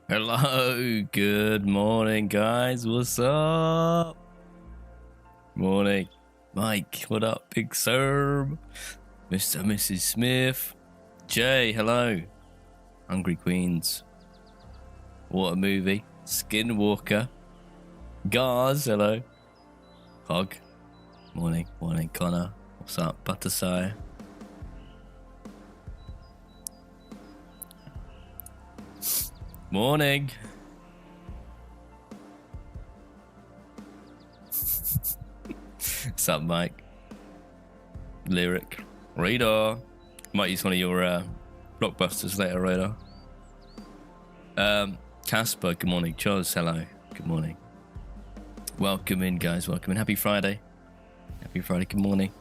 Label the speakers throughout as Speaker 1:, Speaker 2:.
Speaker 1: Hello, good morning, guys. What's up? Morning, Mike. What up, Big Serb? Mr. and Mrs. Smith. Jay, hello. Hungry Queens. What a movie. Skinwalker. Gars, hello. Hog. Morning, morning, Connor. What's up, Butterside? Morning. What's up, Mike? Lyric. Radar. Might use one of your blockbusters later, Radar. Casper, good morning. Charles, hello. Good morning. Welcome in, guys. Welcome in. Happy Friday. Happy Friday. Good morning.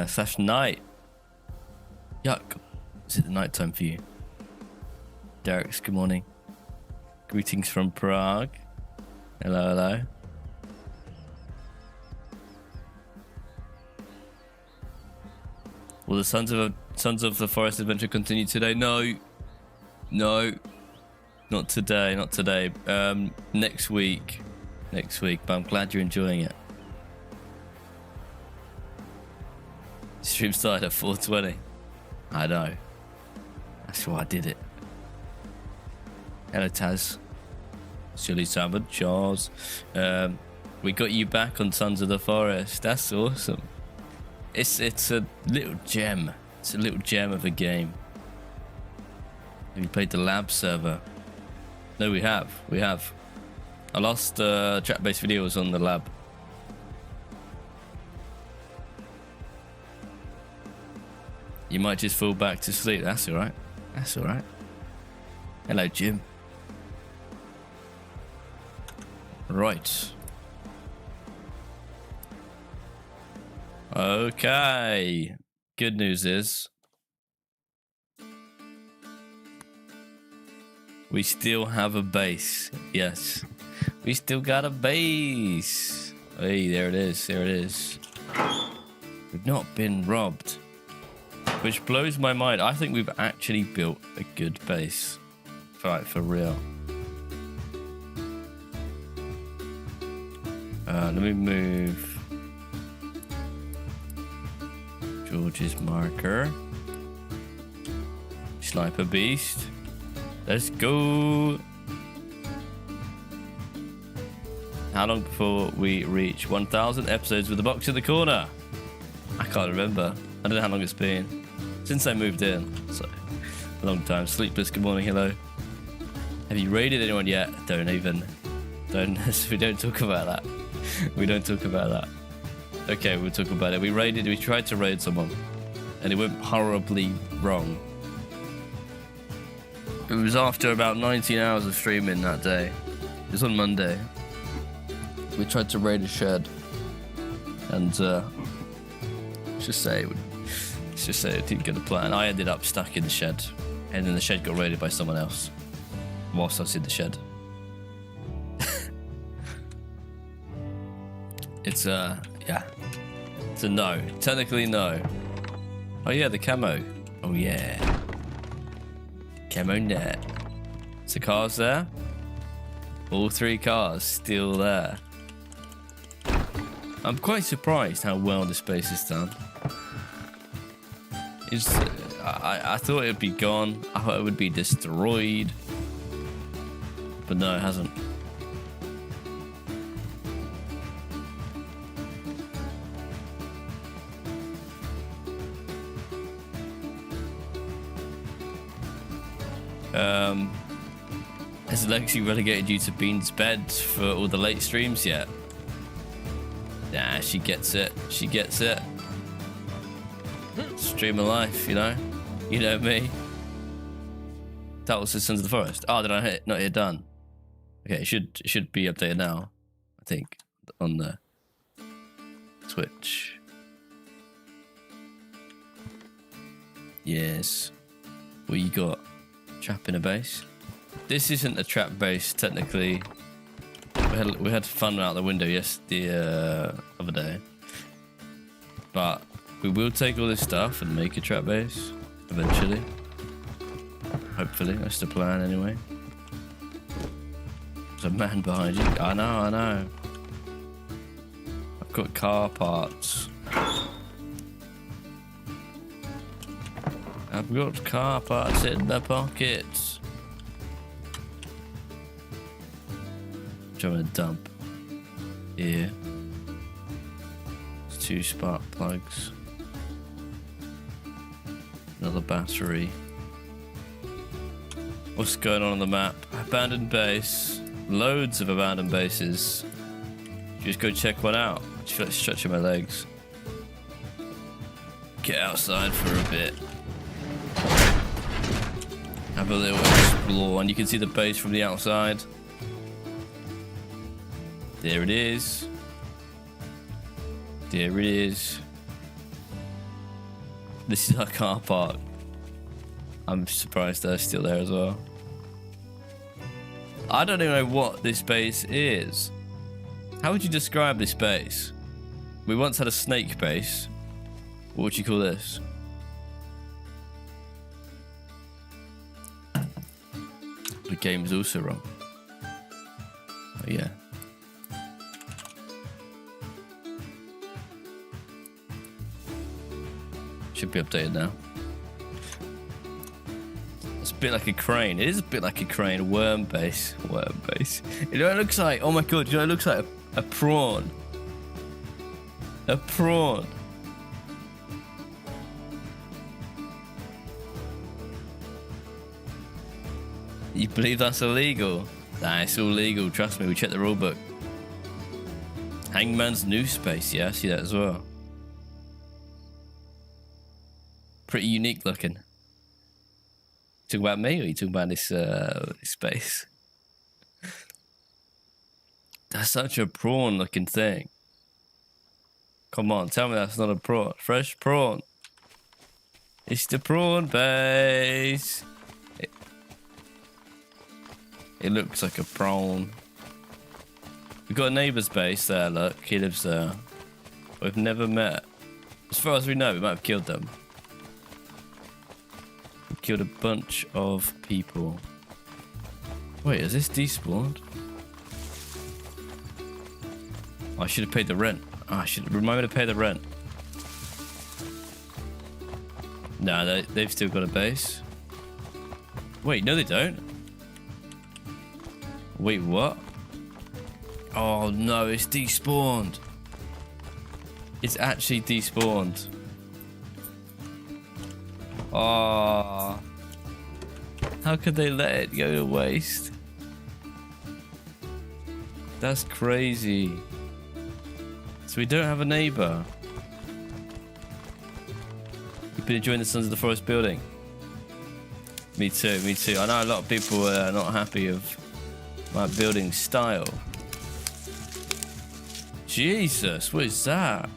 Speaker 1: Slash night. Yuck. Is it the night time for you? Derek's, good morning. Greetings from Prague. Hello, hello. Will the Sons of the Forest adventure continue today? No, not today. Not today. Next week. But I'm glad you're enjoying it. Stream started at 4:20. I know. That's why I did it. Hello, Taz. Silly Salmon, Charles. We got you back on Sons of the Forest. That's awesome. It's a little gem. It's a little gem of a game. Have you played the lab server? No, we have. Our last chat-based video was on the lab. You might just fall back to sleep. That's all right. Hello, Jim. Right. Okay. Good news is we still have a base. Yes. We still got a base. Hey, there it is. We've not been robbed. Which blows my mind. I think we've actually built a good base. For real. Let me move George's marker. Sniper beast. Let's go. How long before we reach 1,000 episodes with the box in the corner? I can't remember. I don't know how long it's been since I moved in. So a long time. Sleepless, good morning, hello. Have you raided anyone yet? Don't. We don't talk about that. We don't talk about that. Okay, we'll talk about it. We tried to raid someone and it went horribly wrong. It was after about 19 hours of streaming that day. It was on Monday. We tried to raid a shed and let's just say it didn't go to plan. I ended up stuck in the shed and then the shed got raided by someone else whilst I was in the shed. It's a no. Technically no. Oh yeah, the camo. Oh yeah. Camo net. So cars there. All 3 cars still there. I'm quite surprised how well this base is done. I thought it would be gone. I thought it would be destroyed. But no, it hasn't. Has Legacy relegated you to Bean's bed for all the late streams yet? Nah, she gets it. Stream of life, you know? You know me. That was the Sons of the Forest. Oh, did I not hit done? Okay, it should be updated now, I think, on the Twitch. Yes. What you got? Trap in a base? This isn't a trap base, technically. We had fun out the window the other day. But we will take all this stuff and make a trap base eventually. Hopefully, that's the plan anyway. There's a man behind you. I know. I've got car parts. I've got car parts in the pockets. Which I'm gonna dump here. There's 2 spark plugs. Another battery. What's going on the map? Abandoned base. Loads of abandoned bases. Just go check one out. I just feel like stretching my legs. Get outside for a bit. Have a little explore, and you can see the base from the outside. There it is. There it is. This is our car park. I'm surprised they're still there as well. I don't even know what this base is. How would you describe this base? We once had a snake base. What would you call this? The game is also wrong. Oh yeah. Should be updated now. It's a bit like a crane. It is a bit like a crane. A worm base. Worm base. You know what it looks like? Oh my god, you know what it looks like? A prawn. A prawn. You believe that's illegal? Nah, it's all legal. Trust me, we checked the rule book. Hangman's new space. Yeah, I see that as well. Pretty unique looking. You talking about me, or you talking about this space? That's such a prawn looking thing. Come on, tell me that's not a prawn. Fresh prawn. It's the prawn base. It looks like a prawn. We've got a neighbour's base there, look. He lives there. We've never met. As far as we know, we might have killed them. We killed a bunch of people. Wait, is this despawned? Oh, I should have paid the rent. Oh, I should remind me to pay the rent. No, they've still got a base. Wait, no they don't. Wait, what? Oh no, it's despawned. It's actually despawned. Oh, how could they let it go to waste? That's crazy. So we don't have a neighbor. You've been enjoying the Sons of the Forest building? Me too, me too. I know a lot of people are not happy with my building style. Jesus, what is that?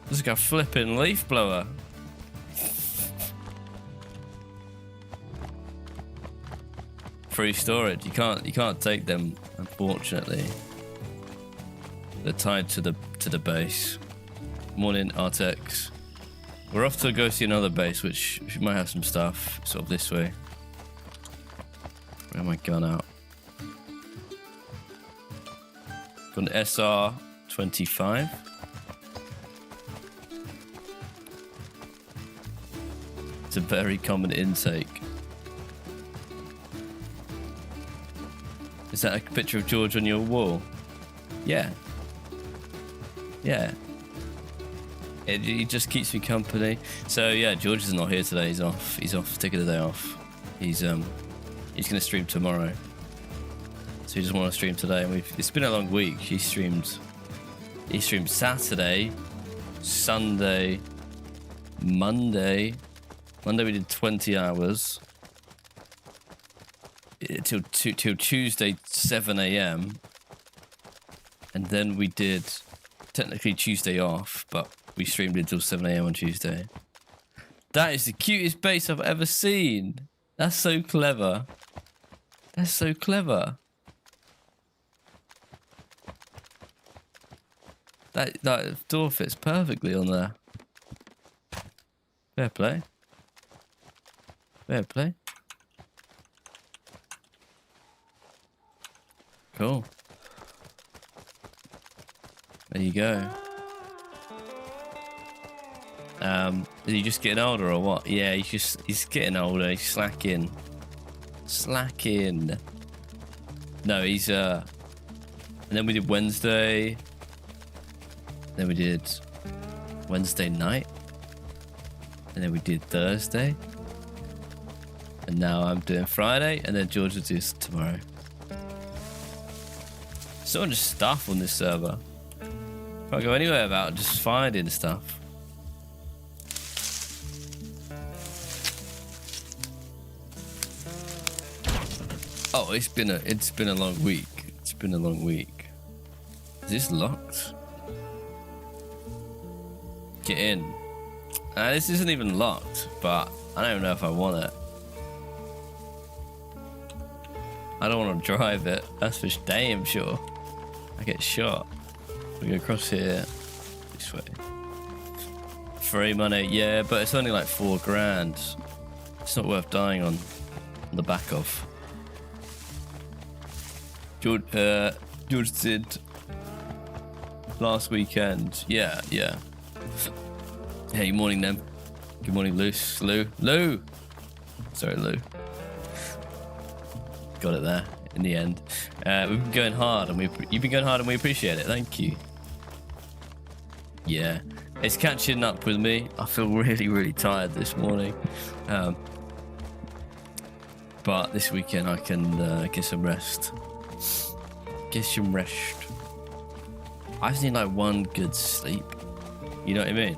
Speaker 1: This is like a flipping leaf blower. Free storage. You can't take them, unfortunately. They're tied to the base. Morning, Artex. We're off to go see another base, which might have some stuff, sort of this way. Where am I going out? Got an SR25. It's a very common intake. Is that a picture of George on your wall? Yeah. Yeah. He just keeps me company. So yeah, George is not here today. He's off. He's off. Taking the day off. He's gonna stream tomorrow. So he doesn't want to stream today. And it's been a long week. He streamed Saturday, Sunday, Monday. Monday we did 20 hours. Till Tuesday 7 AM. And then we did technically Tuesday off, but we streamed until 7 AM on Tuesday. That is the cutest base I've ever seen. That's so clever. That's so clever. That door fits perfectly on there. Fair play. Fair play. Cool. There you go. Is he just getting older or what? Yeah, he's getting older. He's slacking. No, he's and then we did Wednesday. Then we did Wednesday night. And then we did Thursday. And now I'm doing Friday, and then George will do tomorrow. So much stuff on this server. Can't go anywhere without just finding stuff. Oh, it's been a long week. It's been a long week. Is this locked? Get in. This isn't even locked, but I don't even know if I want it. I don't want to drive it. That's for damn sure. I get shot. We go across here. This way. Free money, yeah, but it's only like $4 grand. It's not worth dying on the back of. George did last weekend. Yeah. Hey, good morning, then. Good morning, Lou. Sorry, Lou. Got it there in the end. We've been going hard, and you've been going hard, and we appreciate it. Thank you. Yeah, it's catching up with me. I feel really, really tired this morning, but this weekend I can get some rest. Get some rest. I just need like one good sleep. You know what I mean?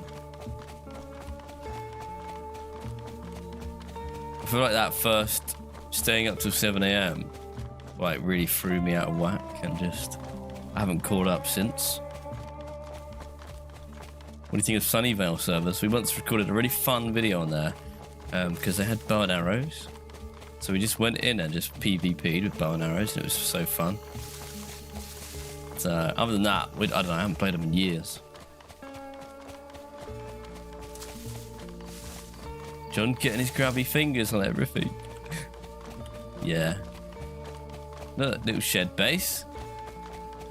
Speaker 1: I feel like that first staying up till 7 AM like really threw me out of whack, and just I haven't caught up since. What do you think of Sunnyvale servers? We once recorded a really fun video on there because they had bow and arrows. So we just went in and just PvP'd with bow and arrows, and it was so fun. So other than that, I don't know, I haven't played them in years. John getting his grabby fingers on everything. Yeah. Look, little shed base.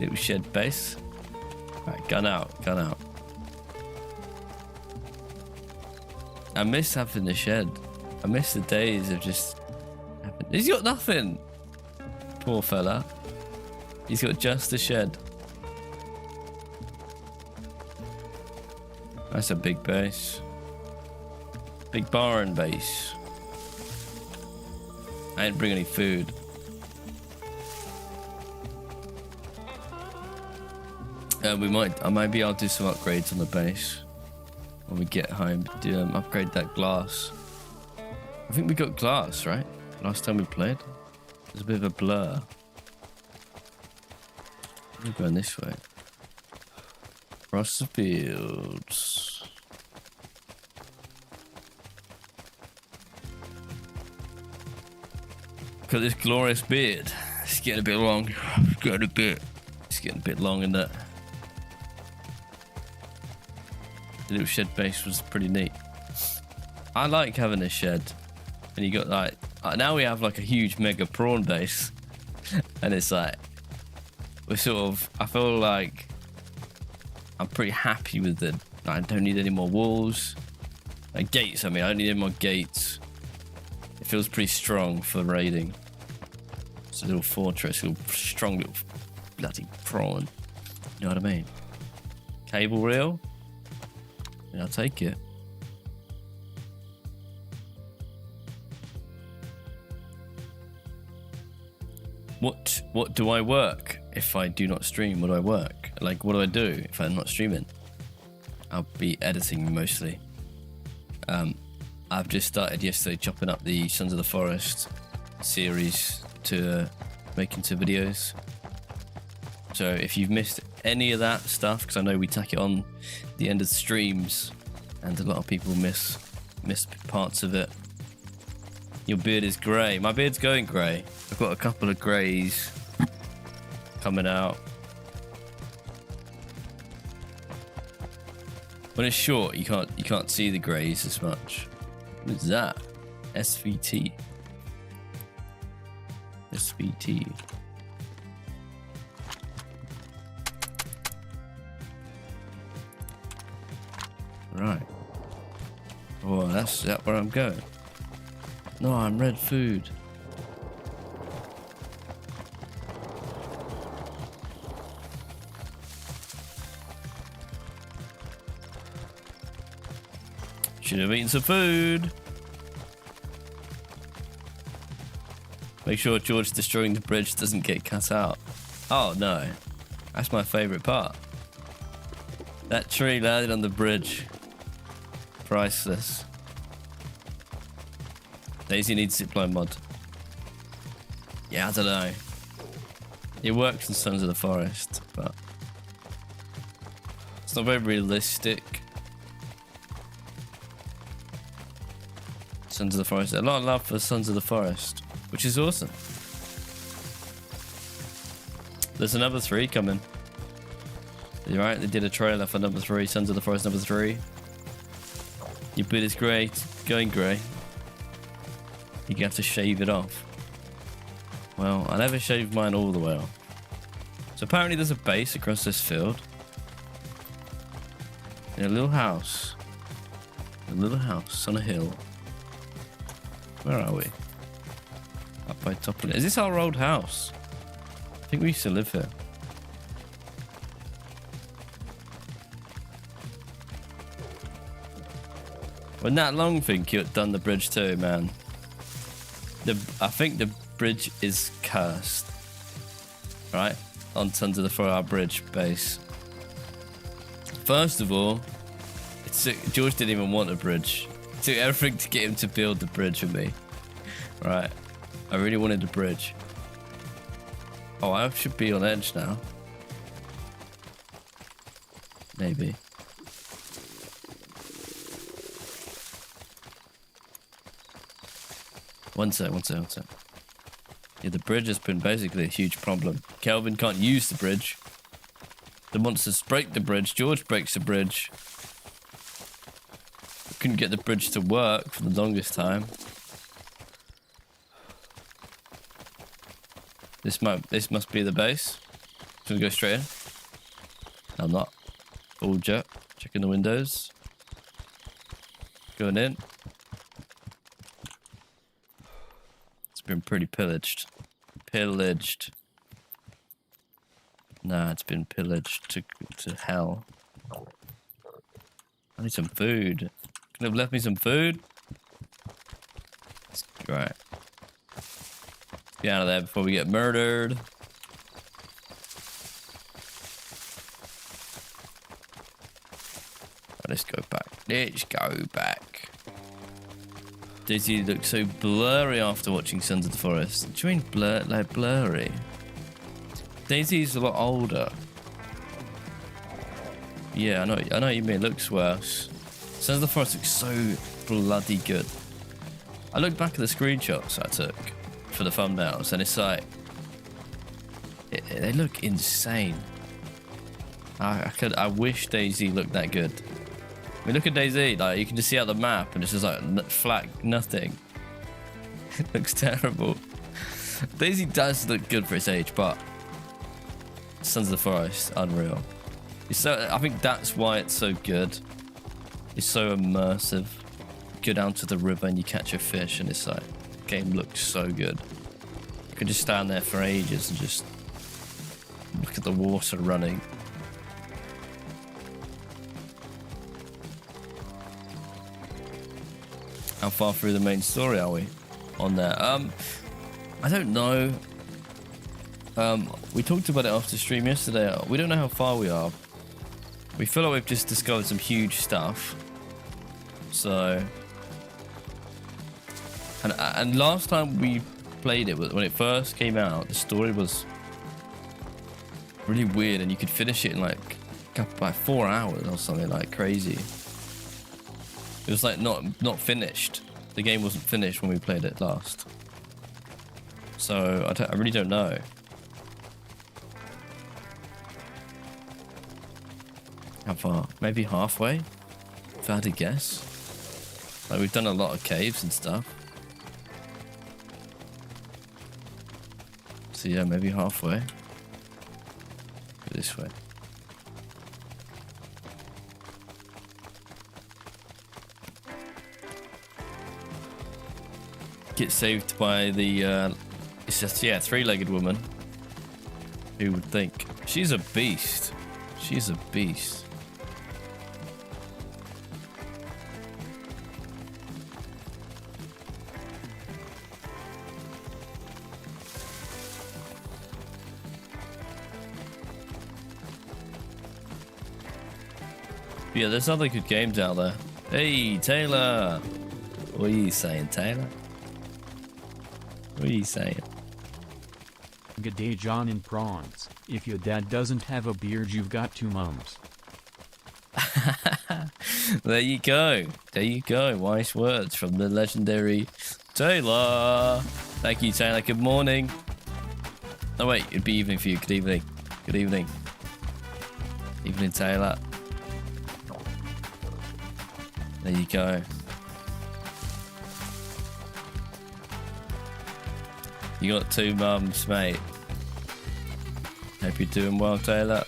Speaker 1: Little shed base. Right, gun out. I miss having the shed. I miss the days of just having... He's got nothing. Poor fella. He's got just a shed. That's a big base. Big barn base. I didn't bring any food. Maybe I'll do some upgrades on the base when we get home. Upgrade that glass. I think we got glass, right? Last time we played. There's a bit of a blur. We're going this way. Across the fields. Got this glorious beard. It's getting a bit long. It's getting a bit long in that. The little shed base was pretty neat. I like having a shed. And you got like... now we have like a huge mega prawn base. And it's like... We're sort of... I feel like... I'm pretty happy with it. I don't need any more walls. Like gates, I don't need any more gates. It feels pretty strong for raiding. It's a little fortress, a little strong little bloody prawn. You know what I mean? Cable reel? Yeah, I'll take it. What do I work if I do not stream? What do I work? Like, what do I do if I'm not streaming? I'll be editing mostly. I've just started yesterday chopping up the Sons of the Forest series to make into videos. So if you've missed any of that stuff, because I know we tack it on the end of the streams, and a lot of people miss parts of it. Your beard is grey. My beard's going grey. I've got a couple of greys coming out. When it's short, you can't see the greys as much. What's that? SVT. right. Oh, that's that where I'm going. No, I'm red food. Should have eaten some food. Make sure George destroying the bridge doesn't get cut out. Oh no, that's my favourite part. That tree landed on the bridge. Priceless. DayZ needs zipline mod. Yeah, I don't know. It works in Sons of the Forest, but it's not very realistic. Sons of the Forest. A lot of love for Sons of the Forest, which is awesome. There's another 3 coming. You're right, they did a trailer for number 3, Sons of the Forest number 3. Your beard is grey, going grey. You have to shave it off. Well, I never shaved mine all the way off. So apparently there's a base across this field. In a little house. A little house on a hill. Where are we? Up by top of it. Is this our old house? I think we used to live here. When that long thing done the bridge too, man. I think the bridge is cursed. Right? On Sons of the Forest bridge base. First of all, George didn't even want a bridge. It took everything to get him to build the bridge with me. Right. I really wanted a bridge. Oh, I should be on edge now. Maybe. One sec. Yeah, the bridge has been basically a huge problem. Kelvin can't use the bridge. The monsters break the bridge. George breaks the bridge. We couldn't get the bridge to work for the longest time. This must be the base. Should we go straight in? No, I'm not. Full jet. Checking the windows. Going in. Been pretty pillaged. Nah, it's been pillaged to hell. I need some food. Could have left me some food. Right. Get out of there before we get murdered. Right, let's go back. Let's go back. DayZ looks so blurry after watching Sons of the Forest. What do you mean blurry? DayZ's a lot older. Yeah, I know what you mean. It looks worse. Sons of the Forest looks so bloody good. I looked back at the screenshots I took for the thumbnails, and it's like they look insane. I wish DayZ looked that good. I mean, look at DayZ, like you can just see out the map and it's just like flat nothing. It looks terrible. DayZ does look good for its age, but Sons of the Forest, unreal. I think that's why it's so good. It's so immersive. You go down to the river and you catch a fish and it's like, the game looks so good. You can just stand there for ages and just look at the water running. How far through the main story are we on there? I don't know. We talked about it after stream yesterday. We don't know how far we are. We feel like we've just discovered some huge stuff. So, and last time we played it, when it first came out, the story was really weird, and you could finish it in like 4 hours or something like crazy. It was like not finished. The game wasn't finished when we played it last. So I really don't know. How far? Maybe halfway? If I had to guess. Like we've done a lot of caves and stuff. So yeah, maybe halfway. Go this way. get saved by the it's just, yeah, three-legged woman. Who would think? She's a beast. She's a beast. Yeah, there's other good games out there. Hey, Taylor. What are you saying, Taylor? What are you saying?
Speaker 2: Good day, John and Prawns. If your dad doesn't have a beard, you've got two mums.
Speaker 1: There you go. There you go. Wise words from the legendary Taylor. Thank you, Taylor. Good morning. Oh, wait. It'd be evening for you. Good evening. Good evening. Evening, Taylor. There you go. You got two mums, mate. Hope you're doing well, Taylor.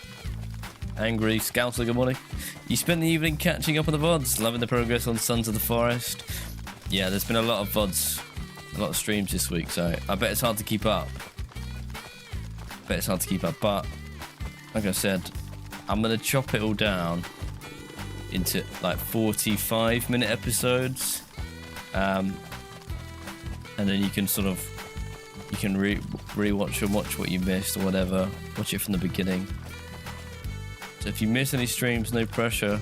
Speaker 1: Angry Scouser, good morning. You spent the evening catching up on the VODs, loving the progress on Sons of the Forest. Yeah, there's been a lot of VODs, a lot of streams this week, so I bet it's hard to keep up. But like I said, I'm gonna chop it all down into like 45-minute episodes, and then you can sort of re-watch and watch what you missed or whatever. Watch it from the beginning. So if you miss any streams, no pressure.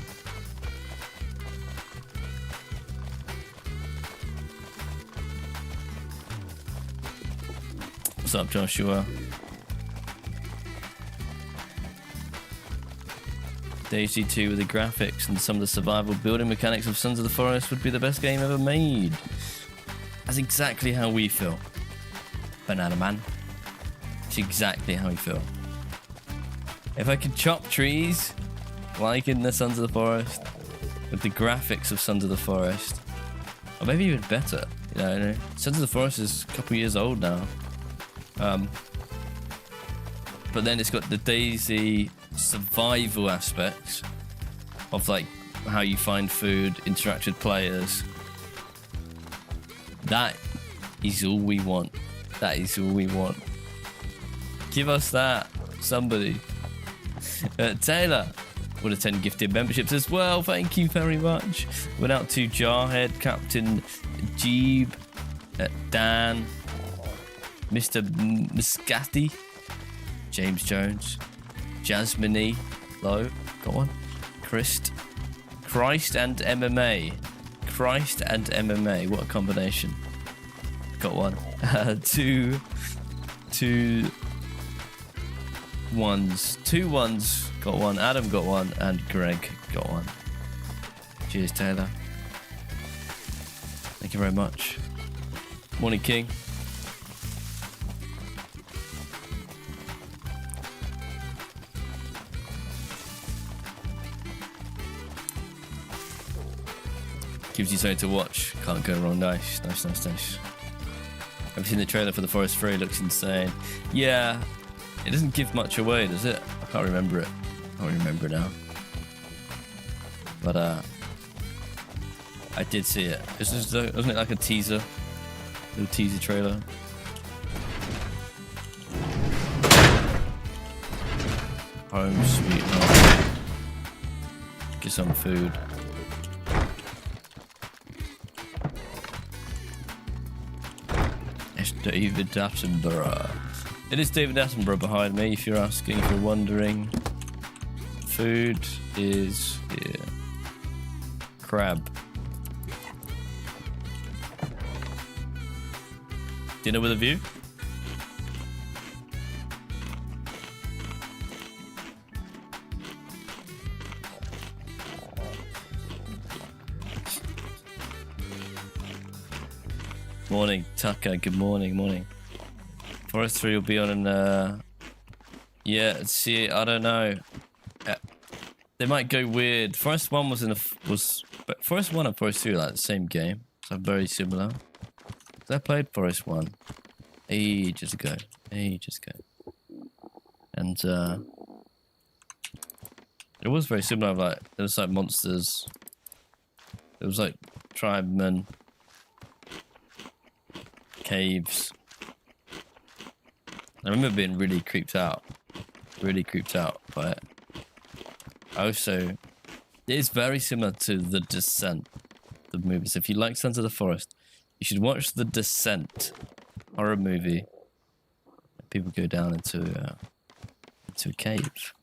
Speaker 1: What's up, Joshua? DayZ 2 with the graphics and some of the survival building mechanics of Sons of the Forest would be the best game ever made. That's exactly how we feel. Banana Man. It's exactly how we feel. If I could chop trees like in the Sons of the Forest with the graphics of Sons of the Forest, or maybe even better, you know, Sons of the Forest is a couple years old now. But then it's got the DayZ survival aspects of like how you find food, interact with players. That is all we want. That is all we want. Give us that, somebody. Taylor would attend gifted memberships as well. Thank you very much. Went out to Jarhead, Captain Jeeb, Dan, Mr. Muscati, James Jones, Jasmine Low, got one. Christ and MMA. Christ and MMA, what a combination. Got one. Two ones, got one. Adam got one, and Greg got one. Cheers, Taylor. Thank you very much. Morning, King. Gives you something to watch. Can't go wrong. Nice. Have you seen the trailer for The Forest 3? It looks insane. Yeah. It doesn't give much away, does it? I can't remember it. I can't remember now. But I did see it. Wasn't it like a teaser? Little teaser trailer. Home sweet home. Get some food. It's David Attenborough. It is David Attenborough behind me, if you're asking, if you're wondering. Food is here. Crab. Dinner with a view? Morning, Tucker. Good morning. Forest 3 will be on in, yeah, see, I don't know. They might go weird. Forest 1 but Forest 1 and Forest 2 are like the same game. So very similar. I played Forest 1 ages ago. And, it was very similar. Like, there was like monsters. There was like tribemen. caves. I remember being really creeped out by it. Also, it's very similar to The Descent, the movies. If you like Sons of the Forest, you should watch The Descent, horror movie. People go down into a cave.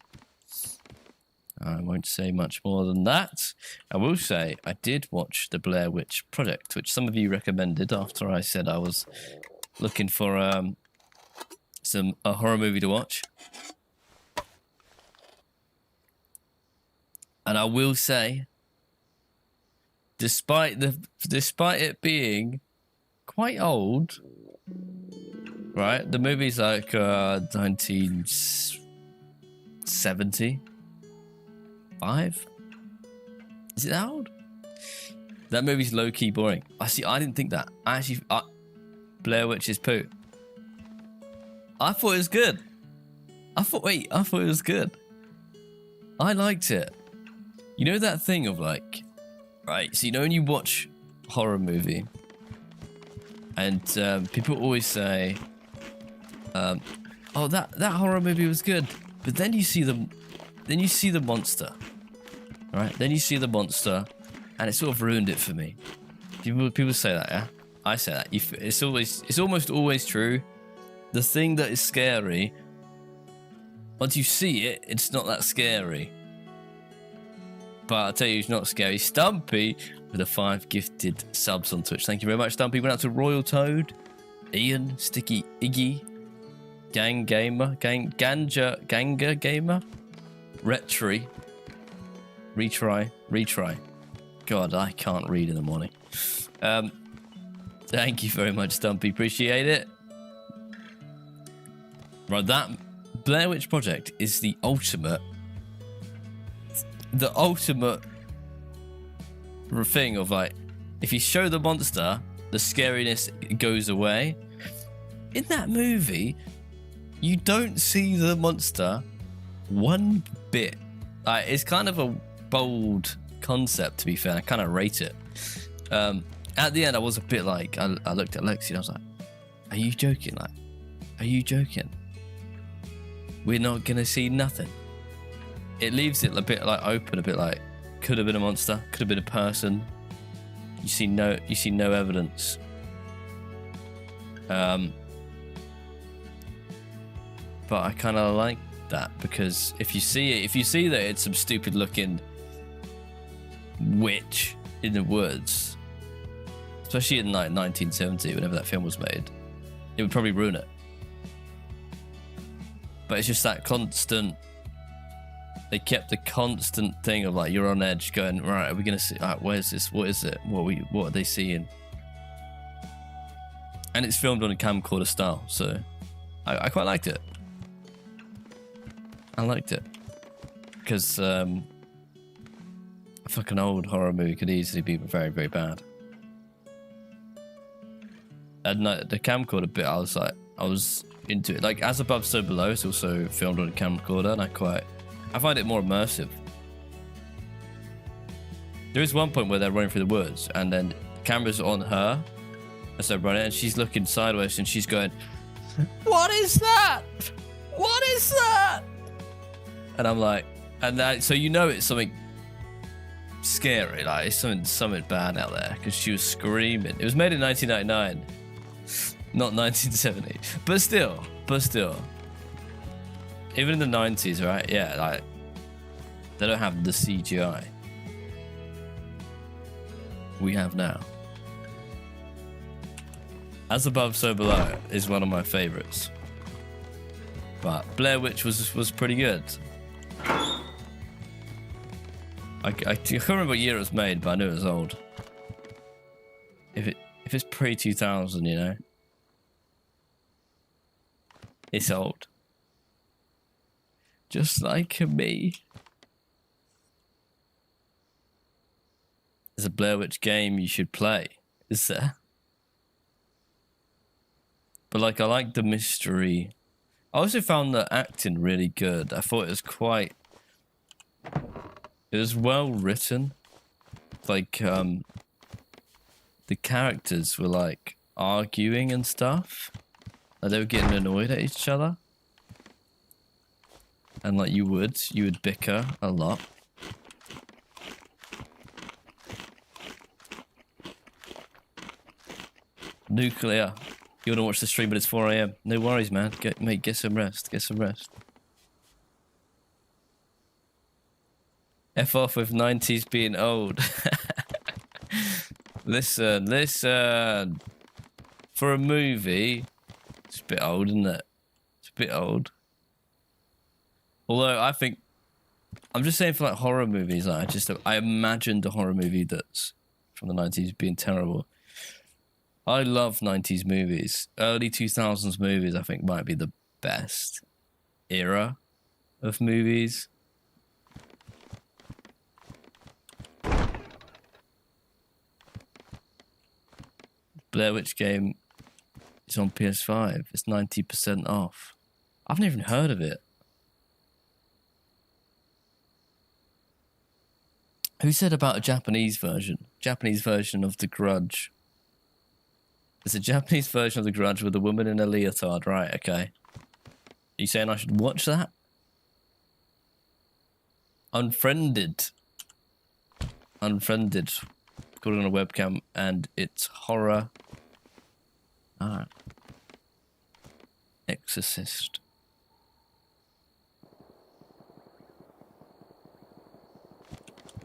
Speaker 1: I won't say much more than that. I will say I did watch the Blair Witch Project, which some of you recommended after I said I was looking for a horror movie to watch. And I will say, despite it being quite old, right? The movie's like 1970. 5? Is it that old? That movie's low-key boring. I didn't think that. Blair Witch's poo. I thought it was good. I thought it was good. I liked it. You know that thing of like, right, so you know when you watch a horror movie and people always say, oh, that horror movie was good, but then you see the monster. Right, then you see the monster, and it sort of ruined it for me. People say that, yeah. I say that. It's almost always true. The thing that is scary, once you see it, it's not that scary. But I'll tell you, it's not scary. Stumpy with the 5 gifted subs on Twitch. Thank you very much, Stumpy. Went out to Royal Toad, Ian, Sticky Iggy, Ganga Gamer, Retry. Retry. God, I can't read in the morning. Thank you very much, Stumpy. Appreciate it. Right, that Blair Witch Project is the ultimate thing of like, if you show the monster, the scariness goes away. In that movie, you don't see the monster one bit. It's kind of a bold concept, to be fair. I kind of rate it. At the end, I was a bit like, I looked at Lexi and I was like, are you joking? Like, are you joking? We're not gonna see nothing. It leaves it a bit like open, a bit like, could have been a monster, could have been a person. You see no evidence. But I kind of like that, because if you see that it's some stupid looking witch in the woods, especially in like 1970, whenever that film was made, it would probably ruin it. But it's just that constant, they kept the constant thing of like, you're on edge going, right, are we gonna see, right, where's this, what is it, what are they seeing? And it's filmed on a camcorder style, so I quite liked it. I liked it because a fucking old horror movie could easily be very, very bad. And the camcorder bit, I was into it. Like As Above, So Below, it's also filmed on a camcorder, and I find it more immersive. There is one point where they're running through the woods, and then the camera's on her as they're running, and she's looking sideways, and she's going, "What is that? What is that?" And I'm like, so you know it's something scary, like it's something bad out there, because she was screaming. It was made in 1999, not 1970, but still, even in the 90s, right? Yeah, like they don't have the CGI we have now. As Above, So Below is one of my favorites, but Blair Witch was pretty good. I can't remember what year it was made, but I knew it was old. If it's pre-2000, you know, it's old. Just like me. There's a Blair Witch game you should play, is there? But like, I like the mystery. I also found the acting really good. I thought it was well written. Like, the characters were like, arguing and stuff. Like they were getting annoyed at each other. And like you would bicker a lot. Nuclear. You want to watch the stream, but it's 4 AM. No worries, man. Mate, get some rest. Get some rest. F off with 90s being old. Listen. For a movie, it's a bit old, isn't it? It's a bit old. Although I think, I'm just saying for like horror movies, like I imagined a horror movie that's from the 90s being terrible. I love 90s movies. Early 2000s movies, I think, might be the best era of movies. Blair Witch game is on PS5. It's 90% off. I've never even heard of it. Who said about a Japanese version? Japanese version of The Grudge. There's a Japanese version of The Grudge with a woman in a leotard, right? Okay. Are you saying I should watch that? Unfriended. Unfriended. Got it on a webcam and it's horror. Ah. Exorcist.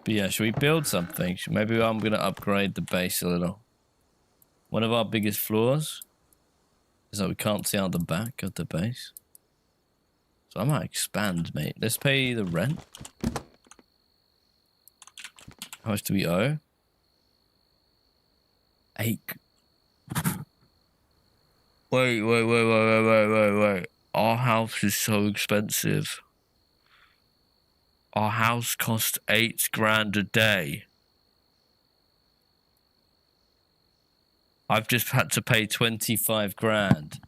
Speaker 1: But yeah, should we build something? Maybe I'm going to upgrade the base a little. One of our biggest flaws is that we can't see out the back of the base. So I might expand, mate. Let's pay the rent. How much do we owe? 8. Wait. Our house is so expensive. Our house costs 8 grand a day. I've just had to pay 25 grand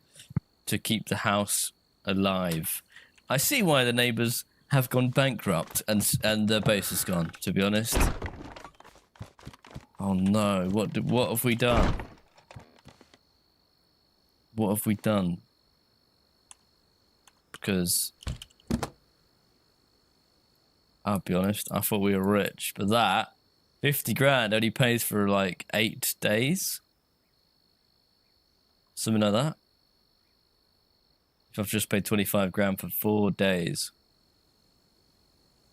Speaker 1: to keep the house alive. I see why the neighbours have gone bankrupt and their base is gone, to be honest. Oh no, what have we done? What have we done? Because I'll be honest, I thought we were rich, but that 50 grand only pays for like 8 days. Something like that. If I've just paid 25 grand for 4 days.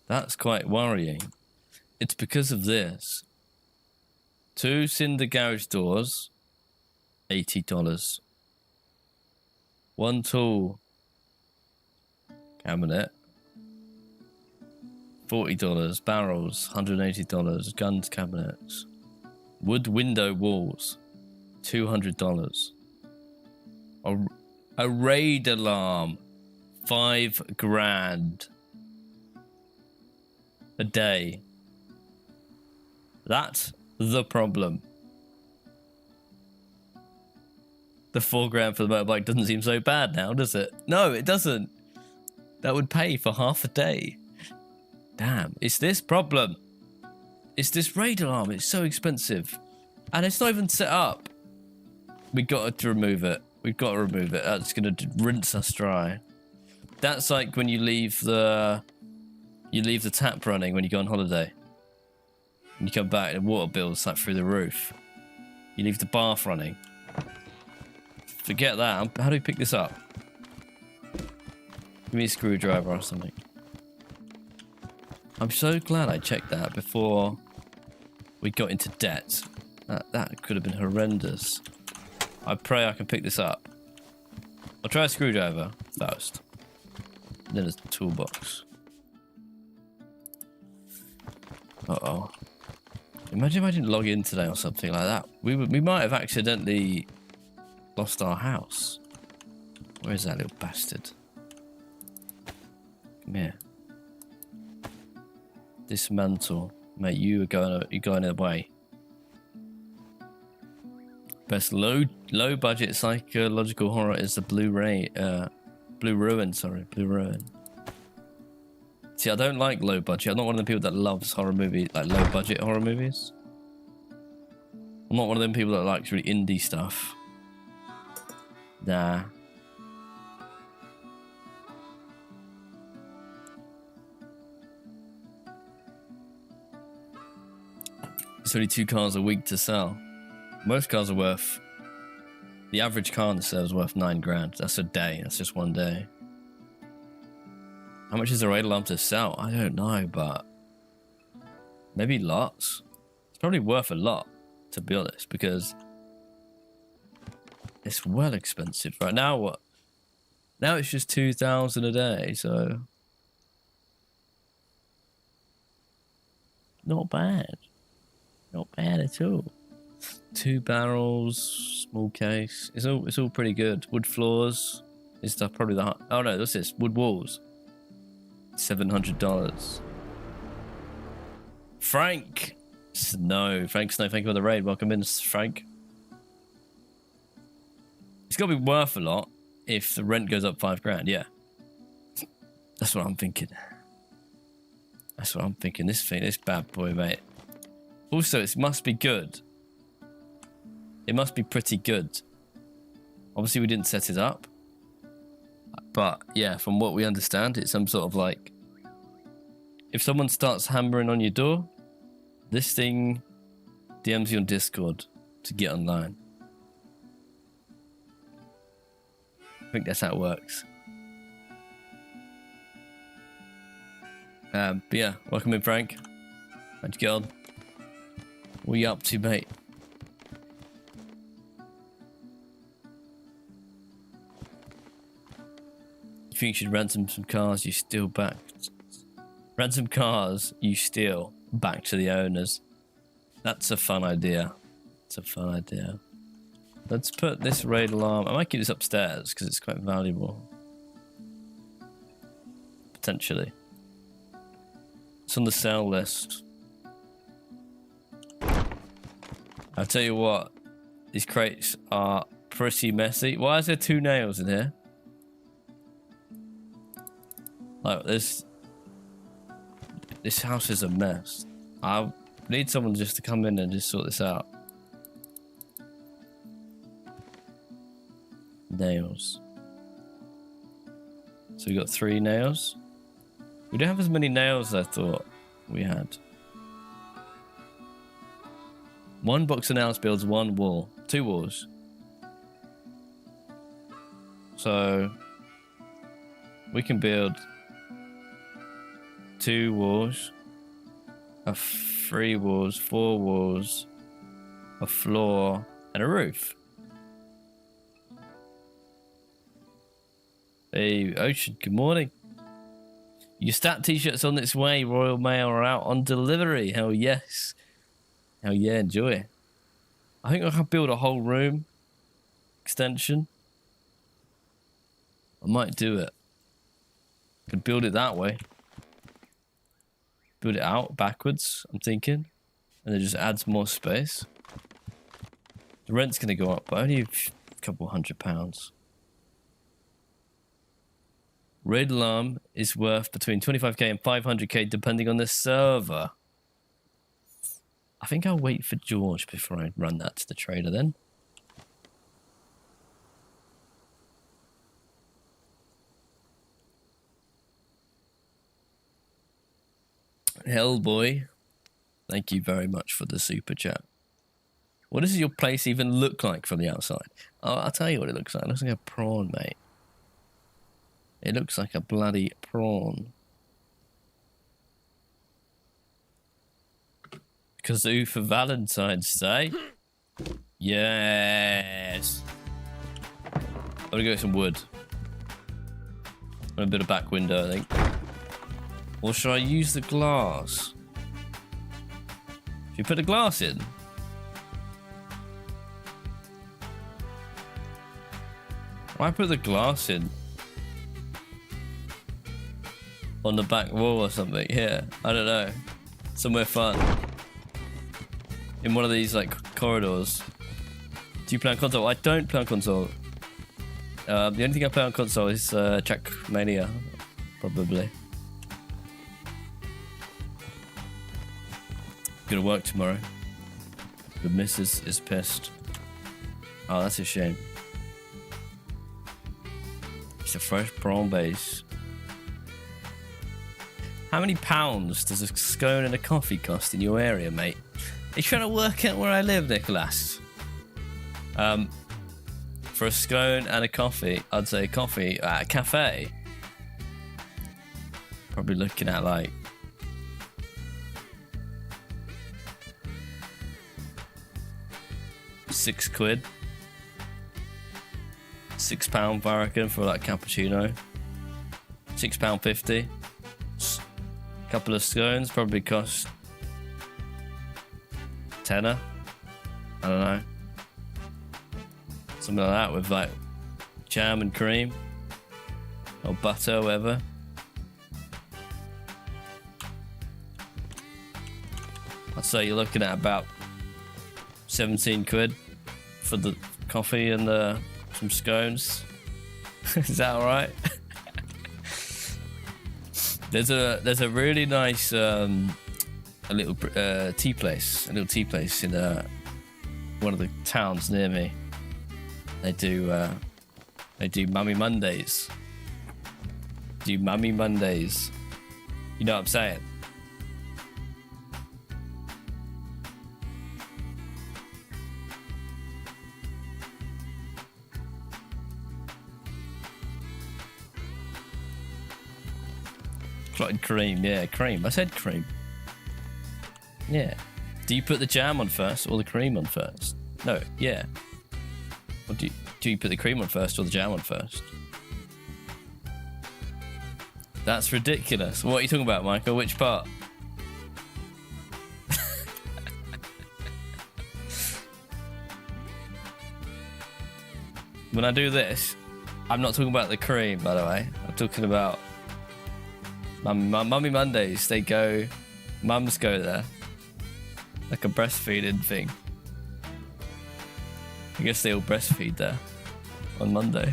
Speaker 1: That's quite worrying. It's because of this. 2 cinder garage doors, $80. 1 tool cabinet, $40. Barrels, $180. Guns cabinets. Wood window walls, $200. A raid alarm, 5 grand a day. That's the problem. The 4 grand for the motorbike doesn't seem so bad now, does it? No, it doesn't. That would pay for half a day. Damn, it's this problem. It's this raid alarm. It's so expensive. And it's not even set up. We got to remove it. We've got to remove it. That's going to rinse us dry. That's like when you leave the tap running when you go on holiday. When you come back, the water bill's like through the roof. You leave the bath running. Forget that. How do we pick this up? Give me a screwdriver or something. I'm so glad I checked that before we got into debt. That could have been horrendous. I pray I can pick this up. I'll try a screwdriver first. Then a toolbox. Uh-oh. Imagine if I didn't log in today or something like that. We might have accidentally lost our house. Where is that little bastard? Come here. Dismantle. Mate, you're going away. Best low budget psychological horror is the Blue Ruin. See, I don't like low budget. I'm not one of the people that loves horror movies, like low budget horror movies. I'm not one of them people that likes really indie stuff. Nah. It's only 2 cars a week to sell. Most cars are worth... The average car in the sale is worth 9 grand. That's a day. That's just one day. How much is a raid alarm to sell? I don't know, but... Maybe lots. It's probably worth a lot, to be honest, because... It's well expensive. Right now, what? Now it's just 2,000 a day, so... Not bad. Not bad at all. 2 barrels, small case. It's all pretty good. Wood floors is stuff probably the... Oh no, what's this? Wood walls. $700. Frank Snow. Frank Snow, thank you for the raid. Welcome in, Frank. It's got to be worth a lot if the rent goes up 5 grand, yeah. That's what I'm thinking. That's what I'm thinking. This bad boy, mate. Also, it must be good. It must be pretty good. Obviously, we didn't set it up. But, yeah, from what we understand, it's some sort of like... If someone starts hammering on your door, this thing DMs you on Discord to get online. I think that's how it works. But yeah, welcome in, Frank. How'd you get on? What are you up to, mate? You think you should ransom some cars you steal back? Ransom cars you steal back to the owners. That's a fun idea. It's a fun idea. Let's put this raid alarm... I might keep this upstairs because it's quite valuable. Potentially. It's on the sale list. I'll tell you what. These crates are pretty messy. Why is there 2 nails in here? Like, this house is a mess. I need someone just to come in and just sort this out. Nails. So we got 3 nails. We don't have as many nails as I thought we had. 1 box of nails builds 1 wall. 2 walls. So we can build 2 walls, 3 walls, 4 walls, a floor, and a roof. Hey, Ocean, good morning. Your stat t-shirt's on its way. Royal Mail are out on delivery. Hell yes. Hell yeah, enjoy. I think I can build a whole room extension. I might do it. I could build it that way. Build it out backwards, I'm thinking. And it just adds more space. The rent's going to go up by only a couple £100. Raid alarm is worth between 25k and 500k depending on the server. I think I'll wait for George before I run that to the trader then. Hellboy, thank you very much for the super chat. What does your place even look like from the outside? Oh, I'll tell you what it looks like. It looks like a prawn, mate. It looks like a bloody prawn. Kazoo for Valentine's Day. Yes. I'm gonna go get some wood. And a bit of back window, I think. Or should I use the glass? Should you put the glass in? Why put the glass in? On the back wall or something? Here, I don't know. Somewhere fun. In one of these like corridors. Do you play on console? I don't play on console. The only thing I play on console is Trackmania, probably. Gonna work tomorrow. The missus is pissed. Oh, that's a shame. fresh prawn base. How many pounds does a scone and a coffee cost in your area, mate? Are you trying to work out where I live, Nicholas? For a scone and a coffee, I'd say coffee at a cafe. Probably looking at like £6. £6, I reckon, for like cappuccino. £6.50. Couple of scones probably cost tenner. I don't know. Something like that with like jam and cream or butter or whatever. I'd say you're looking at about £17 for the coffee and some scones. Is that all right? There's a really nice a little tea place in one of the towns near me. They do Mummy Mondays. You know what I'm saying? Clotted cream, yeah, cream. I said cream. Yeah. Do you put the jam on first or the cream on first? No, yeah. Or do you put the cream on first or the jam on first? That's ridiculous. What are you talking about, Michael? Which part? When I do this, I'm not talking about the cream, by the way. I'm talking about Mummy Mondays. Mums go there. Like a breastfeeding thing. I guess they all breastfeed there on Monday.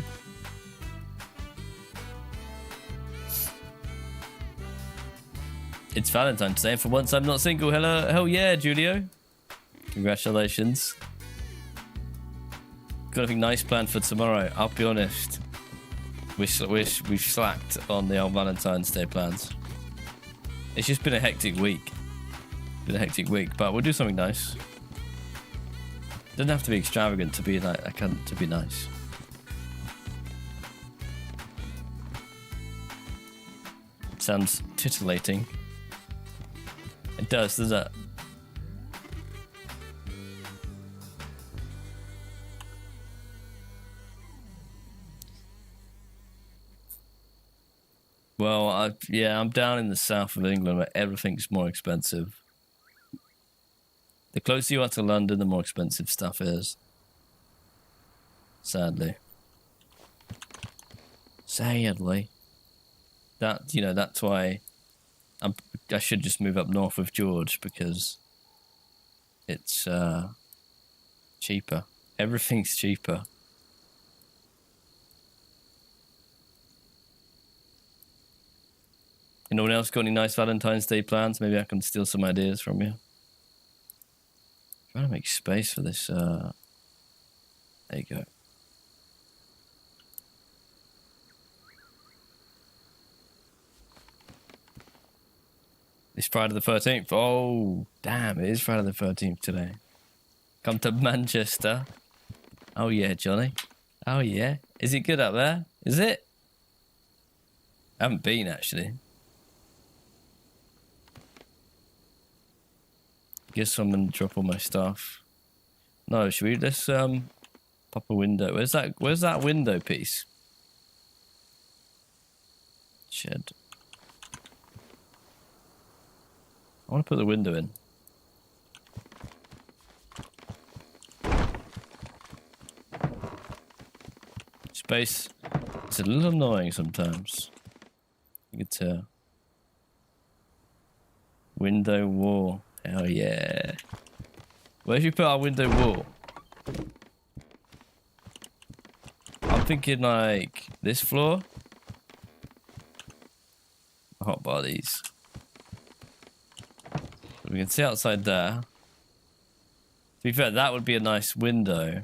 Speaker 1: It's Valentine's Day, and for once I'm not single. Hello, hell yeah, Julio. Congratulations. Got anything nice planned for tomorrow? I'll be honest. We've slacked on the old Valentine's Day plans. It's just been a hectic week. But we'll do something nice. Doesn't have to be extravagant to be like to be nice. Sounds titillating. It does it? Well, I'm down in the south of England where everything's more expensive. The closer you are to London, the more expensive stuff is. Sadly. That's why I should just move up north with George, because it's cheaper. Everything's cheaper. Anyone else got any nice Valentine's Day plans? Maybe I can steal some ideas from you. Trying to make space for this. There you go. It's Friday the 13th. Oh, damn, it is Friday the 13th today. Come to Manchester. Oh, yeah, Johnny. Oh, yeah. Is it good up there? Is it? I haven't been, actually. Guess I'm gonna drop all my stuff. No, should we let's pop a window. Where's that window piece? Shed. I wanna put the window in. Space. It's a little annoying sometimes. You can tell. Window wall. Hell yeah. Where should we put our window wall? I'm thinking like this floor. Hotbar these. We can see outside there. To be fair, that would be a nice window.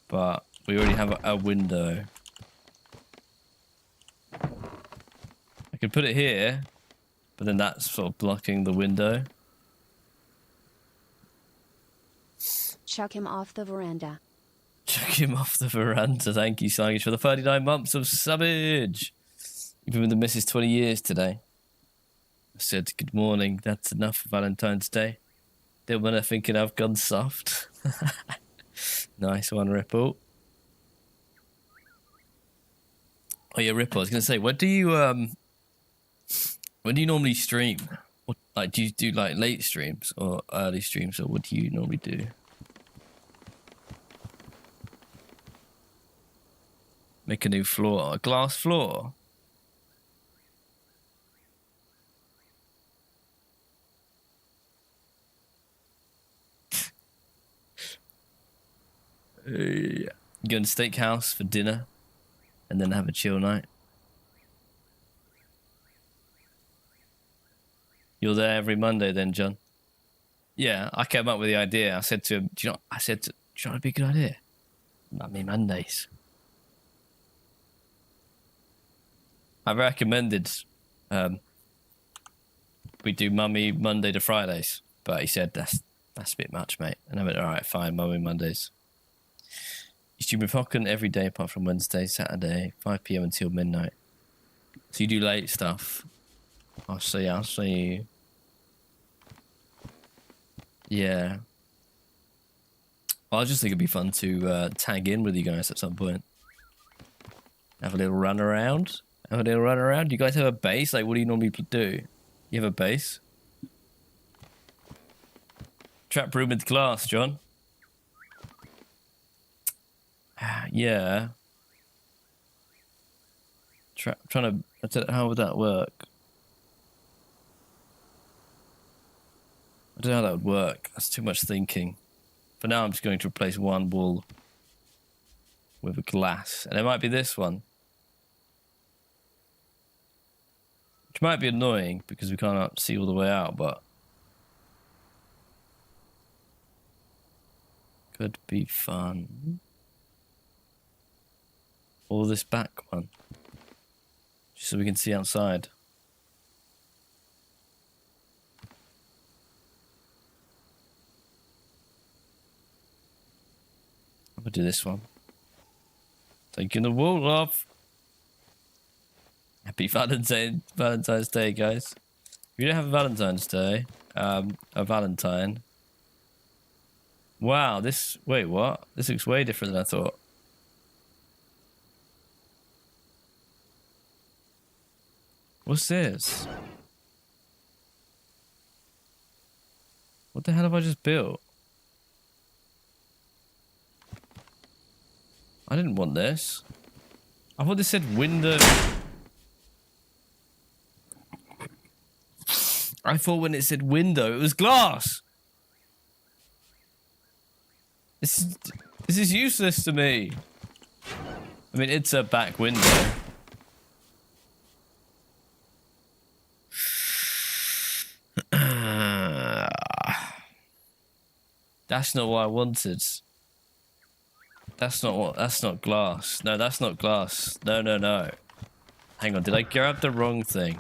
Speaker 1: But We already have a window. I can put it here, but then that's sort of blocking the window.
Speaker 3: Chuck him off the veranda.
Speaker 1: Chuck him off the veranda. Thank you, Signage, for the 39 months of subbage. You've been with the missus 20 years today. I said, good morning. That's enough for Valentine's Day. Didn't want to thinking I've gone soft. Nice one, Ripple. Oh yeah, Ripple. I was gonna say, when do you normally stream? What, like, do you do like late streams or early streams, or what do you normally do? Make a new floor, a glass floor. Yeah. Go to steakhouse for dinner, and then have a chill night. You're there every Monday, then, John? Yeah, I came up with the idea. I said to him, "Do you know?" I said, "Do you know what'd be a good idea? Mummy Mondays." I recommended we do Mummy Monday to Fridays, but he said that's a bit much, mate. And I went, all right, fine, Mummy Mondays. You stream with Hocken every day apart from Wednesday, Saturday, 5 PM until midnight. So you do late stuff. I'll see you. Yeah. Well, I just think it'd be fun to tag in with you guys at some point. Have a little run around. Do you guys have a base? Like, what do you normally do? You have a base? Trap room with glass, John. Yeah. I don't know, how would that work? I don't know how that would work. That's too much thinking. For now, I'm just going to replace one wall with a glass. And it might be this one. Which might be annoying because we can't see all the way out, but could be fun. Or this back one. Just so we can see outside. I'm gonna do this one. Taking the wall off. Happy Valentine's Day, guys. If you don't have a Valentine's Day, a Valentine. Wow, wait, what? This looks way different than I thought. What's this? What the hell have I just built? I didn't want this. I thought this said window. I thought when it said window, it was glass. This is useless to me. I mean, it's a back window. That's not what I wanted. That's not glass. No, that's not glass. No. Hang on, did I grab the wrong thing?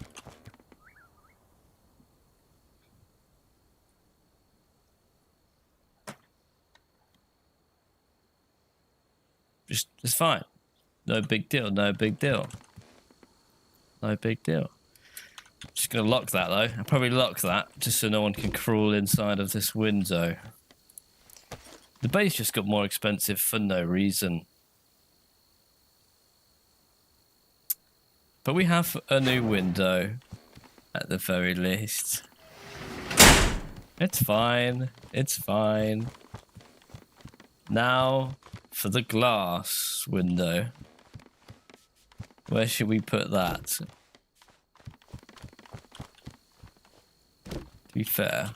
Speaker 1: It's fine. No big deal. Just gonna lock that though. I'll probably lock that just so no one can crawl inside of this window. The base just got more expensive for no reason. But we have a new window at the very least. It's fine. Now for the glass window. Where should we put that? To be fair.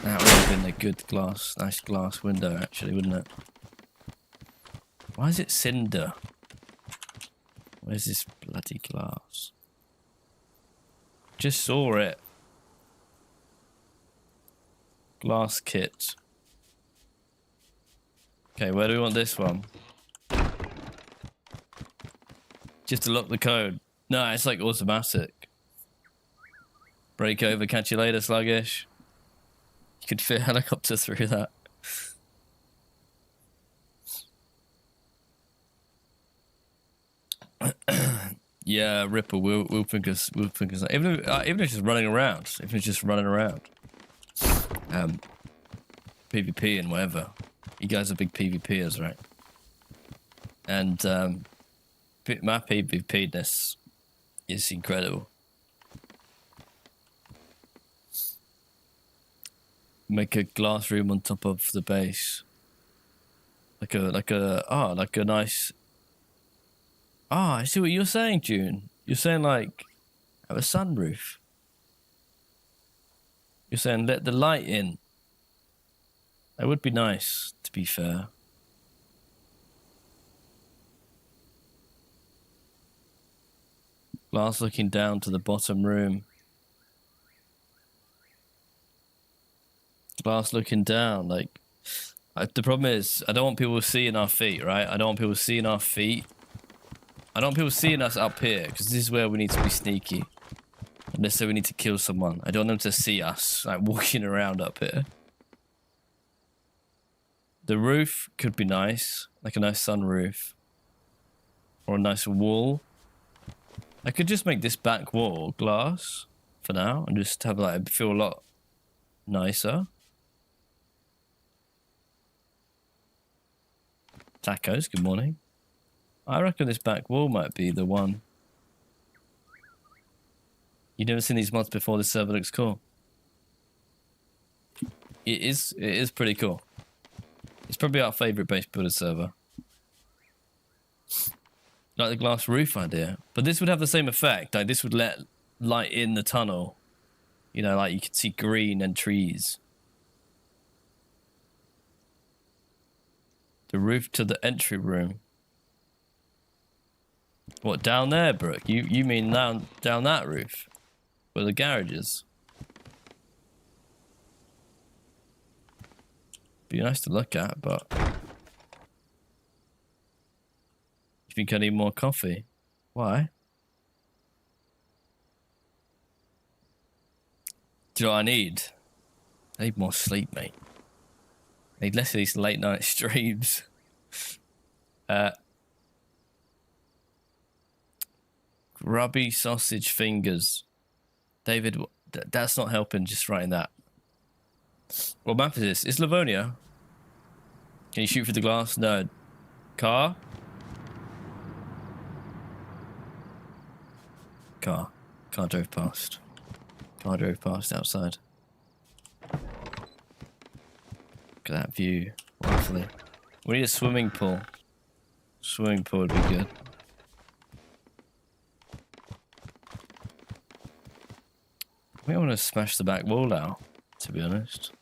Speaker 1: That would have been a good nice glass window actually, wouldn't it? Why is it cinder? Where's this bloody glass? Just saw it. Glass kit. Okay, where do we want this one? Just to lock the code. No, it's like automatic. Break over, catch you later, sluggish. You could fit a helicopter through that. Yeah, Ripper, we'll think us even if it's just running around. If it's just running around. PvP and whatever. You guys are big PvPers, right? And my PvP-ness is incredible. Make a glass room on top of the base. Like a nice. I see what you're saying, June. You're saying like have a sunroof. You're saying let the light in. That would be nice, to be fair. Glass looking down to the bottom room. Glass looking down, like the problem is I don't want people seeing our feet, right? I don't want people seeing our feet. I don't want people seeing us up here because this is where we need to be sneaky. Unless say we need to kill someone. I don't want them to see us like walking around up here. The roof could be nice, like a nice sunroof. Or a nice wall. I could just make this back wall glass for now and just have like feel a lot nicer. Tacos, good morning. I reckon this back wall might be the one. You've never seen these mods before. This server looks cool. It is pretty cool. It's probably our favorite base builder server. Like the glass roof idea. But this would have the same effect. Like this would let light in the tunnel. You know, like you could see green and trees. The roof to the entry room. What, down there, Brooke? You mean down that roof? Where the garage is? Be nice to look at, but... You think I need more coffee? Why? Do you know what I need? I need more sleep, mate. I need less of these late night streams. Grubby sausage fingers. David, that's not helping just writing that. What map is this? It's Livonia. Can you shoot through the glass? No. Car? Car drove past. Car drove past outside. Look at that view. Lovely. We need a swimming pool. Swimming pool would be good. I think I want to smash the back wall out, to be honest.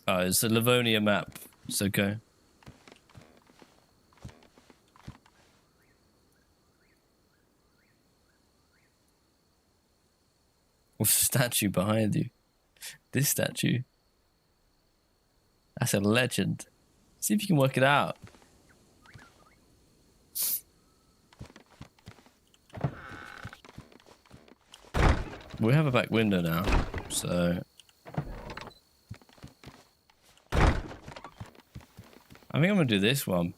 Speaker 1: Oh, it's a Livonia map. It's okay. What's the statue behind you? This statue. That's a legend. See if you can work it out. We have a back window now, so... I think I'm going to do this one.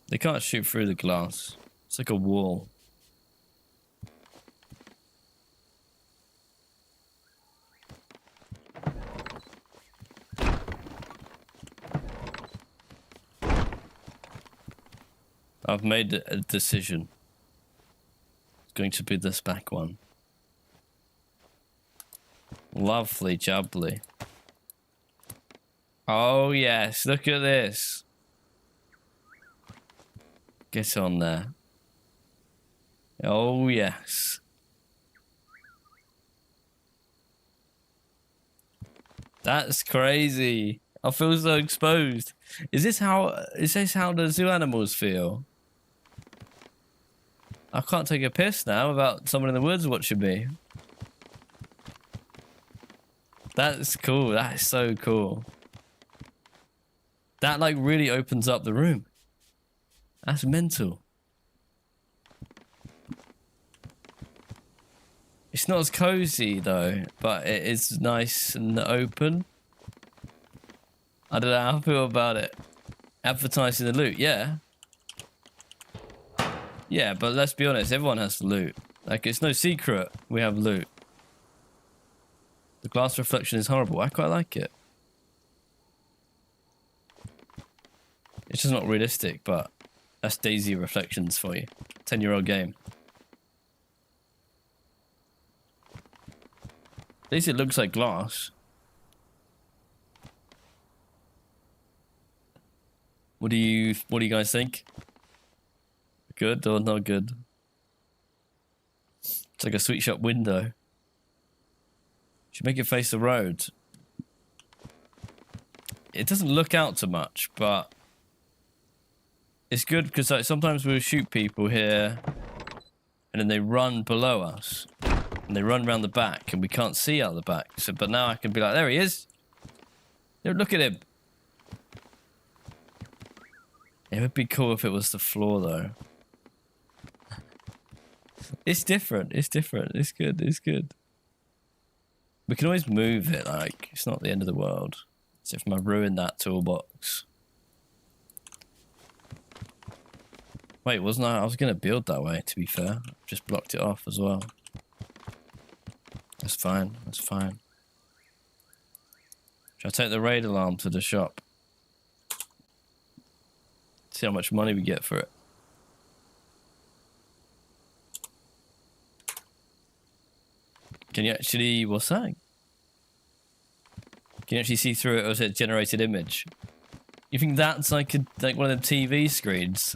Speaker 1: They can't shoot through the glass. It's like a wall. I've made a decision. It's going to be this back one. Lovely jubbly. Oh yes, look at this. Get on there. Oh yes. That's crazy. I feel so exposed. Is this how the zoo animals feel? I can't take a piss now without someone in the woods watching me. That's cool. That is so cool. That like really opens up the room. That's mental. It's not as cozy though, but it is nice and open. I don't know how I feel about it. Advertising the loot, yeah. Yeah, but let's be honest, everyone has loot. Like, it's no secret we have loot. The glass reflection is horrible. I quite like it. It's just not realistic, but that's DayZ reflections for you. 10-year-old game. At least it looks like glass. What do you guys think? Good or not good? It's like a sweet shop window. Should make it face the road. It doesn't look out too much, but it's good because like sometimes we'll shoot people here and then they run below us and they run around the back and we can't see out the back. So, but now I can be like, there he is. There, look at him. It would be cool if it was the floor though. It's different. It's different. It's good. It's good. We can always move it. Like, it's not the end of the world. So if I ruin that toolbox. Wait, wasn't I? I was going to build that way, to be fair. Just blocked it off as well. That's fine. That's fine. Should I take the raid alarm to the shop? See how much money we get for it. Can you actually, what's that? Can you actually see through it, or is it a generated image? You think that's like one of them TV screens?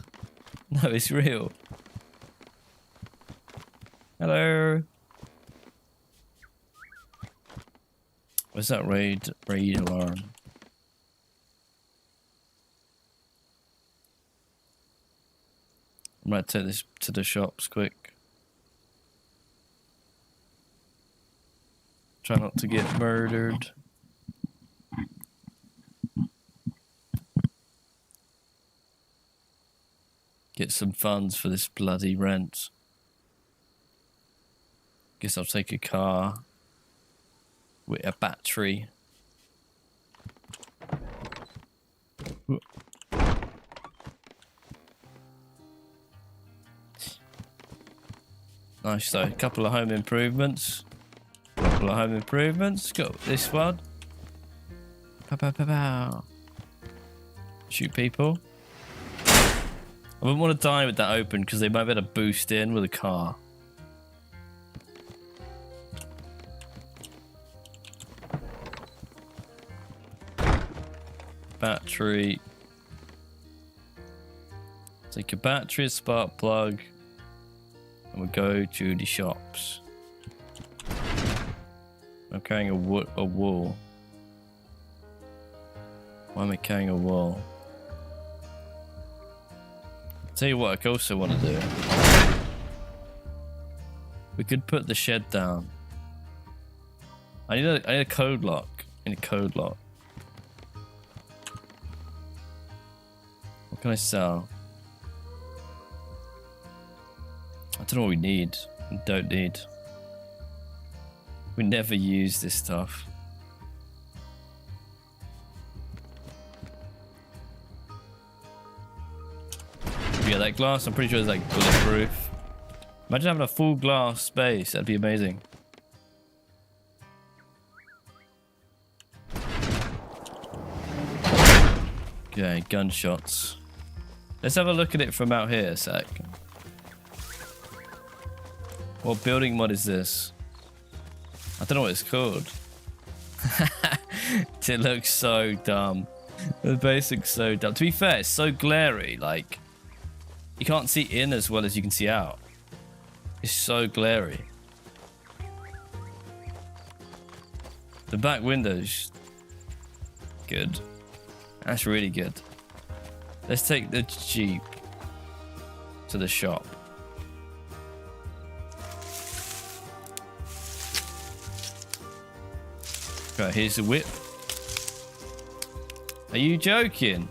Speaker 1: No, it's real. Hello. Where's that raid alarm? I might take this to the shops quick. Try not to get murdered. Get some funds for this bloody rent. Guess I'll take a car with a battery. Nice though, a couple of home improvements. Couple of home improvements. Got this one. Pow, pow, pow, pow. Shoot people. I wouldn't want to die with that open because they might be able to boost in with a car. Battery. Take a battery, a spark plug, and we go to the shops. I'm carrying a wool. Why am I carrying a wool? Tell you what, I also want to do. We could put the shed down. I need a code lock. I need a code lock. What can I sell? I don't know what we need. We don't need. We never use this stuff. Yeah, that glass, I'm pretty sure it's like bulletproof. Imagine having a full glass space, that'd be amazing. Okay, gunshots. Let's have a look at it from out here a sec. What building mod is this? I don't know what it's called. It looks so dumb. The base looks so dumb. To be fair, it's so glary, like you can't see in as well as you can see out. It's so glary. The back window's good. That's really good. Let's take the Jeep to the shop. Right, here's the whip. Are you joking?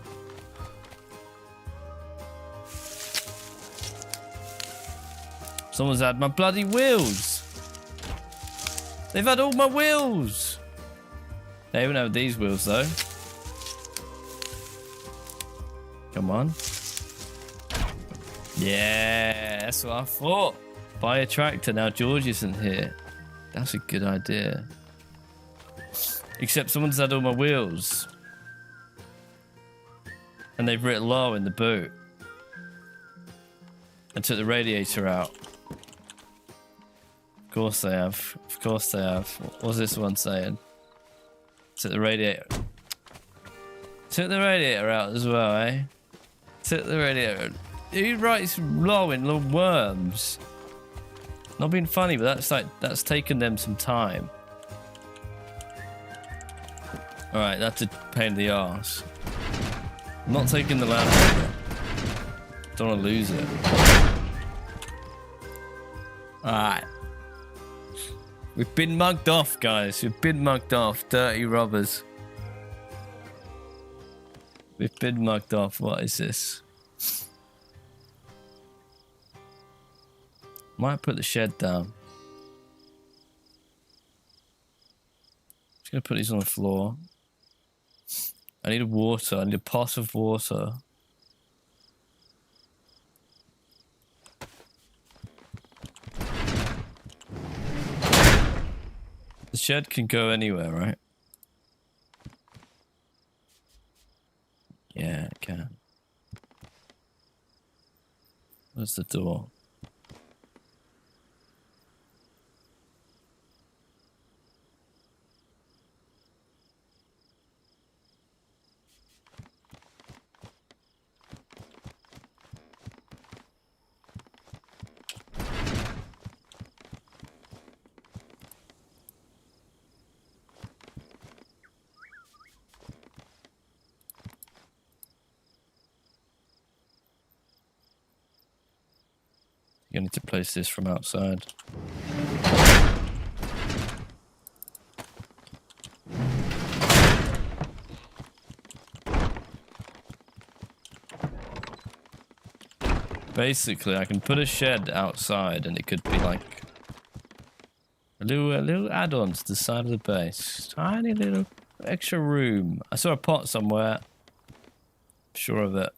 Speaker 1: Someone's had my bloody wheels. They've had all my wheels. They haven't had these wheels though. Come on. Yeah, that's what I thought. Buy a tractor now George isn't here. That's a good idea. Except someone's had all my wheels. And they've written low in the boot. And took the radiator out. Of course they have. Of course they have. What's this one saying? Took the radiator. Took the radiator out as well, eh? Took the radiator. Who writes low in little worms? Not being funny, but that's taken them some time. Alright, that's a pain in the arse. I'm not taking the lamp. Don't want to lose it. Alright. We've been mugged off, guys. We've been mugged off. Dirty robbers. We've been mugged off. What is this? Might put the shed down. Just gonna put these on the floor. I need water. I need a pot of water. The shed can go anywhere, right? Yeah, it can. Where's the door? You need to place this from outside. Basically, I can put a shed outside and it could be like a little add-on to the side of the base. Tiny little extra room. I saw a pot somewhere. Sure of it.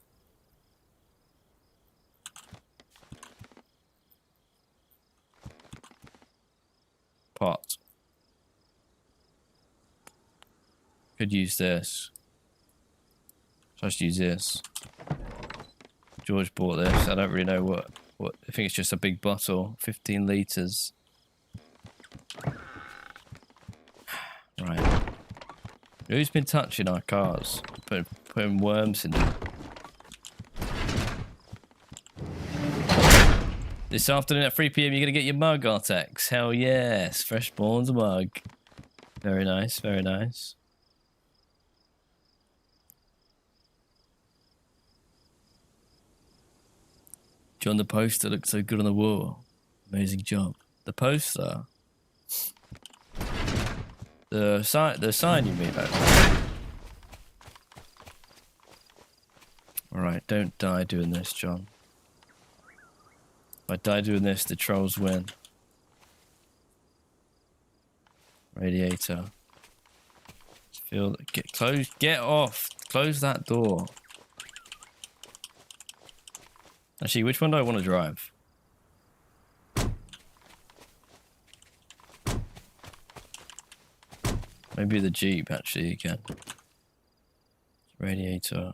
Speaker 1: Pot. Could use this. So I should use this. George bought this. I don't really know what. I think it's just a big bottle. 15 litres. Right. Who's been touching our cars? Putting worms in them. This afternoon at 3 PM, you're going to get your mug, Artex. Hell yes. Freshspawns mug. Very nice, very nice. John, the poster looks so good on the wall. Amazing job. The poster? The sign you mean? Alright, don't die doing this, John. If I die doing this, the trolls win. Radiator. Get off. Close that door. Actually, which one do I want to drive? Maybe the Jeep, actually, again. Radiator.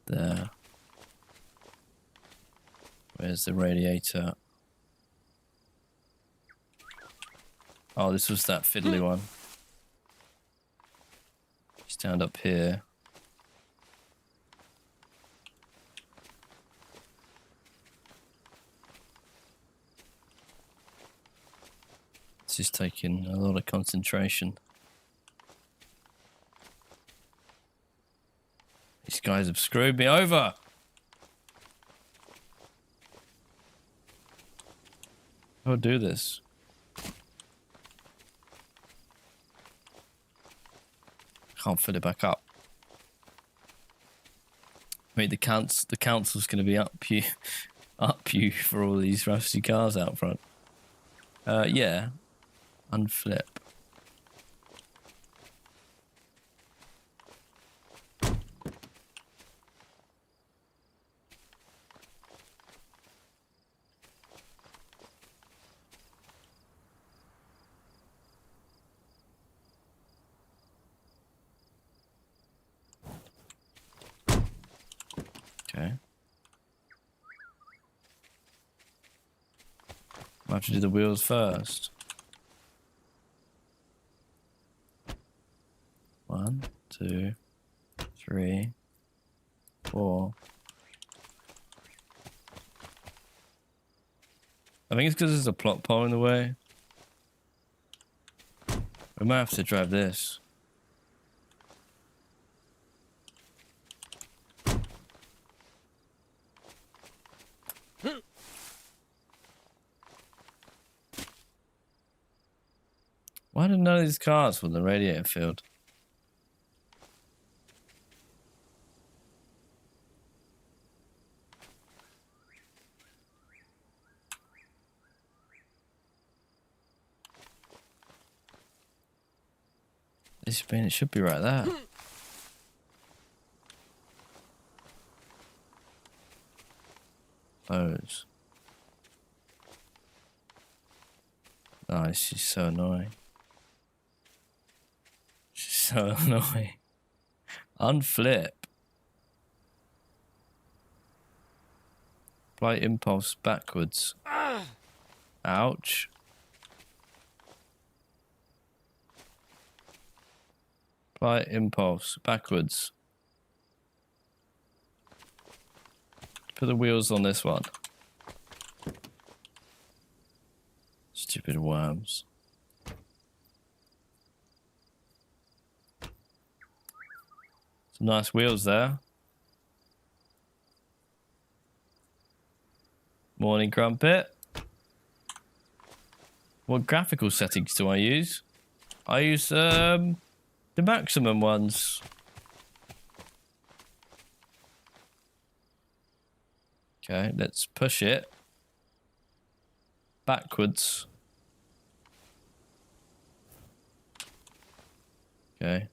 Speaker 1: There. Where's the radiator? Oh, this was that fiddly one. Stand up here. This is taking a lot of concentration. These guys have screwed me over. I'll do this. Can't fill it back up. Wait, the council's going to be up you for all these rusty cars out front. Yeah. Unflip. Okay. I have to do the wheels first. 1, 2, 3, 4. I think it's because there's a plot pole in the way. We might have to drive this. Why did none of these cars from the radiator field? It should be right there. Close. Oh, she's so annoying. She's so annoying. Unflip. Apply impulse backwards. Ouch. Apply impulse backwards. Put the wheels on this one. Stupid worms. Some nice wheels there. Morning, Crumpet. What graphical settings do I use? I use the maximum ones. Okay, let's push it backwards. Okay.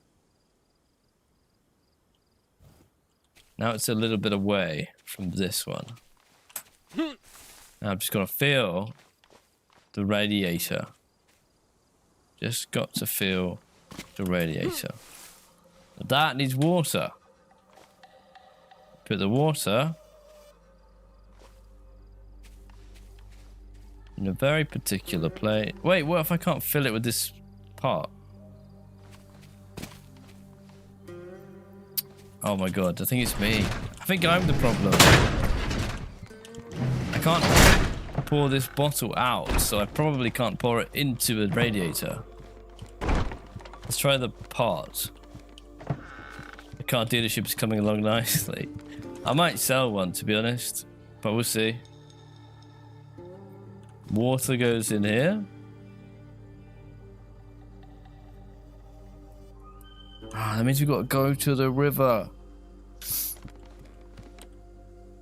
Speaker 1: Now it's a little bit away from this one. Now I'm just gonna feel the radiator. Just got to feel the radiator. That needs water. Put the water in a very particular place. Wait, what if I can't fill it with this part? Oh my god, I think it's me. I think I'm the problem. I can't pour this bottle out, so I probably can't pour it into a radiator. Let's try the part. The car dealership is coming along nicely. I might sell one, to be honest, but we'll see. Water goes in here. Ah, that means we've got to go to the river.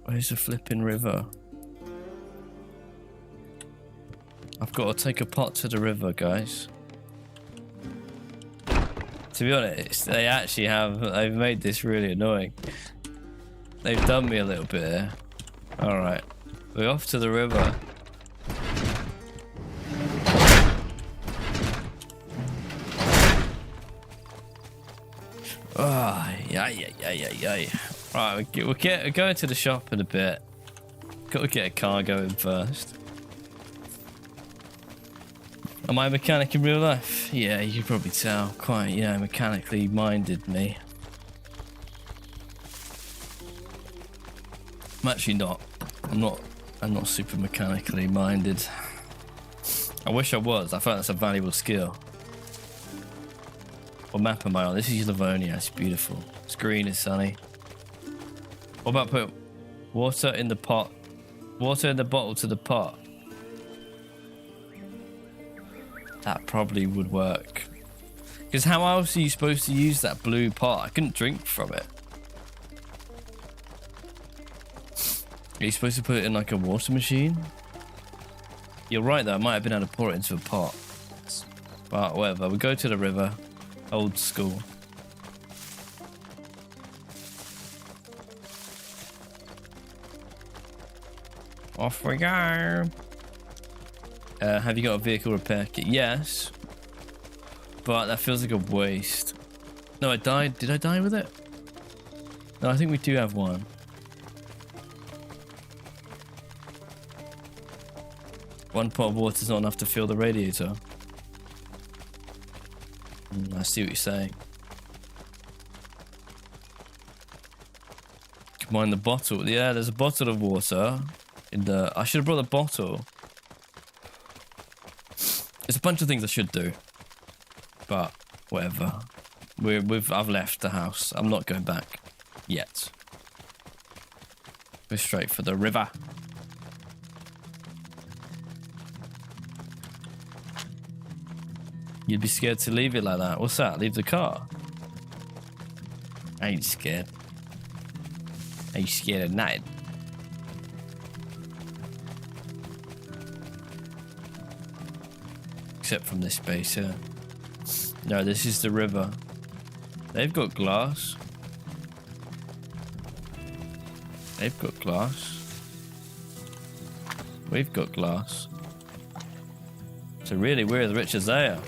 Speaker 1: Where's the flipping river? I've got to take a pot to the river, guys. To be honest, they actually have... They've made this really annoying. They've done me a little bit here. Alright. We're off to the river. Oh, yeah. Right, we'll go to the shop in a bit. Got to get a car going first. Am I a mechanic in real life? Yeah, you can probably tell. Quite, mechanically minded me. I'm actually not. I'm not super mechanically minded. I wish I was. I thought that's a valuable skill. What map am I on? This is Livonia. It's beautiful. It's green, it's sunny. What about put water in the pot? Water in the bottle to the pot. That probably would work. Because how else are you supposed to use that blue pot? I couldn't drink from it. Are you supposed to put it in like a water machine? You're right though, I might have been able to pour it into a pot. But whatever, we go to the river. Old school. Off we go. Have you got a vehicle repair kit? Yes. But that feels like a waste. No, I died. Did I die with it? No, I think we do have one. One pot of water is not enough to fill the radiator. I see what you're saying. Combine the bottle. Yeah, there's a bottle of water in the... I should have brought the bottle. There's a bunch of things I should do. But whatever. I've left the house. I'm not going back yet. We're straight for the river. You'd be scared to leave it like that. What's that? Leave the car? I ain't scared. I ain't scared of nothing. Except from this base here. No, this is the river. They've got glass. They've got glass. We've got glass. So really, we're as rich as they are.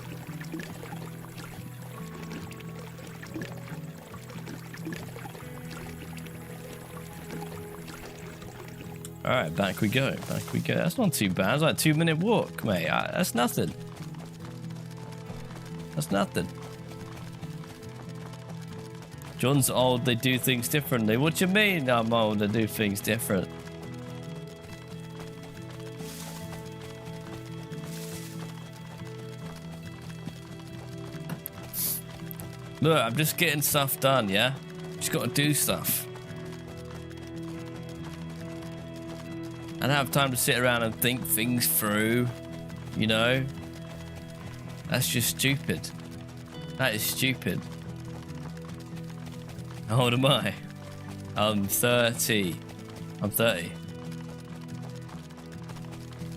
Speaker 1: Alright, back we go. Back we go. That's not too bad. It's like a 2-minute walk, mate. That's nothing. That's nothing. John's old, they do things differently. What you mean I'm old, they do things different? Look, I'm just getting stuff done, yeah? Just gotta do stuff. I don't have time to sit around and think things through, you know? That's just stupid. That is stupid. How old am I? I'm 30. I'm 30. You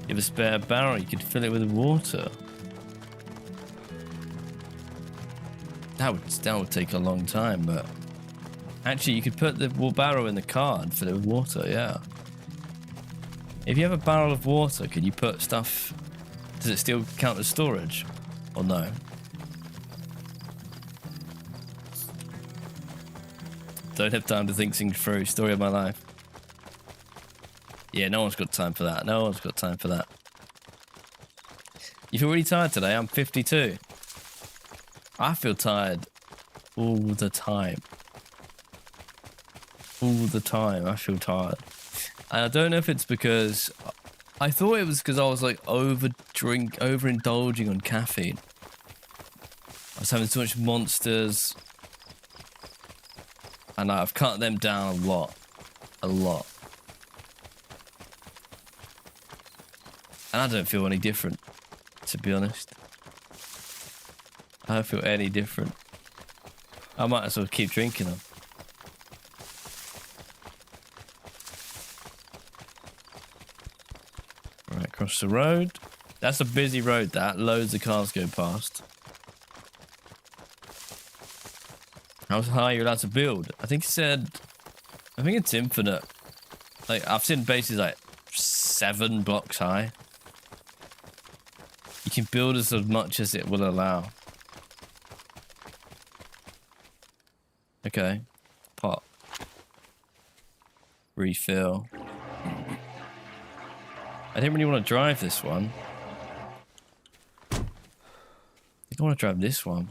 Speaker 1: have a spare barrel, you could fill it with water. That would take a long time, but... Actually, you could put the barrel in the car and fill it with water, yeah. If you have a barrel of water, can you put stuff... Does it still count as storage? Or no? Don't have time to think things through. Story of my life. Yeah, no one's got time for that. No one's got time for that. You feel really tired today? I'm 52. I feel tired all the time. All the time, I feel tired. And I don't know if it's because... I thought it was because I was like overindulging on caffeine. I was having too much Monsters. And I've cut them down a lot. A lot. And I don't feel any different, to be honest. I don't feel any different. I might as well keep drinking them. Right, across the road. That's a busy road, that. Loads of cars go past. How high are you allowed to build? I think it said... I think it's infinite. Like, I've seen bases like 7 blocks high. You can build as much as it will allow. Okay. Pot. Refill. I didn't really want to drive this one. I think I want to drive this one.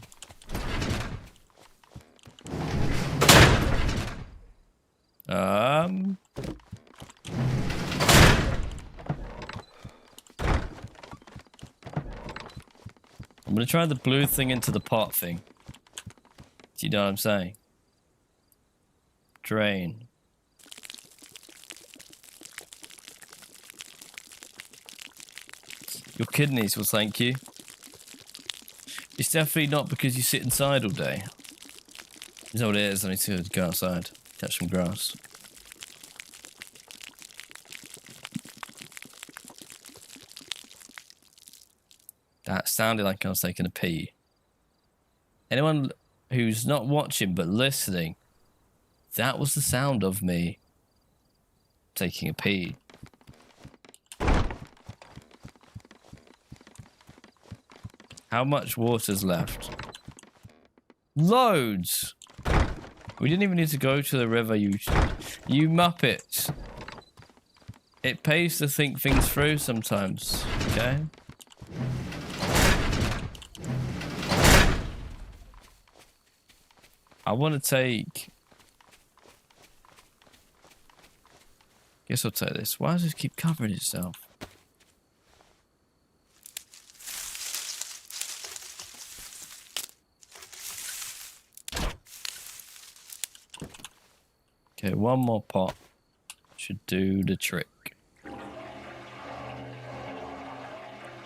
Speaker 1: I'm gonna try the blue thing into the pot thing. Do you know what I'm saying? Drain. Your kidneys will thank you. It's definitely not because you sit inside all day. You know what it is? I need to go outside, catch some grass. That sounded like I was taking a pee. Anyone who's not watching but listening, that was the sound of me taking a pee. How much water's left? Loads! We didn't even need to go to the river, you muppets. It pays to think things through sometimes, okay? I want to take... Guess I'll take this. Why does this keep covering itself? Okay, one more pot should do the trick.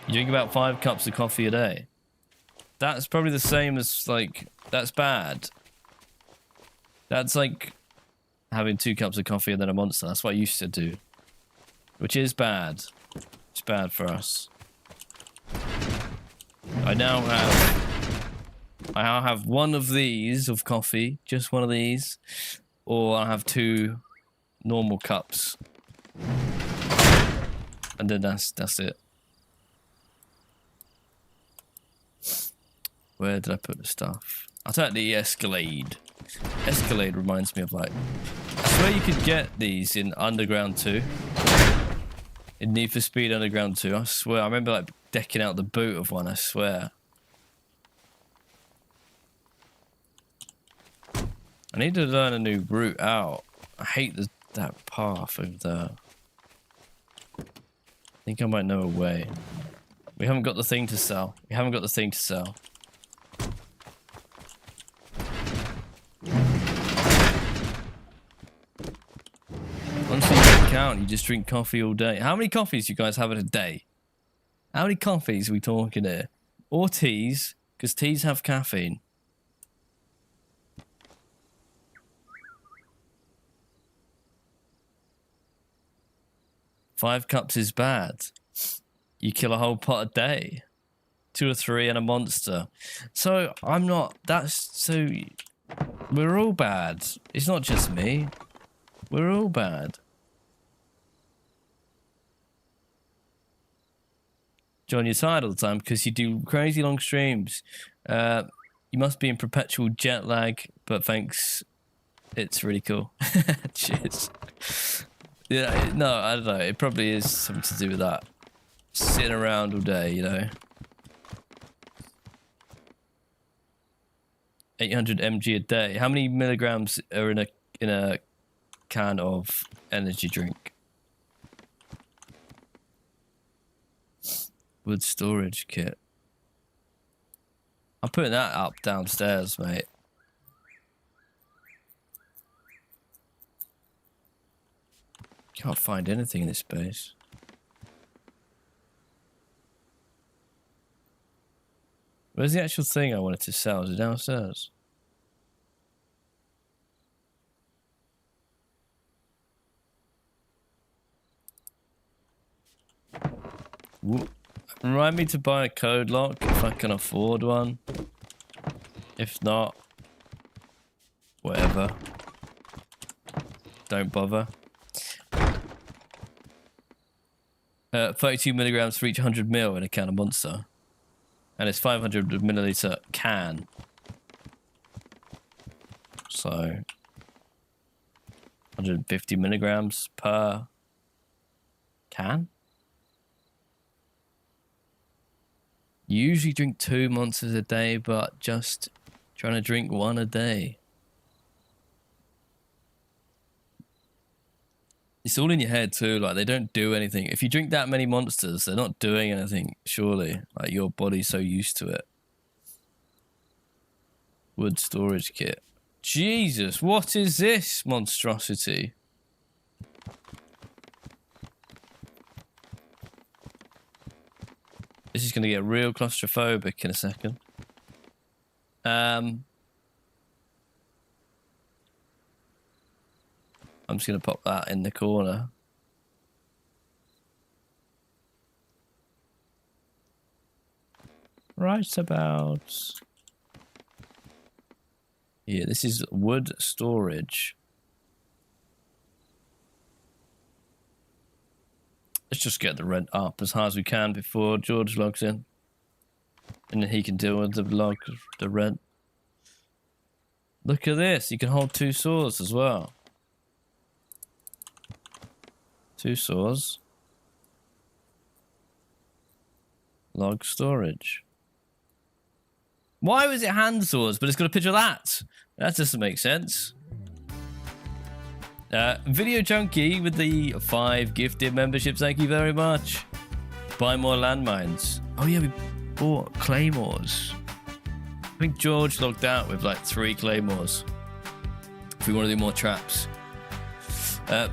Speaker 1: You drink about 5 cups of coffee a day. That's probably the same as, like, that's bad. That's like having 2 cups of coffee and then a monster. That's what I used to do. Which is bad. It's bad for us. I now have one of these of coffee, just one of these. Or I have 2 normal cups. And then that's it. Where did I put the stuff? I'll take the Escalade. Escalade reminds me of, like... I swear you could get these in Underground 2. In Need for Speed Underground 2. I swear. I remember, like, decking out the boot of one, I swear. I need to learn a new route out. I hate that path over there. I think I might know a way. We haven't got the thing to sell. We haven't got the thing to sell. Honestly, you don't count. You just drink coffee all day. How many coffees do you guys have in a day? How many coffees are we talking here? Or teas, because teas have caffeine. Five cups is bad. You kill a whole pot a day. 2 or 3 and a monster. So I'm not. That's so. We're all bad. It's not just me. We're all bad. John, you're tired all the time because you do crazy long streams. You must be in perpetual jet lag, but thanks. It's really cool. Cheers. Yeah, no, I don't know. It probably is something to do with that. Sitting around all day, you know. 800 mg a day. How many milligrams are in a can of energy drink? Wood storage kit. I'm putting that up downstairs, mate. Can't find anything in this space. Where's the actual thing I wanted to sell? Is it downstairs? Remind me to buy a code lock if I can afford one. If not, whatever. Don't bother. 32 milligrams for each 100 ml in a can of Monster. And it's 500 milliliter can. So 150 milligrams per can. You usually drink 2 Monsters a day, but just trying to drink 1 a day. It's all in your head too, like they don't do anything. If you drink that many Monsters, they're not doing anything, surely. Like your body's so used to it. Wood storage kit. Jesus, what is this monstrosity? This is going to get real claustrophobic in a second. I'm just going to pop that in the corner. Right about... Yeah, this is wood storage. Let's just get the rent up as high as we can before George logs in. And then he can deal with the rent. Look at this. You can hold 2 saws as well. 2 saws. Log storage. Why was it hand saws, but it's got a picture of that? That doesn't make sense. Video Junkie with the 5 gifted memberships. Thank you very much. Buy more landmines. Oh yeah, we bought claymores. I think George logged out with like 3 claymores. If we want to do more traps.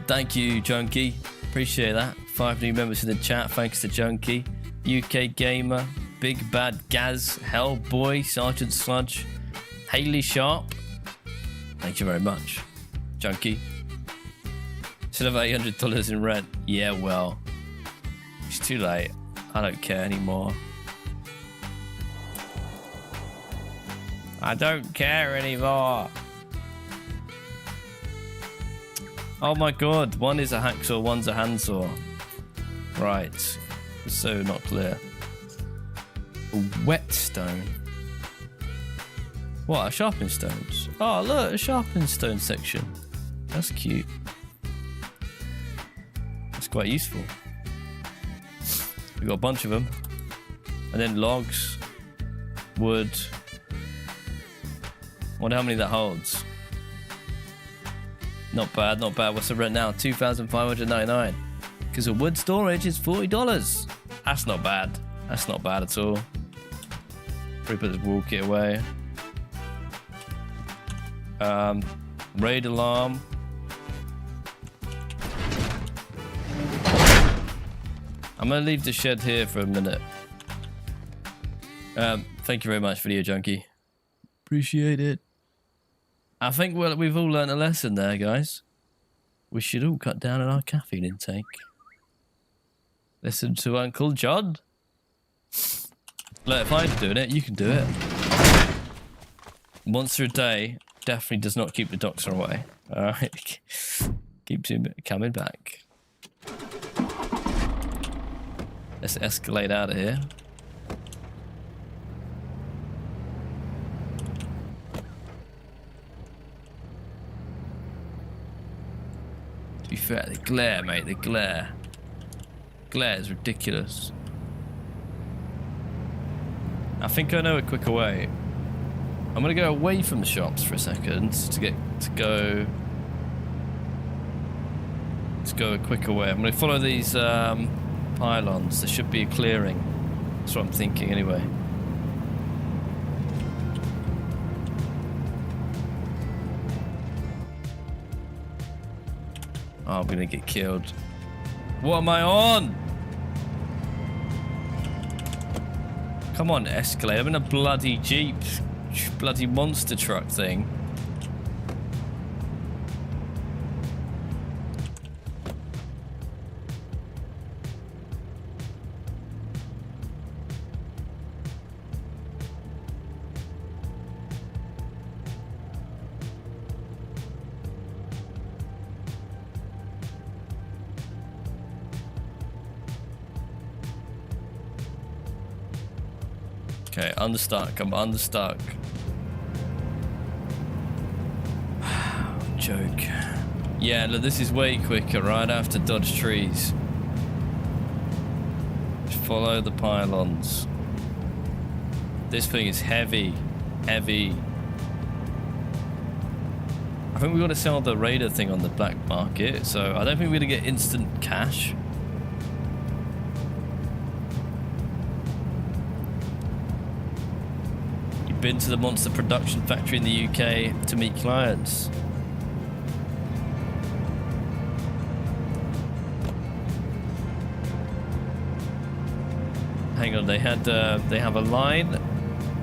Speaker 1: Thank you, Junkie. Appreciate that. 5 new members in the chat. Thanks to Junkie. UK Gamer. Big Bad Gaz, Hellboy, Sergeant Sludge, Haley Sharp. Thank you very much, Junkie. Still have $800 in rent. Yeah, well, it's too late. I don't care anymore. I don't care anymore. Oh my god, one is a hacksaw, one's a handsaw. Right, so not clear. A whetstone. What, a sharpening stones? Oh look, a sharpening stone section. That's cute. That's quite useful. We've got a bunch of them. And then logs, wood. Wonder how many that holds. Not bad, not bad. What's the rent now? $2,599. Because the wood storage is $40. That's not bad. That's not bad at all. Probably put this wall kit away. Raid alarm. I'm gonna leave the shed here for a minute. Thank you very much, Video Junkie. Appreciate it. I think we've all learned a lesson there, guys. We should all cut down on our caffeine intake. Listen to Uncle John. Look, if I'm doing it, you can do it. Monster a day definitely does not keep the doctor away. Alright. Keeps him coming back. Let's escalate out of here. To be fair, the glare, mate, the glare. Glare is ridiculous. I think I know a quicker way. I'm gonna go away from the shops for a second to go a quicker way. I'm gonna follow these pylons. There should be a clearing. That's what I'm thinking anyway. Oh, I'm gonna get killed. What am I on? Come on, escalate. I'm in a bloody Jeep. Bloody monster truck thing. Okay, understuck. I'm understuck. Joke. Yeah, look, this is way quicker, right? I have to dodge trees. Just follow the pylons. This thing is heavy. Heavy. I think we've got to sell the Raider thing on the black market, so I don't think we're going to get instant cash. Been to the monster production factory in the UK to meet clients. Hang on, they have a line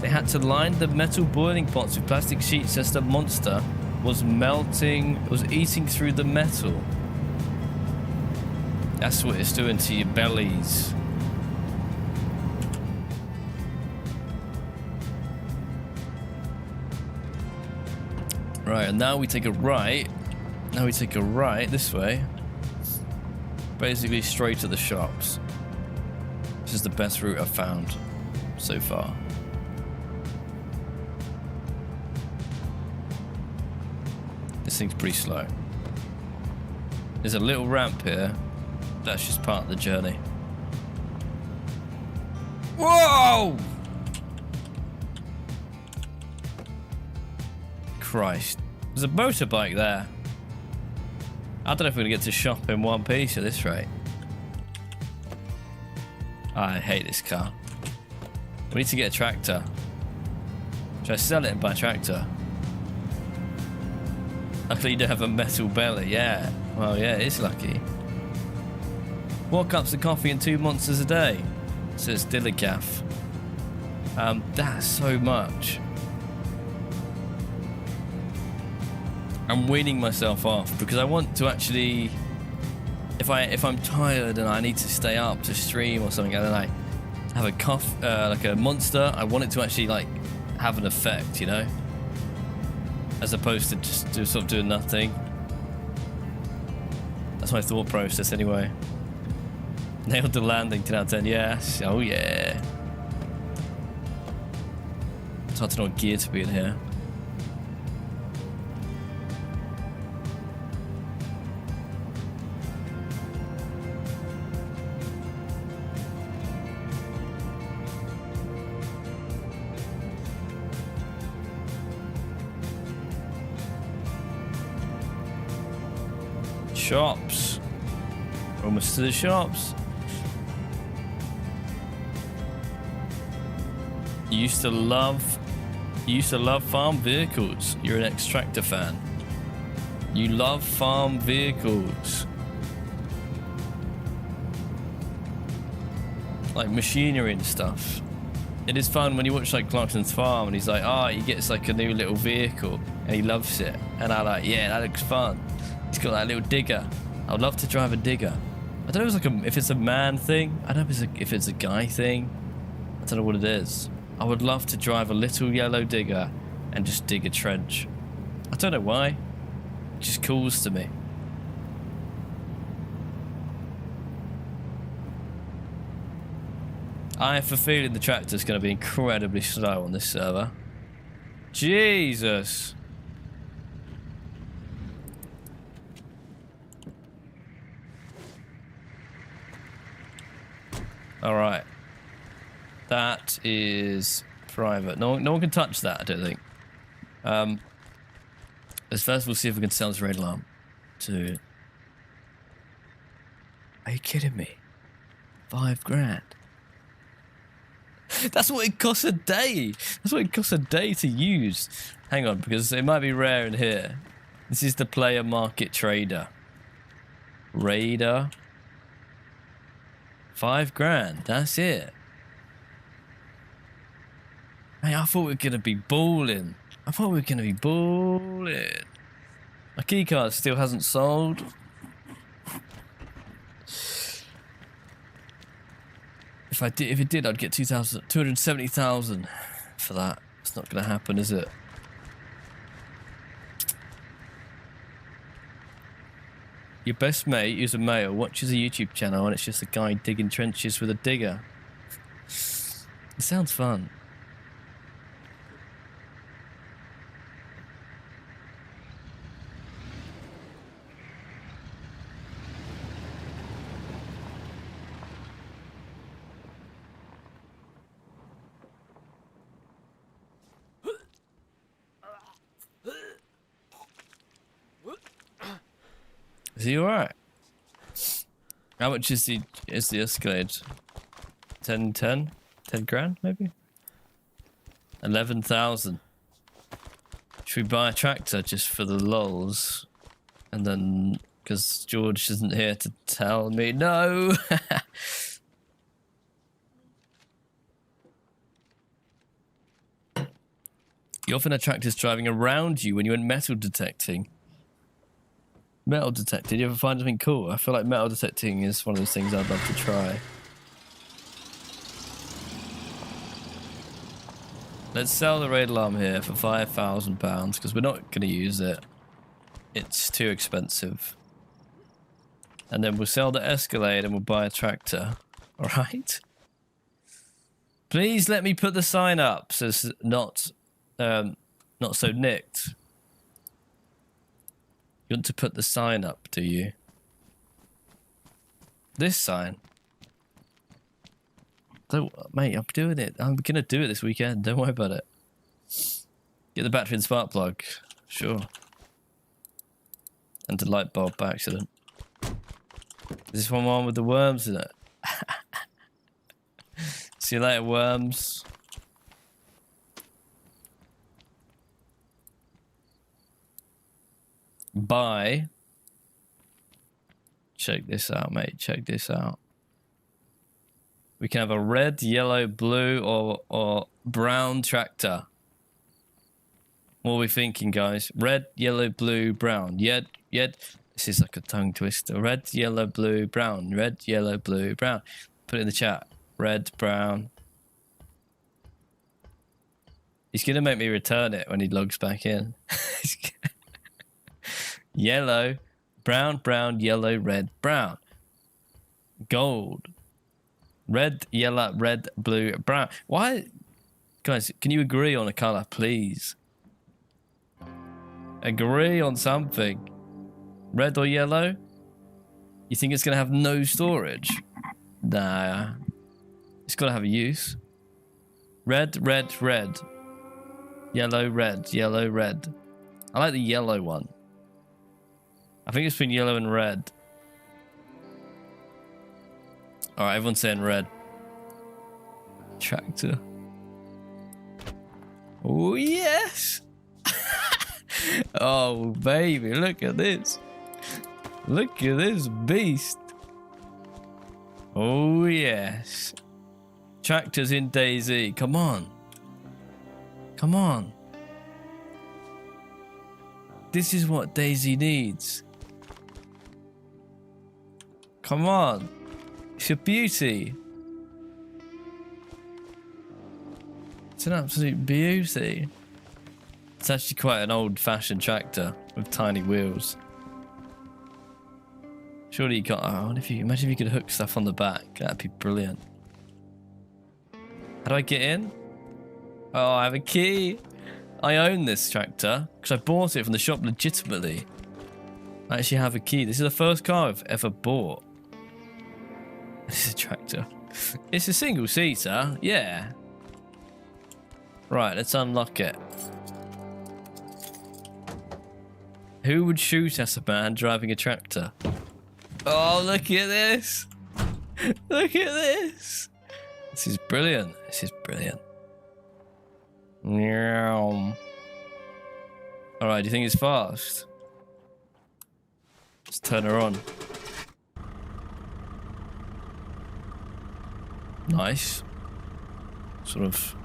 Speaker 1: They had to line the metal boiling pots with plastic sheets as the monster was eating through the metal. That's what it's doing to your bellies. Right, and now we take a right. Now we take a right this way. Basically straight to the shops. This is the best route I've found so far. This thing's pretty slow. There's a little ramp here. That's just part of the journey. Whoa! Christ. There's a motorbike there. I don't know if we're going to get to shop in one piece at this rate. I hate this car. We need to get a tractor. Should I sell it and buy a tractor? Luckily you don't have a metal belly. Yeah. Well, yeah, it's lucky. 4 cups of coffee and 2 monsters a day. Says Dilligaff. That's so much. I'm weaning myself off because I want to actually, if I'm tired and I need to stay up to stream or something, and then I have a like a monster, I want it to actually like have an effect, you know, as opposed to just sort of doing nothing. That's my thought process anyway. Nailed the landing, 10 out of 10. Yes, oh yeah. It's hard to know what gear to be in here. Shops. Almost to the shops. You used to love farm vehicles. You're an extractor fan. You love farm vehicles. Like machinery and stuff. It is fun when you watch like Clarkson's farm and he's like, oh, he gets like a new little vehicle and he loves it. And I'm like, yeah, that looks fun. He's got that little digger. I'd love to drive a digger. I don't know if it's a man thing. I don't know if it's a guy thing. I don't know what it is. I would love to drive a little yellow digger and just dig a trench. I don't know why. It just calls to me. I have a feeling the tractor's going to be incredibly slow on this server. Jesus. All right. That is private. No one can touch that, I don't think. Let's first of all see if we can sell this raid alarm to... Are you kidding me? 5 grand. That's what it costs a day. That's what it costs a day to use. Hang on, because it might be rare in here. This is the player market trader. Raider. 5 grand. That's it. Hey, I thought we were gonna be balling. My keycard still hasn't sold. If it did, I'd get 270,000 for that. It's not gonna happen, is it? Your best mate, who's a male, watches a YouTube channel and it's just a guy digging trenches with a digger. It sounds fun. Is he alright? How much is the Escalade? 10 grand maybe? 11,000. Should we buy a tractor just for the lulz? And then, because George isn't here to tell me no. You often had tractors driving around you when you went metal detecting. Metal detecting? Did you ever find anything cool? I feel like metal detecting is one of those things I'd love to try. Let's sell the raid alarm here for £5,000 because we're not going to use it. It's too expensive. And then we'll sell the Escalade and we'll buy a tractor. Alright? Please let me put the sign up so it's not so nicked. You want to put the sign up, do you? This sign? Mate, I'm doing it. I'm going to do it this weekend. Don't worry about it. Get the battery and spark plug. Sure. And the light bulb by accident. Is this one with the worms in it? See you later, worms. Buy. Check this out, mate. Check this out. We can have a red, yellow, blue, or brown tractor. What are we thinking, guys? Red, yellow, blue, brown. Yet. This is like a tongue twister. Red, yellow, blue, brown. Red, yellow, blue, brown. Put it in the chat. Red, brown. He's going to make me return it when he logs back in. Yellow, brown, brown, yellow, red, brown. Gold. Red, yellow, red, blue, brown. Why? Guys, can you agree on a colour, please? Agree on something. Red or yellow? You think it's going to have no storage? Nah. It's got to have a use. Red, red, red. Yellow, red, yellow, red. I like the yellow one. I think it's between yellow and red. Alright, everyone's saying red. Tractor. Oh, yes! Oh, baby, look at this. Look at this beast. Oh, yes. Tractors in DayZ. Come on. Come on. This is what DayZ needs. Come on. It's a beauty. It's an absolute beauty. It's actually quite an old-fashioned tractor with tiny wheels. Surely you can't. Oh, I wonder if you imagine if you could hook stuff on the back. That'd be brilliant. How do I get in? Oh, I have a key. I own this tractor because I bought it from the shop legitimately. I actually have a key. This is the first car I've ever bought. This is a tractor. It's a single seater, yeah. Right, let's unlock it. Who would shoot at a man driving a tractor? Oh, look at this. Look at this. This is brilliant. This is brilliant. Alright, do you think it's fast? Let's turn her on. Nice. Sort of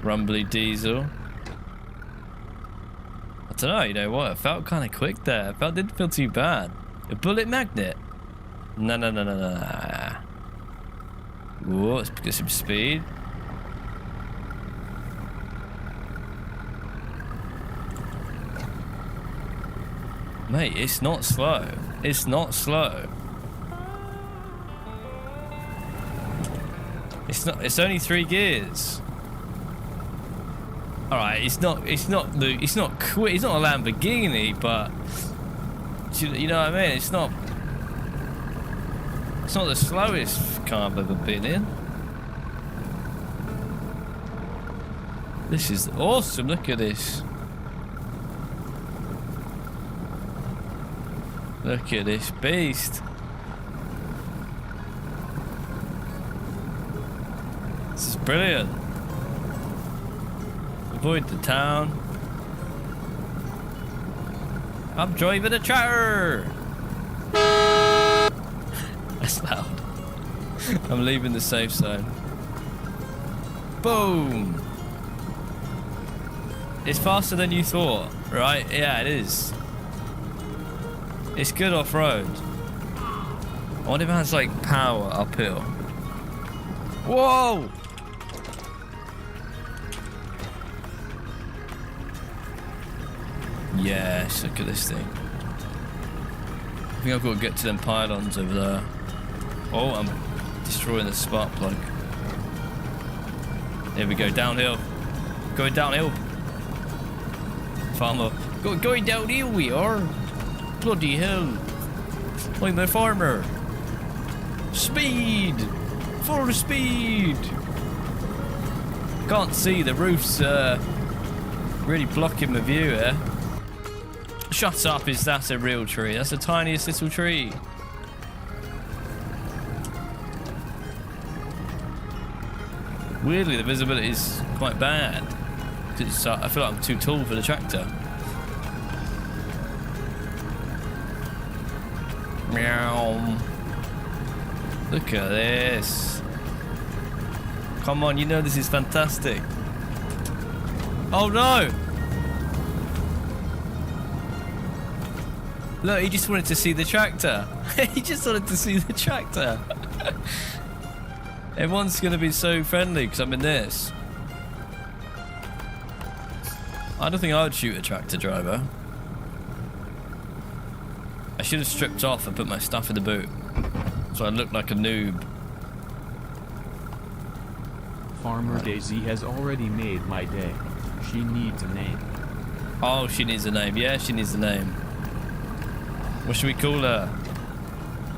Speaker 1: rumbly diesel. I don't know, you know what? It felt kind of quick there. It didn't feel too bad. A bullet magnet? No. Whoa, let's get some speed. Mate, it's not slow. It's not slow. It's only 3 gears. All right, it's not quick. It's not a Lamborghini, but you know what I mean. It's not the slowest car I've ever been in. This is awesome. Look at this. Look at this beast. This is brilliant. Avoid the town. I'm driving a tractor. That's loud. I'm leaving the safe zone. Boom. It's faster than you thought, right? Yeah, it is. It's good off-road. I wonder if it has, like, power uphill. Whoa! Yes, look at this thing. I think I've got to get to them pylons over there. Oh, I'm destroying the spark plug. There we go, downhill. Going downhill. Farmer. Going downhill we are. Bloody hell. I'm a farmer. Speed. Full speed. Can't see, the roof's really blocking my view here. Shut up, is that a real tree? That's the tiniest little tree. Weirdly, the visibility is quite bad. I feel like I'm too tall for the tractor. Meow. Look at this. Come on, you know this is fantastic. Oh no! Look, he just wanted to see the tractor. He just wanted to see the tractor. Everyone's going to be so friendly because I'm in this. I don't think I would shoot a tractor driver. I should have stripped off and put my stuff in the boot, so I look like a noob.
Speaker 2: Farmer DayZ has already made my day. She needs a name.
Speaker 1: Oh, she needs a name. Yeah, she needs a name. What should we call her?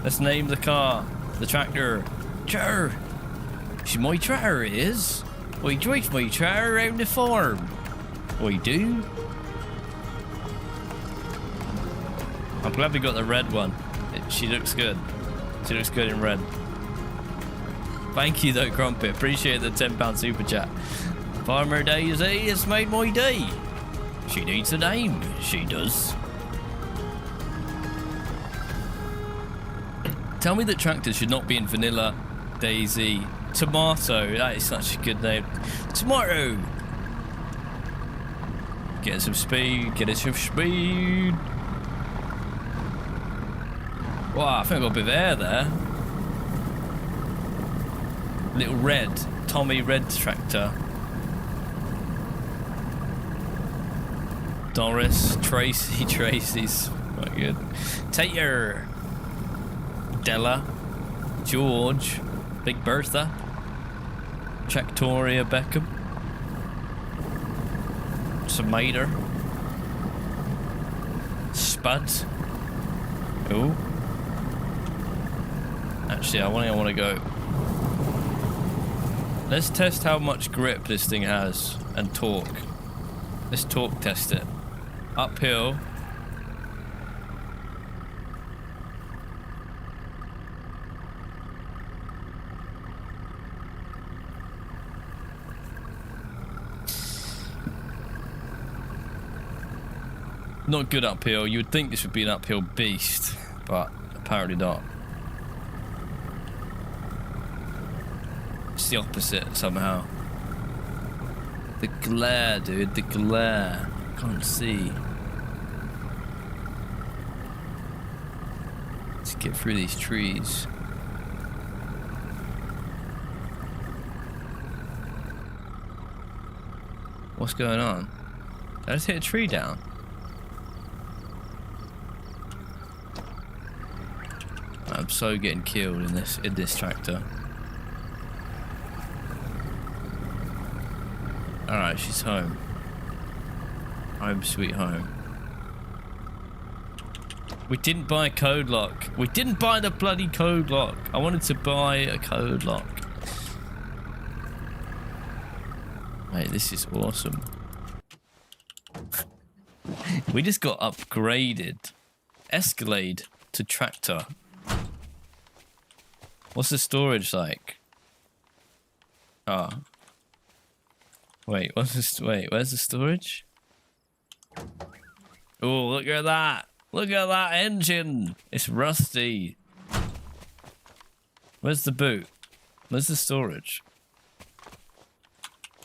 Speaker 1: Let's name the car. The tractor. Sure. She my tractor is. I drive my tractor around the farm. I do. I'm glad we got the red one. She looks good. She looks good in red. Thank you though, Crumpet. Appreciate the £10 super chat. Farmer DayZ has made my day. She needs a name. She does. Tell me that tractors should not be in vanilla DayZ. Tomato. That is such a good name. Tomato. Getting some speed. Getting some speed. Wow, I think I got a bit of air there. Little red. Tommy Red tractor. Doris. Tracy's quite good. Tater. Della. George. Big Bertha. Tractoria Beckham. Tomato. Spud. Oh. Actually, I want to go. Let's test how much grip this thing has and torque. Let's torque test it. Uphill. Not good uphill. You would think this would be an uphill beast, but apparently not. It's the opposite somehow. The glare, dude, the glare. Can't see. Let's get through these trees. What's going on? Did I just hit a tree down? I'm so getting killed in this tractor. Alright, she's home. Home sweet home. We didn't buy a code lock. We didn't buy the bloody code lock. I wanted to buy a code lock. Mate, this is awesome. We just got upgraded. Escalade to tractor. What's the storage like? Oh. Wait, where's the storage? Oh, look at that. Look at that engine. It's rusty. Where's the boot? Where's the storage?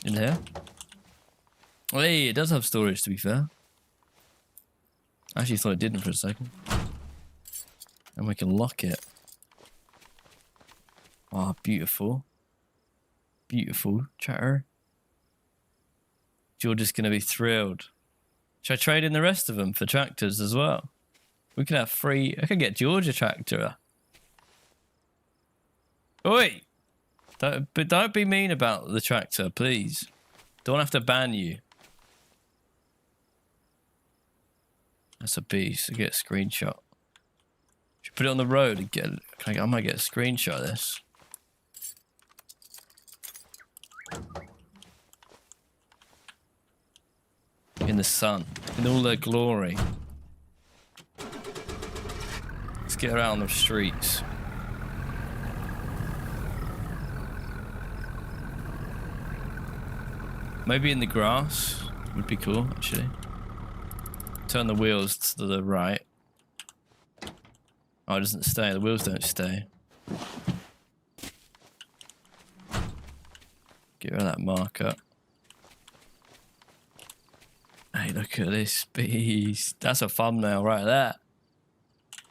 Speaker 1: In here? Hey, it does have storage, to be fair. I actually thought it didn't for a second. And we can lock it. Oh, beautiful. Beautiful, chatter. You're just going to be thrilled. Should I trade in the rest of them for tractors as well? We can have free... I can get George a tractor. Oi! But don't be mean about the tractor, please. Don't have to ban you. That's a beast. I get a screenshot. Should put it on the road and get... I might get a screenshot of this. In the sun. In all their glory. Let's get around the streets. Maybe in the grass would be cool, actually. Turn the wheels to the right. Oh, it doesn't stay. The wheels don't stay. Get rid of that marker. Hey, look at this beast. That's a thumbnail right there.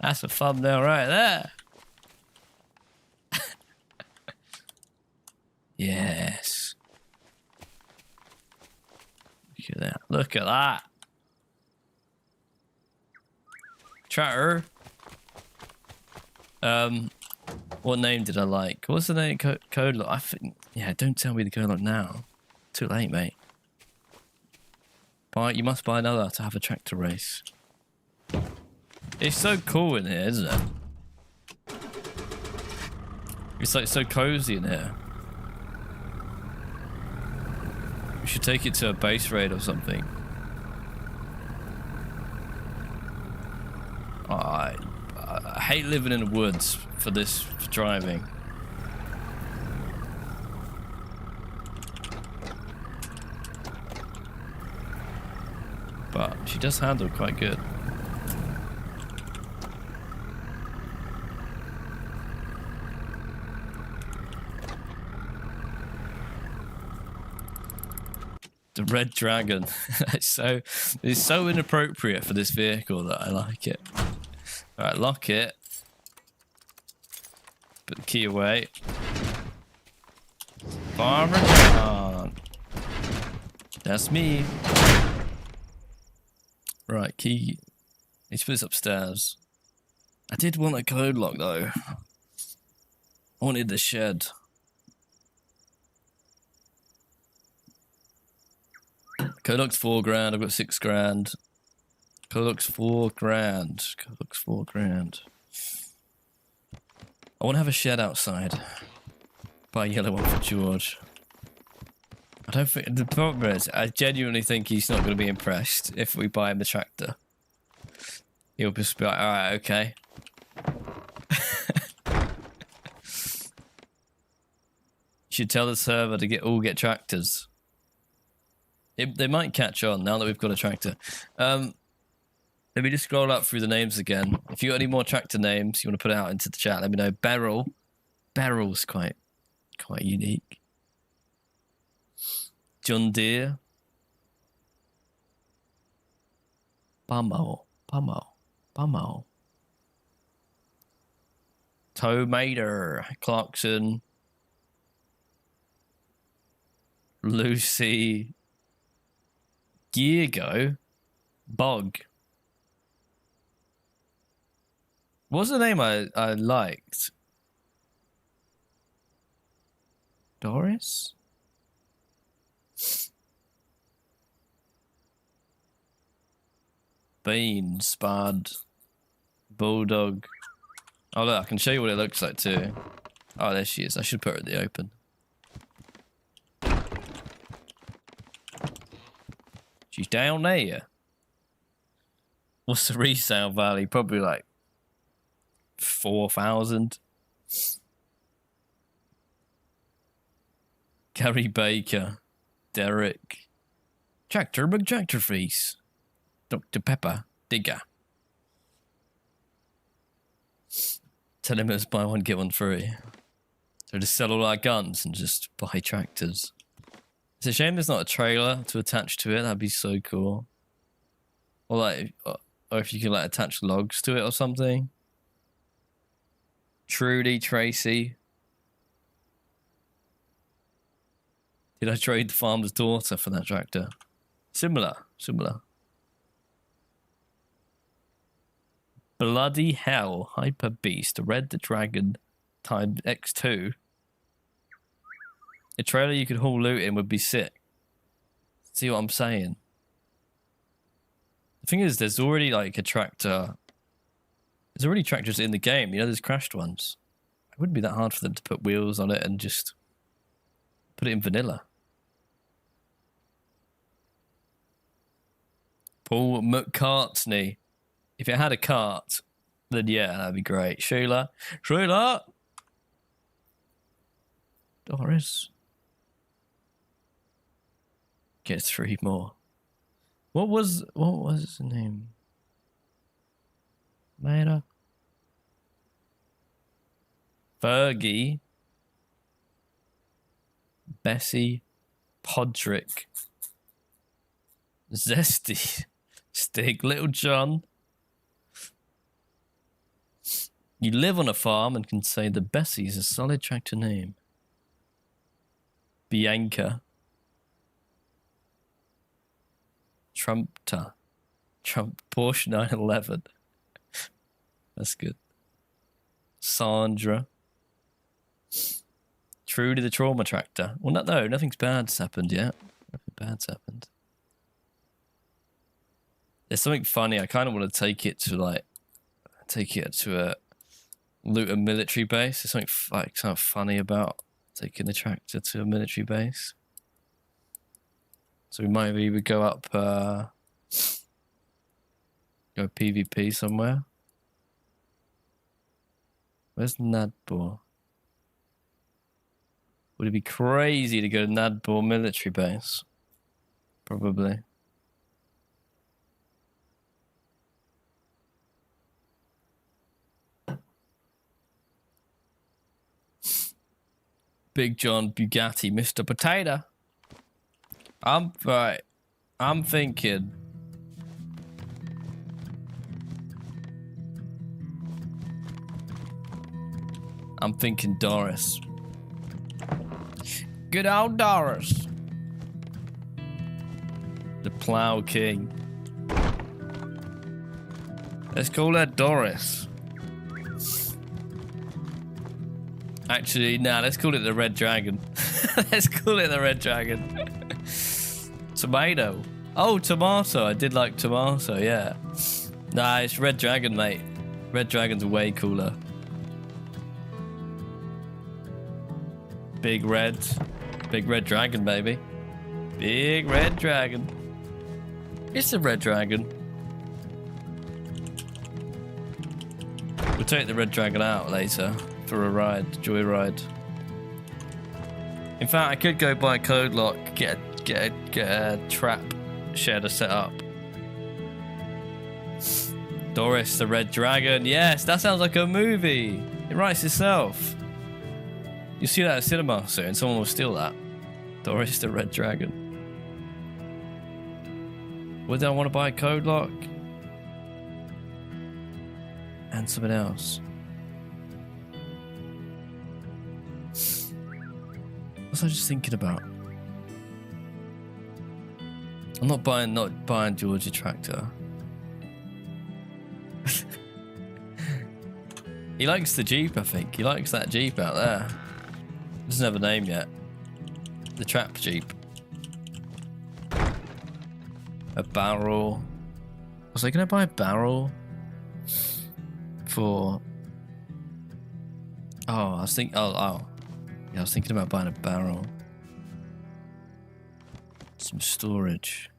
Speaker 1: That's a thumbnail right there. Yes. Look at that. Look at that. Tractor. What name did I like? What's the name? Code lock. I think. Yeah, don't tell me the code lock now. Too late, mate. You must buy another to have a tractor race. It's so cool in here, isn't it? It's like so cozy in here. We should take it to a base raid or something. I hate living in the woods for this for driving. But she does handle quite good. The red dragon. it's so inappropriate for this vehicle that I like it. Alright, lock it. Put the key away. Farmer John. That's me. Right, key. Need to put this upstairs. I did want a code lock though. I wanted the shed. Code lock's $4,000. I've got $6,000. Code lock's $4,000. Code lock's $4,000. I want to have a shed outside. Buy a yellow one for George. I don't think the problem is, I genuinely think he's not going to be impressed if we buy him the tractor. He'll just be like, alright, okay. Should tell the server to all get tractors. They might catch on now that we've got a tractor. Let me just scroll up through the names again. If you got any more tractor names you want to put out into the chat, let me know. Beryl. Beryl's quite unique. John Deere. Bummo. Tomater. Clarkson. Lucy. Geargo. Bog. What's the name I liked? Doris? Bean, Spud, Bulldog. Oh look, I can show you what it looks like too. Oh, there she is. I should put her in the open. She's down there. What's the resale value? Probably like 4,000. Gary Baker, Derek, Tractor McTractor Face, Dr. Pepper, Digger. Tell him it's buy one, get one free. So just sell all our guns and just buy tractors. It's a shame there's not a trailer to attach to it. That'd be so cool. Or like, or if you could like attach logs to it or something. Trudy, Tracy. Did I trade the farmer's daughter for that tractor? Similar. Bloody hell, Hyper Beast, Red the Dragon times X2. A trailer you could haul loot in would be sick. See what I'm saying? The thing is, there's already like a tractor. There's already tractors in the game. You know, there's crashed ones. It wouldn't be that hard for them to put wheels on it and just put it in vanilla. Paul McCartney. If it had a cart, then yeah, that'd be great. Sheila. Doris. Get 3 more. What was his name? Maida. Fergie. Bessie. Podrick. Zesty. Stig. Little John. You live on a farm and can say the Bessie's a solid tractor name. Bianca. Trump Porsche 911. That's good. Sandra. Trudy the trauma tractor. Well, no, nothing's bad's happened yet. Nothing bad's happened. There's something funny. I kind of want to take it to a loot a military base. There's something funny about taking the tractor to a military base. So we might either go up, go PvP somewhere. Where's Nadbor? Would it be crazy to go to Nadbor military base? Probably. Big John Bugatti, Mr. Potato. I'm thinking. I'm thinking Doris. Good old Doris. The Plow King. Let's call her Doris. Actually, nah, let's call it the Red Dragon. Let's call it the Red Dragon. Tomato. Oh, tomato. I did like tomato, yeah. Nah, it's Red Dragon, mate. Red Dragon's way cooler. Big red dragon, baby. Big red dragon. It's a red dragon. We'll take the red dragon out later for a ride, joyride. In fact, I could go buy a code lock, get a trap shed to set up. Doris the Red Dragon. Yes, that sounds like a movie. It writes itself. You'll see that at cinema soon. Someone will steal that. Doris the Red Dragon. Would I want to buy a code lock? And something else. What was I just thinking about? I'm not buying Georgia Tractor. He likes the Jeep, I think. He likes that Jeep out there. Doesn't have a name yet. The Trap Jeep. A barrel. Was I gonna buy a barrel for? Oh, I was thinking. Oh. Yeah, I was thinking about buying a barrel. Some storage.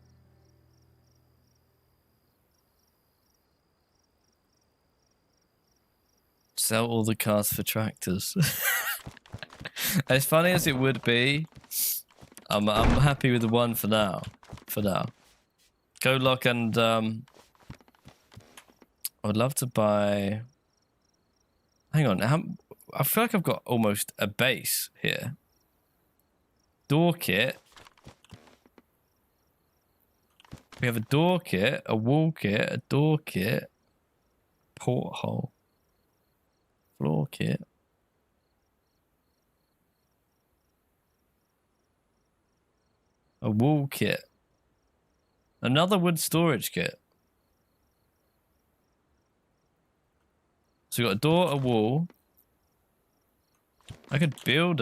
Speaker 1: Sell all the cars for tractors. As funny as it would be, I'm happy with the one for now. Code lock and I would love to buy. Hang on, I feel like I've got almost a base here. Door kit. We have a door kit, a wall kit, a door kit, porthole, floor kit. A wall kit. Another wood storage kit. So we got a door, a wall. I could build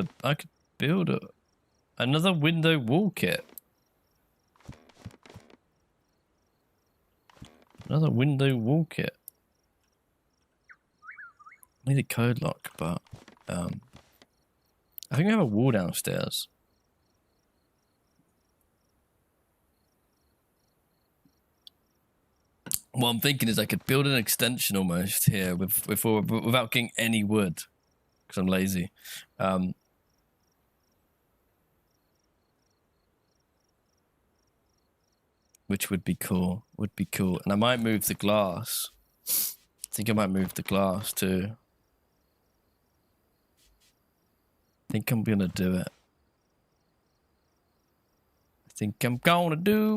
Speaker 1: another window wall kit. Another window wall kit. I need a code lock, but I think we have a wall downstairs. What I'm thinking is I could build an extension almost here without getting any wood, because I'm lazy. Which would be cool. And I might move the glass. I think I might move the glass too. I think I'm gonna do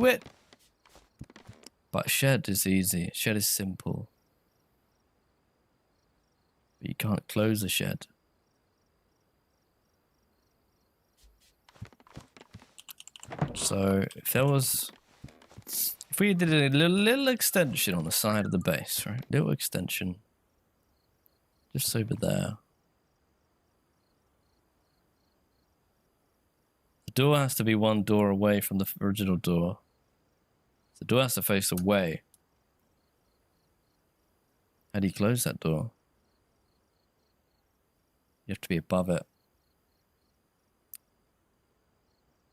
Speaker 1: it. But shed is easy. Shed is simple. But you can't close a shed. So if we did a little extension on the side of the base, right? Little extension. Just over there. The door has to be one door away from the original door. The door has to face away. How do you close that door? You have to be above it.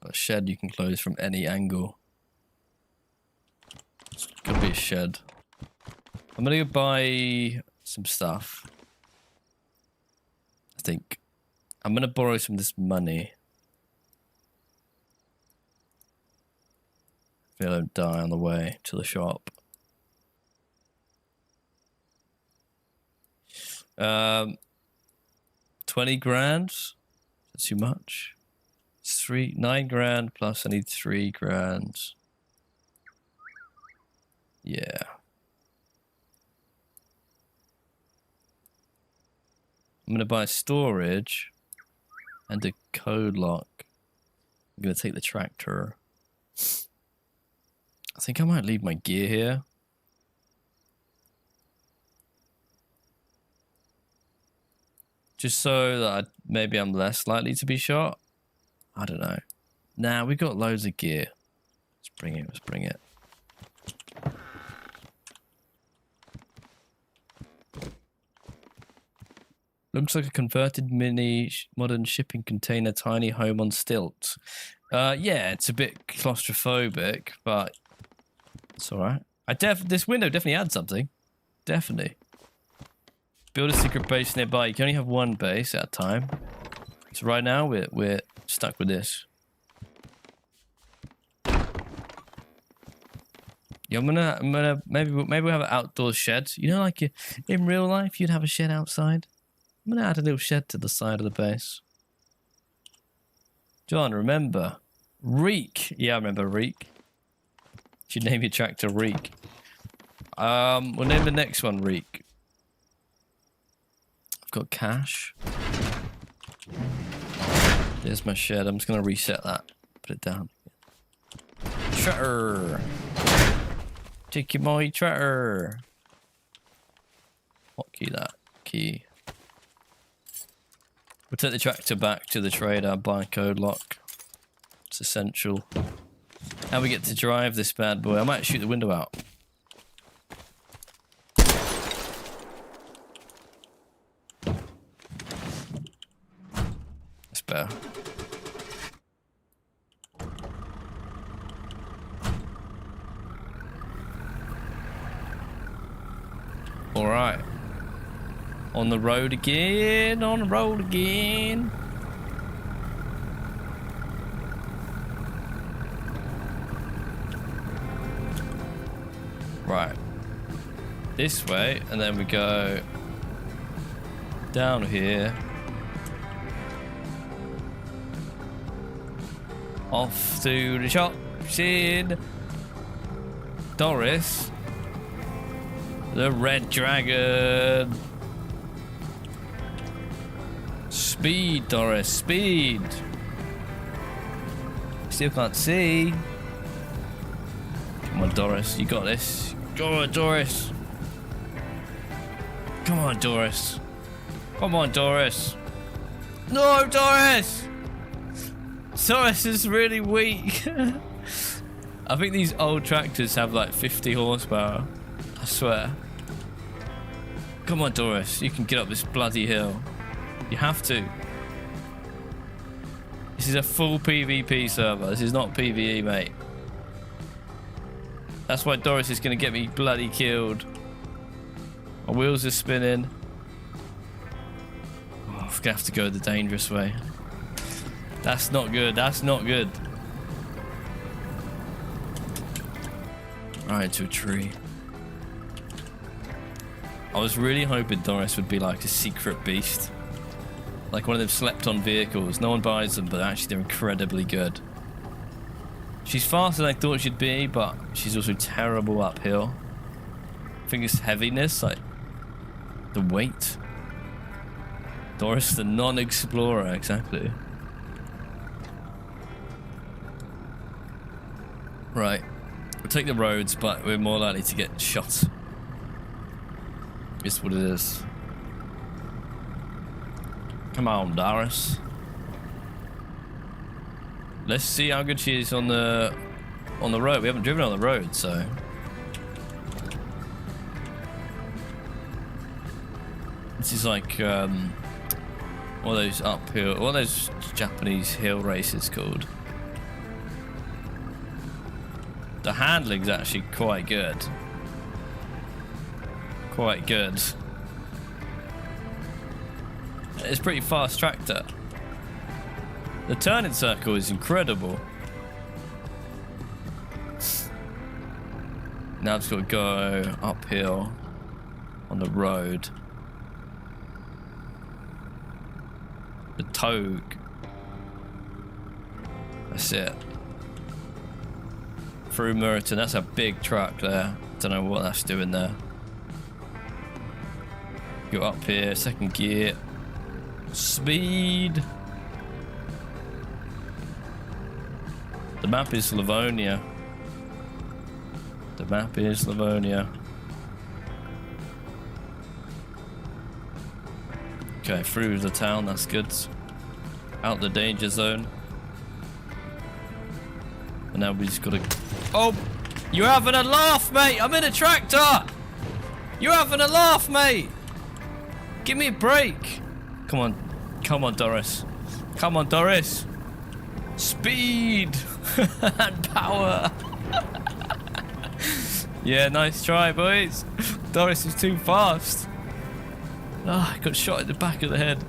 Speaker 1: But a shed you can close from any angle. It's gonna be a shed. I'm gonna go buy some stuff. I think. I'm gonna borrow some of this money. If I don't die on the way to the shop. 20 grand? That's too much. It's 9 grand plus I need 3 grand. Yeah. I'm gonna buy storage and a code lock. I'm gonna take the tractor. I think I might leave my gear here. Just so that maybe I'm less likely to be shot. I don't know. Nah, we got loads of gear. Let's bring it. Looks like a converted mini modern shipping container tiny home on stilts. Yeah, it's a bit claustrophobic, but it's alright. This window definitely adds something. Definitely. Build a secret base nearby. You can only have one base at a time. So right now we're stuck with this. Yeah, I'm gonna maybe we'll have an outdoor shed. You know, like in real life, you'd have a shed outside. I'm gonna add a little shed to the side of the base. John, remember Reek? Yeah, I remember Reek. You should name your tractor Reek. We'll name the next one Reek. I've got cash. There's my shed. I'm just gonna reset that. Put it down. Tractor. Take your my tractor. Hotkey that key. We'll take the tractor back to the trader, buy a code lock. It's essential. Now we get to drive this bad boy. I might shoot the window out. That's better. All right. On the road again, Right. This way, and then we go down here. Off to the shop, Sid. Doris. The red dragon. Speed, Doris, speed. Still can't see. Come on, Doris, you got this. Go on, Doris. Come on, Doris. Come on, Doris. No, Doris! Doris is really weak. I think these old tractors have like 50 horsepower. I swear. Come on, Doris. You can get up this bloody hill. You have to. This is a full PvP server. This is not PvE, mate. That's why Doris is going to get me bloody killed. My wheels are spinning. Oh, I'm going to have to go the dangerous way. That's not good. That's not good. Right, to a tree. I was really hoping Doris would be like a secret beast. Like one of them slept-on vehicles. No one buys them, but actually they're incredibly good. She's faster than I thought she'd be, but she's also terrible uphill. I think it's heaviness, like the weight. Doris the non-explorer, exactly. Right. We'll take the roads, but we're more likely to get shot. It's what it is. Come on, Doris. Let's see how good she is on the road. We haven't driven on the road, so. This is like one of those uphill, what are those Japanese hill races called? The handling's actually quite good. Quite good. It's pretty fast tractor. The turning circle is incredible. Now I've just got to go uphill on the road. The Togue. That's it. Through Murriton. That's a big truck there. Don't know what that's doing there. Go up here, second gear. Speed. The map is Livonia. The map is Livonia. Okay, through the town, that's good. Out the danger zone. And now we just gotta... Oh! You're having a laugh, mate! I'm in a tractor! You're having a laugh, mate! Give me a break! Come on. Come on, Doris. Come on, Doris. Speed! And power! Yeah, nice try, boys. Doris is too fast. Ah, I got shot in the back of the head.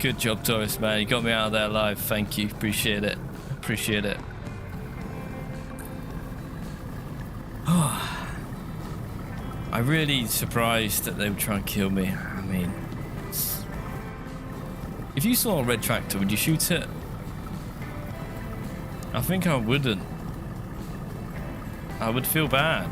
Speaker 1: Good job, Doris, man. You got me out of there alive. Thank you. Appreciate it. Appreciate it. I'm really surprised that they would try and kill me. I mean, if you saw a red tractor, would you shoot it? I think I wouldn't. I would feel bad.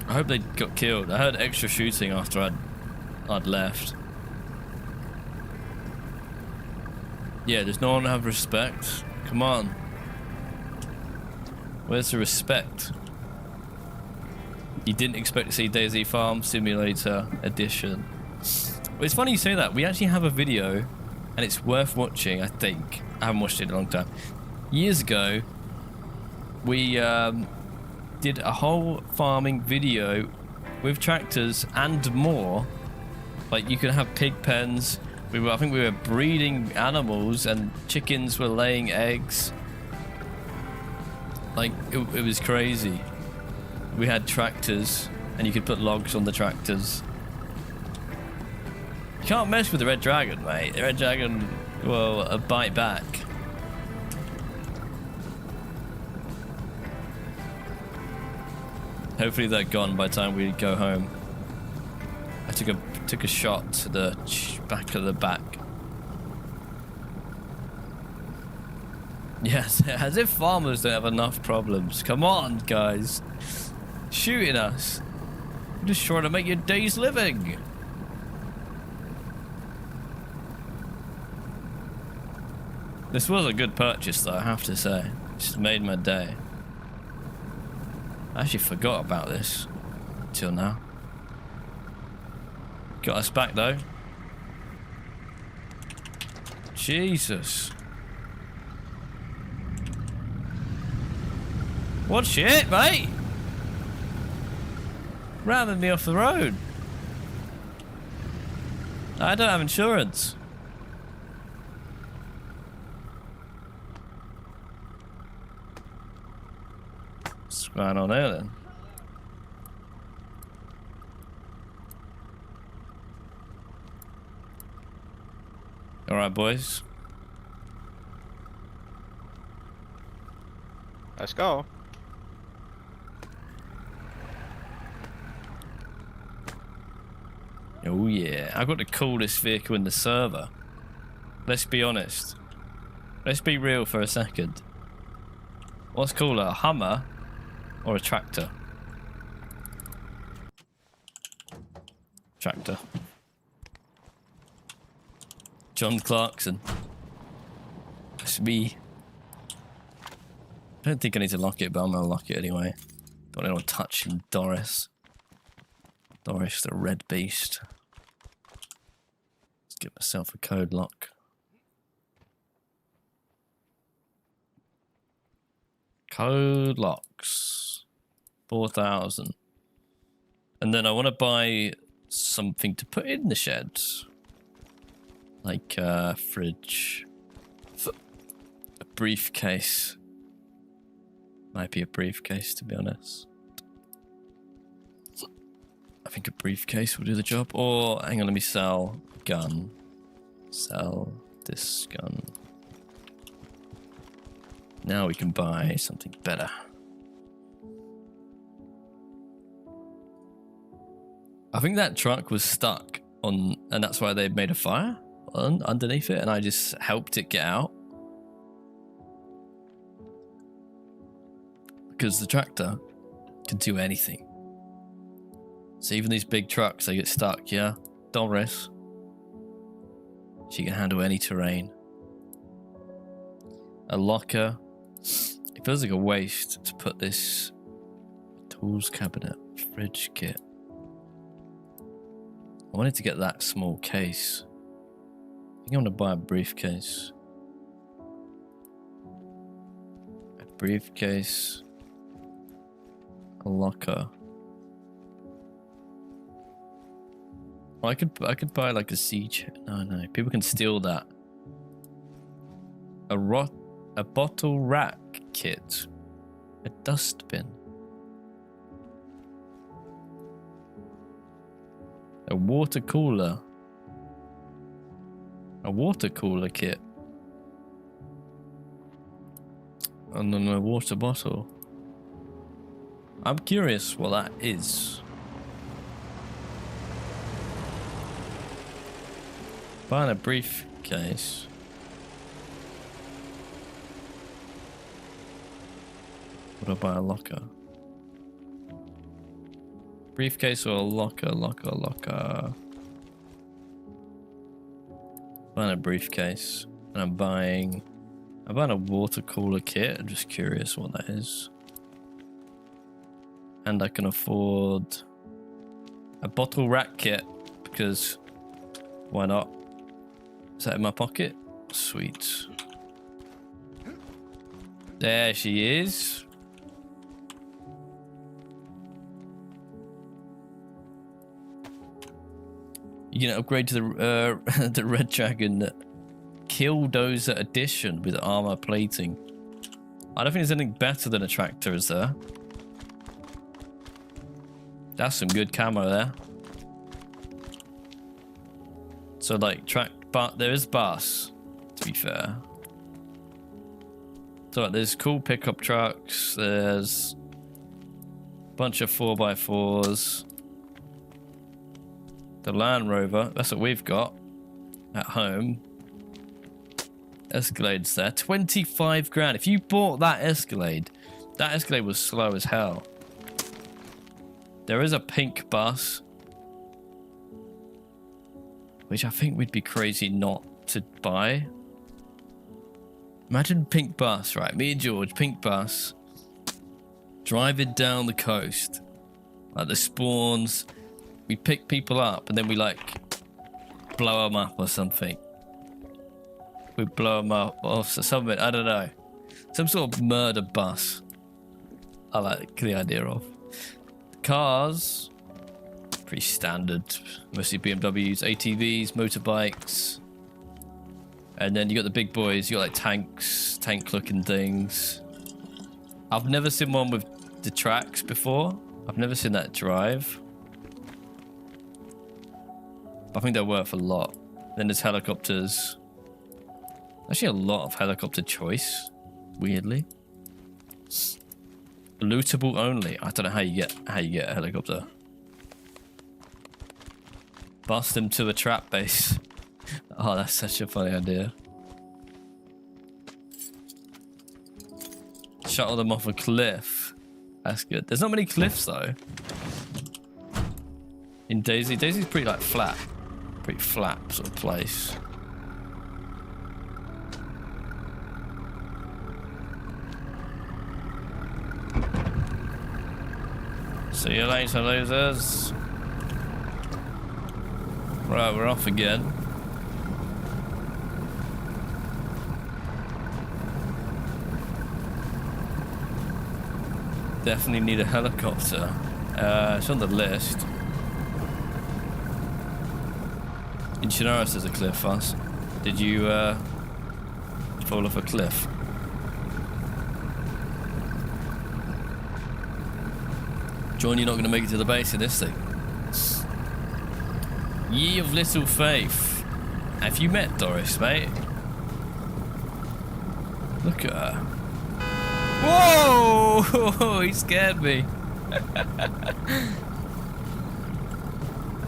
Speaker 1: I hope they got killed. I heard extra shooting after I'd left. Yeah, does no one have respect? Come on. Where's the respect? You didn't expect to see DayZ Farm Simulator Edition. Well, it's funny you say that. We actually have a video, and it's worth watching, I think. I haven't watched it in a long time. Years ago, we did a whole farming video with tractors and more. Like, you could have pig pens. I think we were breeding animals, and chickens were laying eggs. Like, it was crazy. We had tractors, and you could put logs on the tractors. You can't mess with the Red Dragon, mate. The Red Dragon will bite back. Hopefully they're gone by the time we go home. I took a shot to the back of the back. Yes, as if farmers don't have enough problems. Come on, guys. Shooting us. I'm just trying to make your day's living. This was a good purchase, though, I have to say. Just made my day. I actually forgot about this until now. Got us back, though. Jesus. What shit, mate? Rounding me off the road. I don't have insurance. What's going on there then? Alright, boys.
Speaker 4: Let's go.
Speaker 1: Oh yeah, I got the coolest vehicle in the server. Let's be honest. Let's be real for a second. What's cooler, a Hummer or a tractor? Tractor. John Clarkson. That's me. I don't think I need to lock it, but I'm gonna lock it anyway. Don't want anyone touching Doris. Doris the red beast. Let's get myself a code lock. Code locks. 4,000. And then I want to buy something to put in the shed. Like a fridge. A briefcase. Might be a briefcase, to be honest. I think a briefcase will do the job. Or, hang on, let me sell a gun. Sell this gun. Now we can buy something better. I think that truck was stuck on, and that's why they made a fire underneath it, and I just helped it get out. Because the tractor can do anything. So even these big trucks, they get stuck, yeah? Doris. She can handle any terrain. A locker. It feels like a waste to put this tools cabinet, fridge kit. I wanted to get that small case. I think I'm gonna buy a briefcase. A briefcase. A locker. Oh, I could buy like a siege. No, people can steal that. A bottle rack kit. A dustbin. A water cooler. A water cooler kit. And then a water bottle. I'm curious what that is. Buying a briefcase. Would I buy a locker? Briefcase or a locker? Buying a briefcase. And I'm buying a water cooler kit. I'm just curious what that is. And I can afford a bottle rack kit because why not? Is that in my pocket? Sweet. There she is. You can upgrade to the the Red Dragon Killdozer Edition with armor plating. I don't think there's anything better than a tractor, is there? That's some good camo there. So like but there is bus, to be fair. So there's cool pickup trucks. There's a bunch of 4x4s. The Land Rover, that's what we've got at home. Escalade's there. 25 grand. If you bought that Escalade was slow as hell. There is a pink bus, which I think we'd be crazy not to buy. Imagine pink bus, right? Me and George, pink bus, driving down the coast, like the spawns. We pick people up and then we like blow them up or something. We blow them up or something. I don't know. Some sort of murder bus. I like the idea of. Cars, pretty standard. Mostly BMWs, ATVs, motorbikes. And then you got the big boys. You got like tanks, tank-looking things. I've never seen one with the tracks before. I've never seen that drive. I think they're worth a lot. Then there's helicopters. Actually, a lot of helicopter choice. Weirdly. Lootable only. I don't know how you get a helicopter. Bust them to a trap base. Oh, that's such a funny idea. Shuttle them off a cliff. That's good. There's not many cliffs though. In DayZ. DayZ's pretty like flat. Pretty flat sort of place. See you later, losers. Right, we're off again. Definitely need a helicopter. It's on the list. In Chinaris there's a cliff, us. Did you fall off a cliff? John, you're not going to make it to the base of this thing. Ye of little faith. Have you met Doris, mate? Look at her. Whoa! He scared me.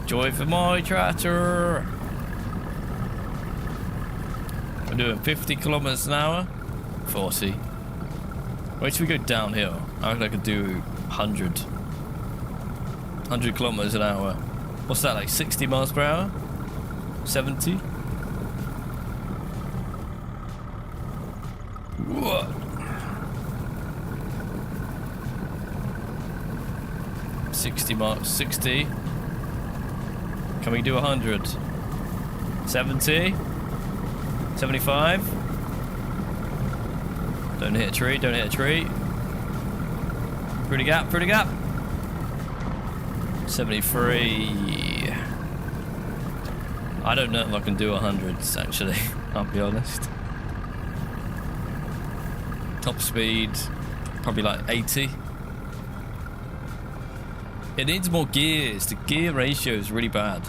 Speaker 1: Joy for my tractor. I'm doing 50 kilometers an hour. 40. Wait till we go downhill. I reckon I could do 100. 100 kilometers an hour. What's that, like 60 miles per hour? 70? What? Miles, 60. Can we do 100? 70? 75? Don't hit a tree, don't hit a tree. Pretty gap, pretty gap. 73. I don't know if I can do 100s actually, I'll be honest. Top speed, probably like 80. It needs more gears. The gear ratio is really bad.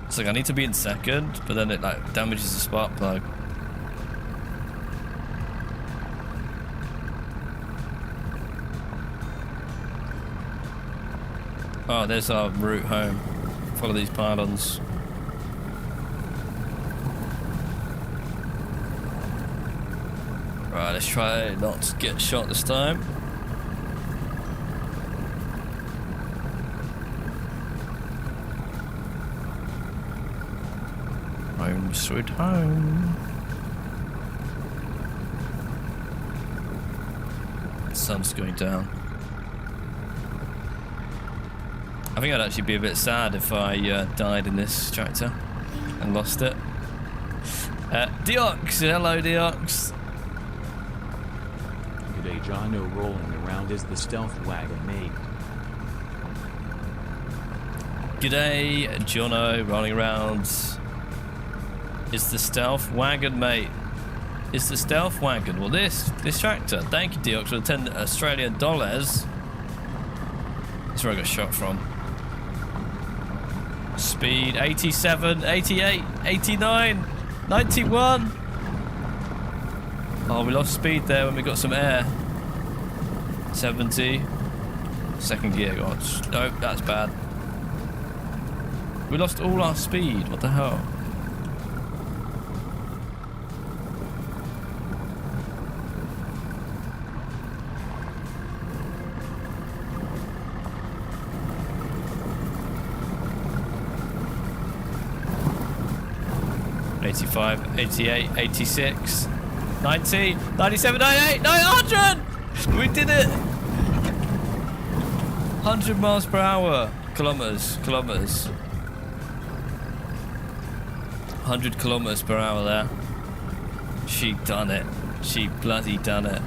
Speaker 1: It's like I need to be in second, but then it like damages the spark plug. Oh, there's our route home. Follow these pylons. Right, let's try not to get shot this time. Home, sweet home. The sun's going down. I think I'd actually be a bit sad if I died in this tractor and lost it. Deox, hello Deox.
Speaker 2: G'day Jono, rolling around is the stealth wagon, mate.
Speaker 1: G'day Jono, rolling around is the stealth wagon, mate. Is the stealth wagon. Well, this tractor. Thank you, Deox, for the 10 Australian dollars. That's where I got shot from. Speed 87, 88, 89, 91. Oh, we lost speed there when we got some air. 70. Second gear, God. Nope, that's bad. We lost all our speed. What the hell? 85, 88, 86, 90, 97, 98, 900! We did it! 100 miles per hour. Kilometers. 100 kilometers per hour there. She done it. She bloody done it.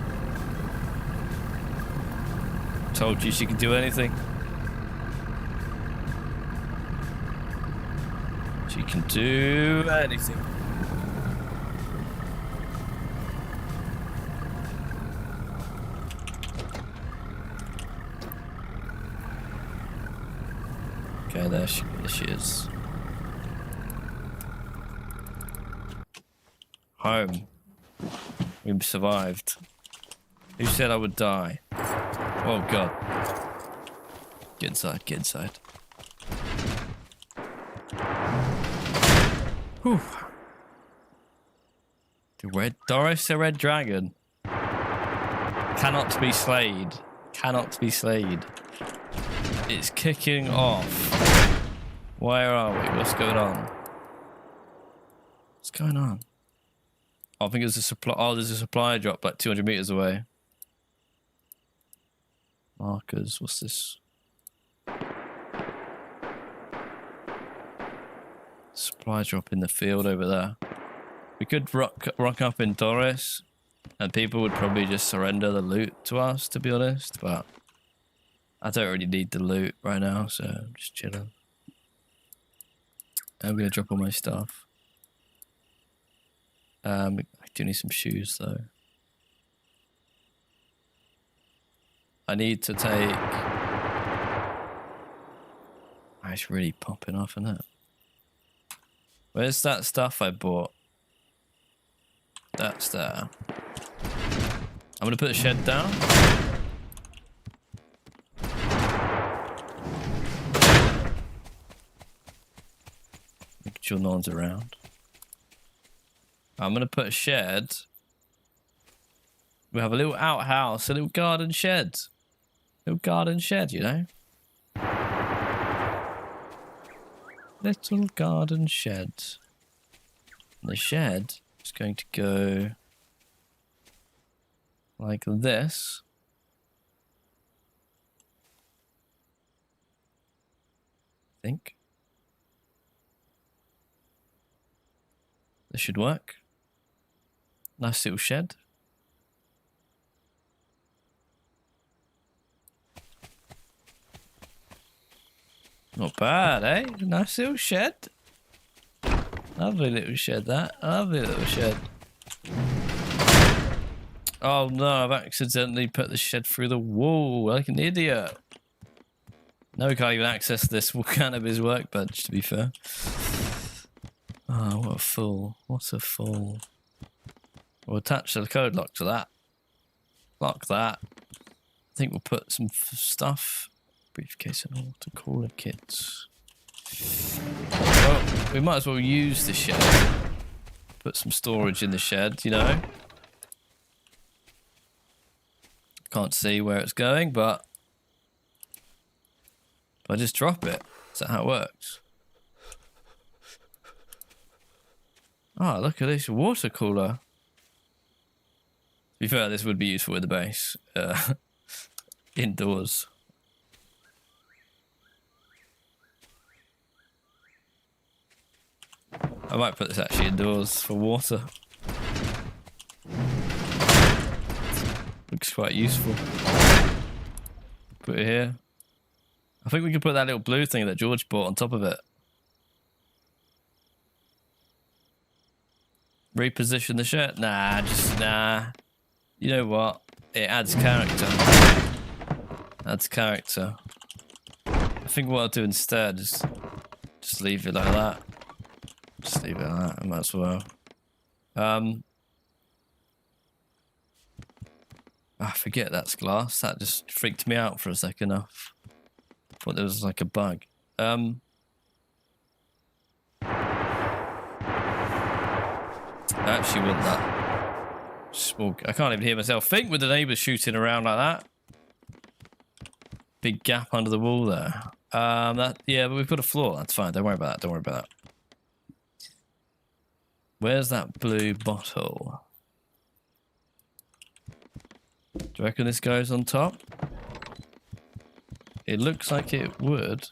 Speaker 1: Told you she could do anything. She can do anything. Okay, there she is. Home. We survived. Who said I would die? Oh god. Get inside, get inside. Whew. Doris the Red Dragon. Cannot be slayed. Cannot be slayed. It's kicking off. Where are we? What's going on? What's going on? I think it's a supply. Oh, there's a supply drop like 200 meters away. Markers. What's this? Supply drop in the field over there. We could rock up in Doris, and people would probably just surrender the loot to us, to be honest. But I don't really need the loot right now, so I'm just chilling. I'm gonna drop all my stuff. I do need some shoes though. I need to take. It's really popping off, isn't it? Where's that stuff I bought? That's there. I'm gonna put the shed down. Make sure no one's around. I'm gonna put a shed. We have a little outhouse, a little garden shed. Little garden shed, you know? Little garden shed. And the shed is going to go like this. I think. This should work. Nice little shed. Not bad, eh? Nice little shed. Lovely little shed, that. Lovely little shed. Oh no, I've accidentally put the shed through the wall like an idiot. No, we can't even access this cannabis workbench, to be fair. Oh, what a fool. What a fool. We'll attach the code lock to that. Lock that. I think we'll put some stuff. Briefcase and water cooler kits. Well, we might as well use the shed. Put some storage in the shed, you know. Can't see where it's going, but if I just drop it, is that how it works? Oh, look at this water cooler. To be fair, this would be useful in the base. Indoors. I might put this actually indoors for water. Looks quite useful. Put it here. I think we could put that little blue thing that George bought on top of it. Reposition the shirt? Nah, just nah. You know what? It adds character. Adds character. I think what I'll do instead is just leave it like that. Just leave it like that. I might as well. I forget that's glass. That just freaked me out for a second. I thought there was like a bug. I actually want that. Small. I can't even hear myself think with the neighbours shooting around like that. Big gap under the wall there. Yeah, but we've got a floor. That's fine. Don't worry about that. Don't worry about that. Where's that blue bottle? Do you reckon this goes on top? It looks like it would.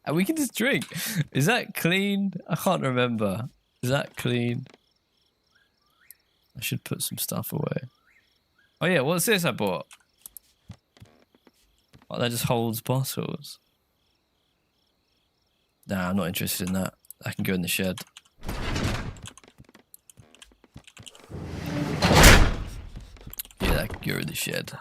Speaker 1: And we can just drink. Is that clean? I can't remember. Is that clean? I should put some stuff away. Oh yeah, what's this I bought? Oh, that just holds bottles. Nah, I'm not interested in that. I can go in the shed. Yeah, that can go in the shed.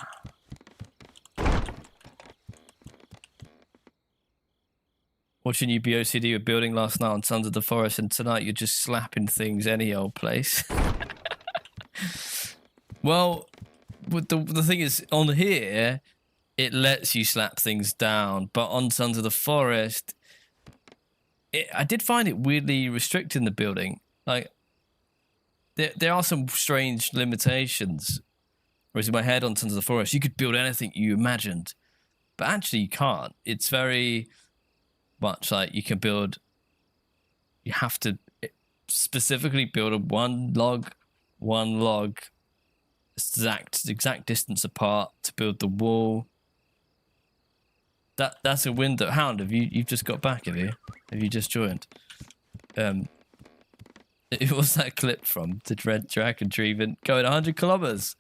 Speaker 1: Watching you be OCD with building last night on Sons of the Forest, and tonight you're just slapping things any old place. Well, the thing is, on here, it lets you slap things down, but on Sons of the Forest, I did find it weirdly restricting the building. Like, there are some strange limitations. Whereas in my head on Sons of the Forest, you could build anything you imagined, but actually you can't. It's very much like you can build. You have to specifically build a one log, exact distance apart to build the wall. That's a window. Hound, you've just got back, have you? Have you just joined? It was that clip from the Red Dragon Treatment going 100 kilometers.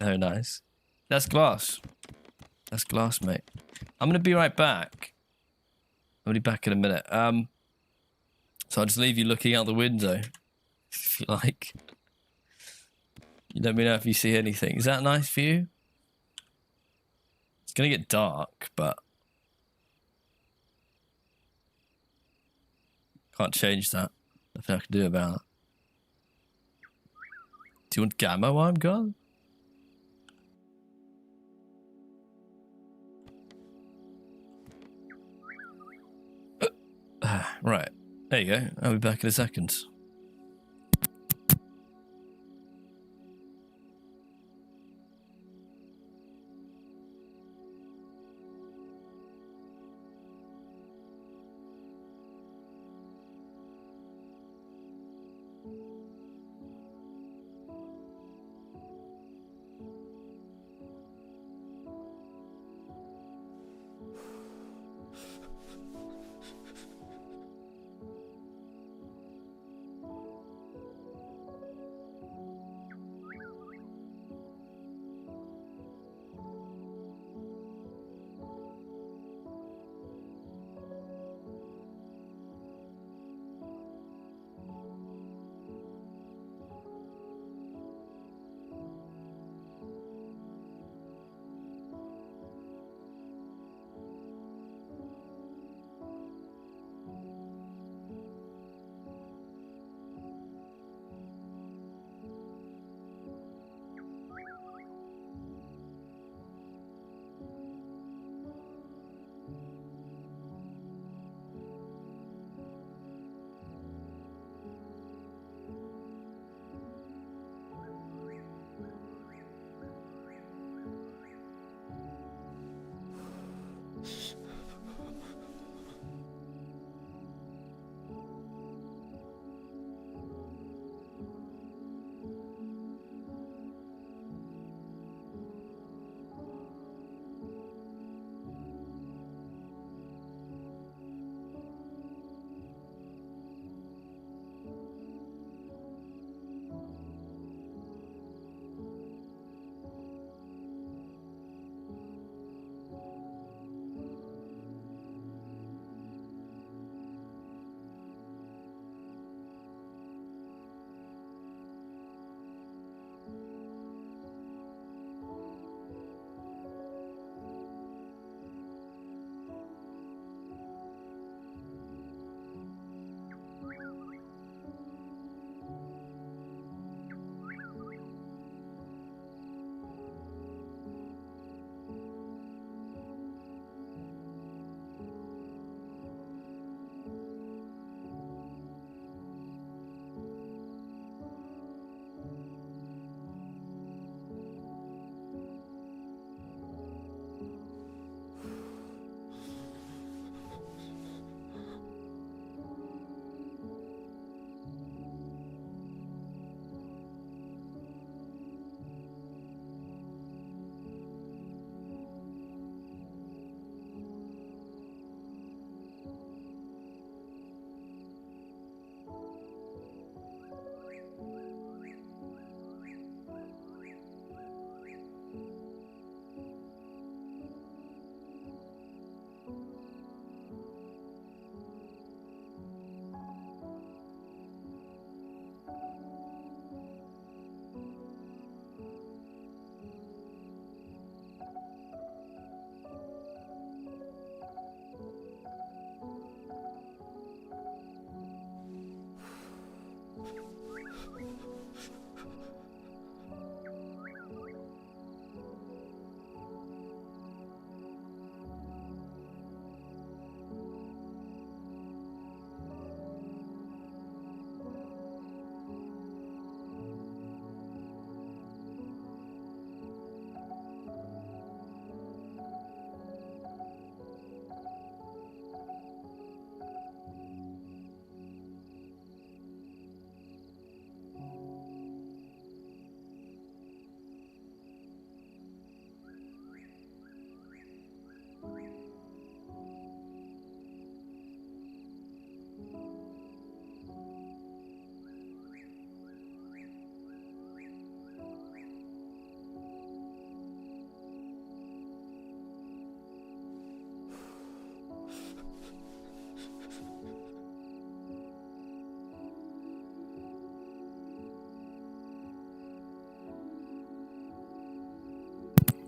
Speaker 1: Oh, nice. That's glass. That's glass, mate. I'm gonna be right back. I'll be back in a minute. So I'll just leave you looking out the window, if you like. You let me know if you see anything. Is that nice for you? It's gonna get dark, but can't change that. Nothing I can do about it. Do you want gamma while I'm gone? Right. There you go. I'll be back in a second.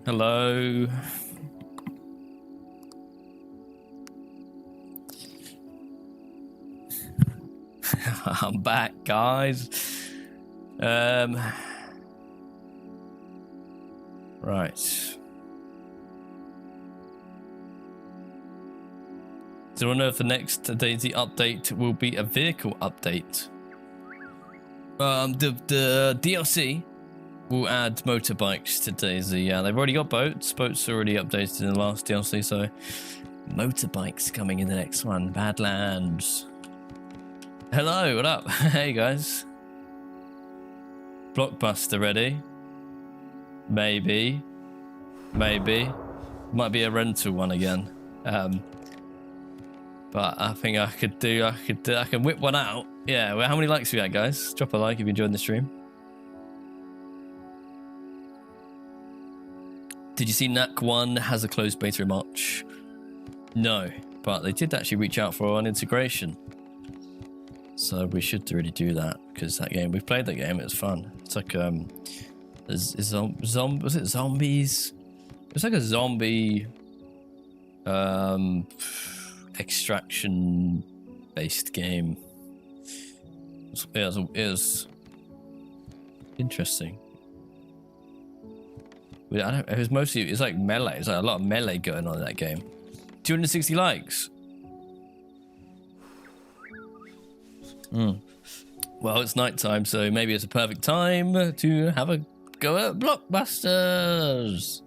Speaker 1: Hello. I'm back, guys. Right. Do you want to know if the next DayZ update will be a vehicle update? The DLC will add motorbikes to DayZ. Yeah, they've already got boats. Boats are already updated in the last DLC, so motorbikes coming in the next one. Badlands. Hello, what up? Hey guys. Blockbuster ready? Maybe. Might be a rental one again. But I think I can whip one out. Yeah, well, how many likes we got, guys? Drop a like if you enjoyed the stream. Did you see NAC 1 has a closed beta in March? No, but they did actually reach out for an integration. So we should really do that, because that game, we've played that game, it was fun. It's like, was it zombies? It's like a zombie, extraction based game. It was interesting. It was mostly, it's like melee. It's like a lot of melee going on in that game. 260 likes. Well, it's nighttime, so maybe it's a perfect time to have a go at blockbusters.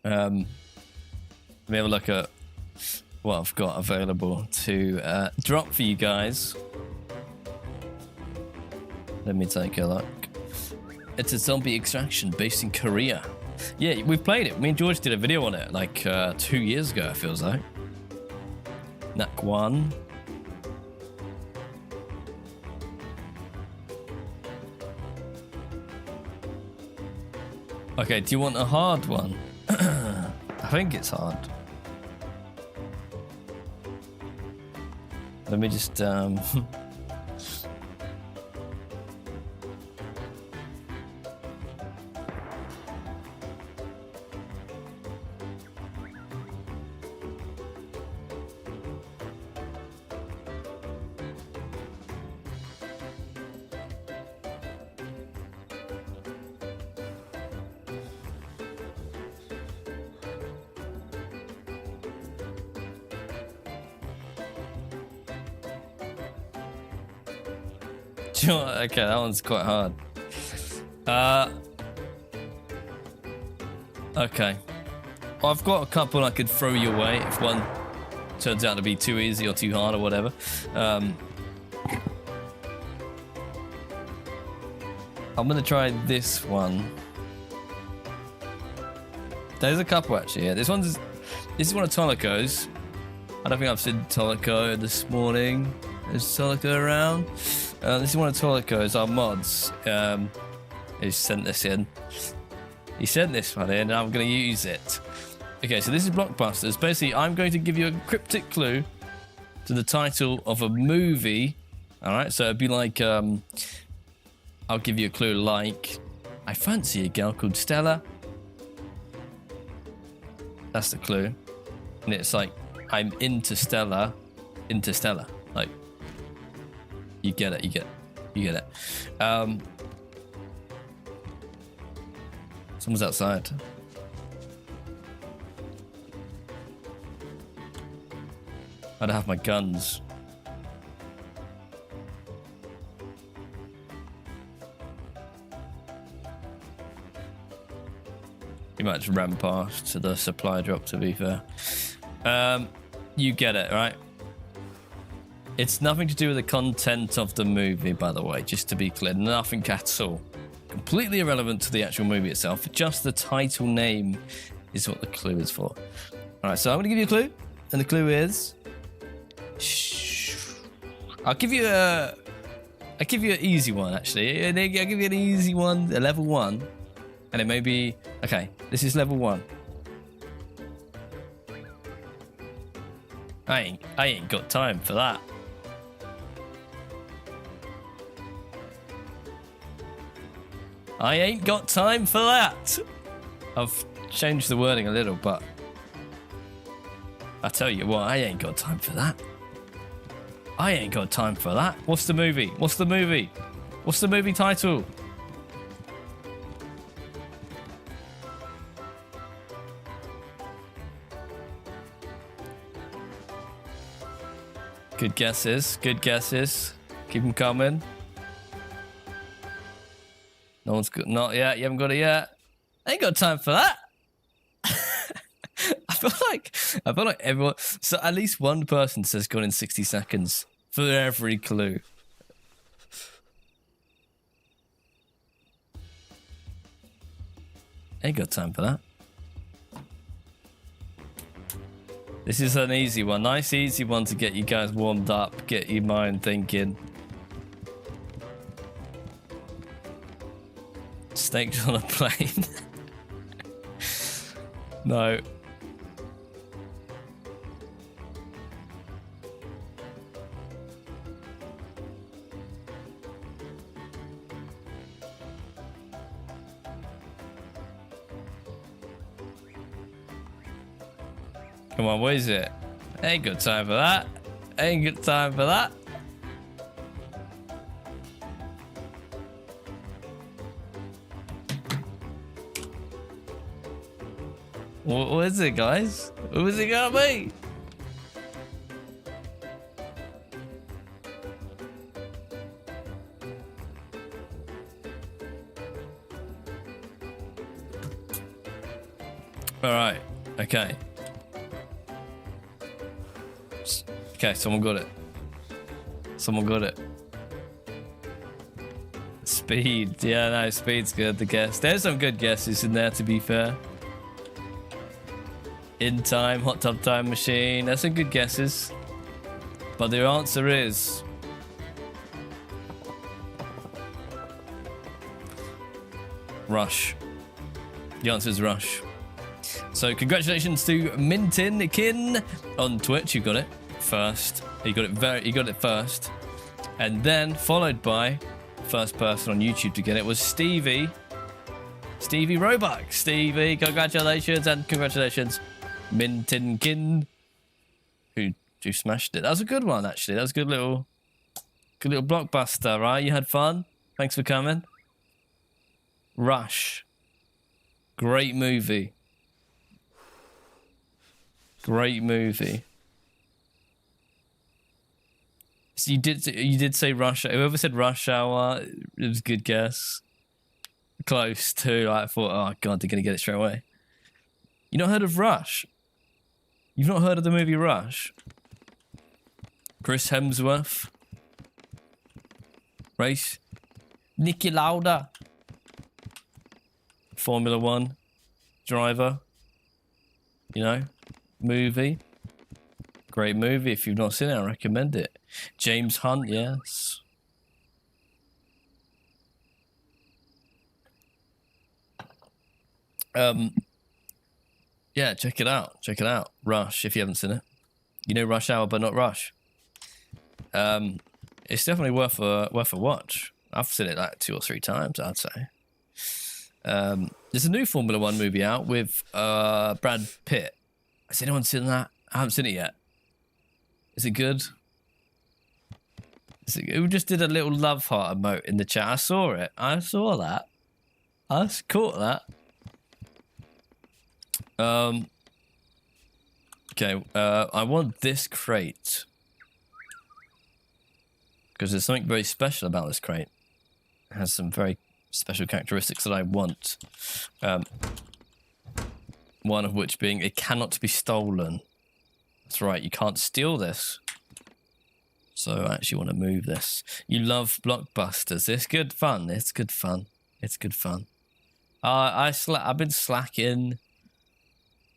Speaker 1: Let me have a look at what I've got available to drop for you guys. Let me take a look. It's a zombie extraction based in Korea. Yeah, we've played it. Me and George did a video on it like 2 years ago, it feels like. NAC 1. Okay, do you want a hard one? I think it's hard. Let me just okay, that one's quite hard. Okay. I've got a couple I could throw your way if one turns out to be too easy or too hard or whatever. I'm gonna try this one. There's a couple actually. Yeah, this is one of Tolico's. I don't think I've seen Tolico this morning. Is Tolico around? This is one of Tolico's, our mods. He sent this in. He sent this one in, and I'm going to use it. Okay, so this is Blockbusters. Basically, I'm going to give you a cryptic clue to the title of a movie. All right, so it'd be like, I'll give you a clue like, I fancy a girl called Stella. That's the clue. And it's like, I'm into Stella. Like, you get it, you get it. Someone's outside. I don't have my guns. You might just ram past to the supply drop, to be fair. You get it, right? It's nothing to do with the content of the movie, by the way, just to be clear. Nothing at all. Completely irrelevant to the actual movie itself. Just the title name is what the clue is for. All right, so I'm going to give you a clue. And the clue is... I'll give you an easy one, actually. I'll give you an easy one, a level 1. And it may be... Okay, this is level 1. I ain't got time for that. I ain't got time for that. I've changed the wording a little, but I tell you what, I ain't got time for that. I ain't got time for that. What's the movie? What's the movie? What's the movie title? Good guesses. Good guesses. Keep them coming. No one's got. Not yet. You haven't got it yet. I ain't got time for that. I feel like everyone. So at least one person says "gone in 60 seconds" for every clue. Ain't got time for that. This is an easy one. Nice, easy one to get you guys warmed up, get your mind thinking. Snakes on a plane. No. Come on, what is it? Ain't got time for that. Ain't got time for that. What is it, guys? What is it gonna be? All right. Okay. Okay, someone got it. Someone got it. Speed. Yeah, no, speed's good, the guess. There's some good guesses in there, to be fair. In Time, Hot Tub Time Machine. There's some good guesses. But the answer is... Rush. The answer is Rush. So congratulations to Mintinkin on Twitch. You got it first. You got it first. And then followed by first person on YouTube to get it was Stevie Roebuck. Stevie, congratulations, and congratulations Mintinkin who smashed it. That was a good one, actually. That was a good little blockbuster, right? You had fun. Thanks for coming. Rush. Great movie. Great movie. So you did say Rush. Whoever said Rush Hour, it was a good guess. Close too. I thought, oh god, they're gonna get it straight away. You not heard of Rush? You've not heard of the movie Rush? Chris Hemsworth, race, Niki Lauda, Formula One driver. You know. Movie. Great movie. If you've not seen it, I recommend it. James Hunt, yes. Yeah, check it out. Check it out. Rush, if you haven't seen it. You know Rush Hour, but not Rush. It's definitely worth a watch. I've seen it like 2 or 3 times, I'd say. There's a new Formula One movie out with Brad Pitt. Has anyone seen that? I haven't seen it yet. Is it good? We just did a little love heart emote in the chat. I saw it. I saw that. I caught that. Okay. I want this crate because there's something very special about this crate. It has some very special characteristics that I want. One of which being it cannot be stolen. That's right, you can't steal this. So I actually want to move this. You love blockbusters. It's good fun. It's good fun. It's good fun. I've been slacking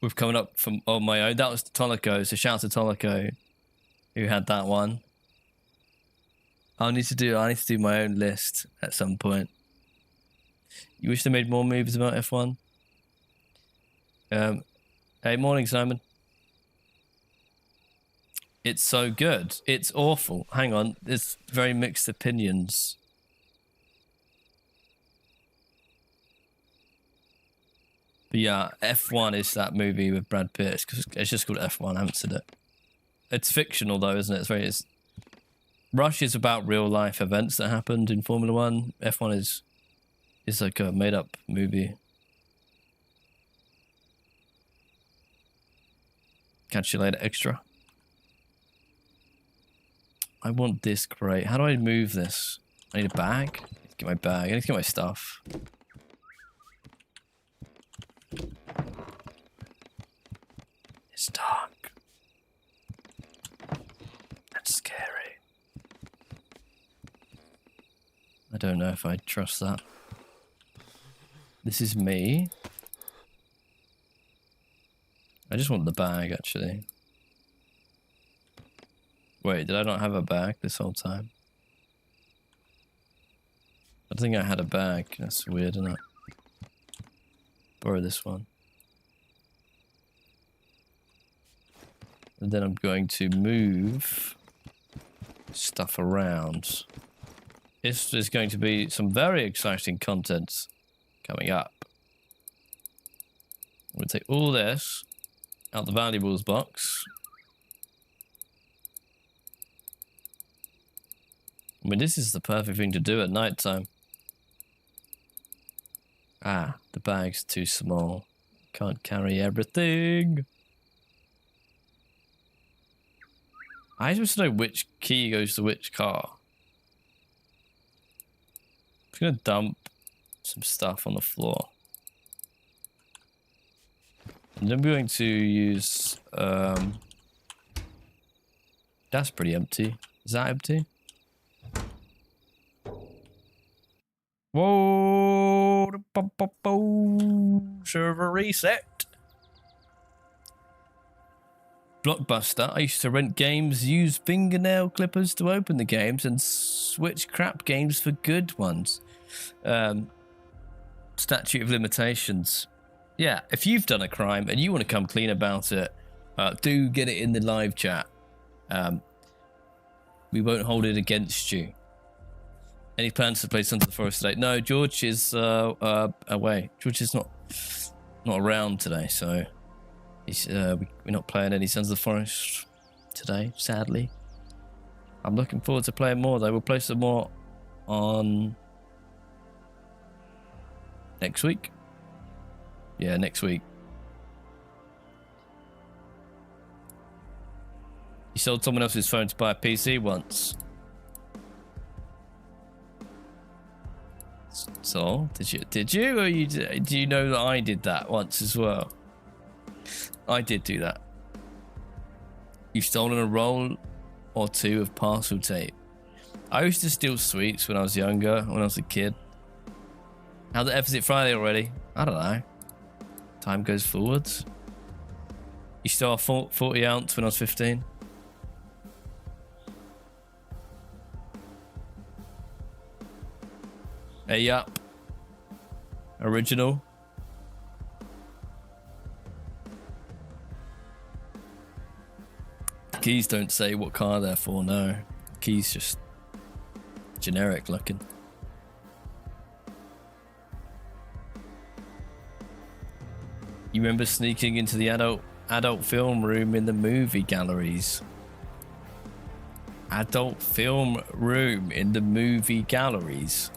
Speaker 1: with coming up from on my own. That was Tolico, so shout out to Tolico who had that one. I need to do my own list at some point. You wish they made more movies about F1? Hey, morning, Simon. It's so good. It's awful. Hang on. There's very mixed opinions. But yeah, F1 is that movie with Brad Pitt. It's just called F1. I haven't seen it. It's fictional though, isn't it? It's Rush is about real life events that happened in Formula One. F1 is like a made up movie. Catch you later, extra. I want this crate. How do I move this? I need a bag. I need to get my bag. I need to get my stuff. It's dark. That's scary. I don't know if I trust that. This is me. I just want the bag, actually. Wait, did I not have a bag this whole time? I think I had a bag. That's weird, isn't it? Borrow this one. And then I'm going to move stuff around. This is going to be some very exciting content coming up. I'm going to take all this out the valuables box. I mean, this is the perfect thing to do at night time. Ah, the bag's too small. Can't carry everything. I just know which key goes to which car. I'm just gonna dump some stuff on the floor. And then I'm going to use, that's pretty empty. Is that empty? Whoa! Server reset. Blockbuster. I used to rent games, use fingernail clippers to open the games, and switch crap games for good ones. Statute of limitations. Yeah, if you've done a crime and you want to come clean about it, do get it in the live chat. We won't hold it against you. Any plans to play Sons of the Forest today? No, George is away. George is not around today, so he's we're not playing any Sons of the Forest today, sadly. I'm looking forward to playing more though. We'll play some more on next week. Yeah, next week. You sold someone else's phone to buy a PC once. So, did you, or do you know that I did that once as well? I did do that. You've stolen a roll or two of parcel tape. I used to steal sweets when I was younger, when I was a kid. How the F is it Friday already? I don't know. Time goes forwards. You stole a 40 ounce when I was 15. Hey, yup. Original. Keys don't say what car they're for, no. Keys just generic looking. You remember sneaking into the adult film room in the movie galleries? Adult film room in the movie galleries?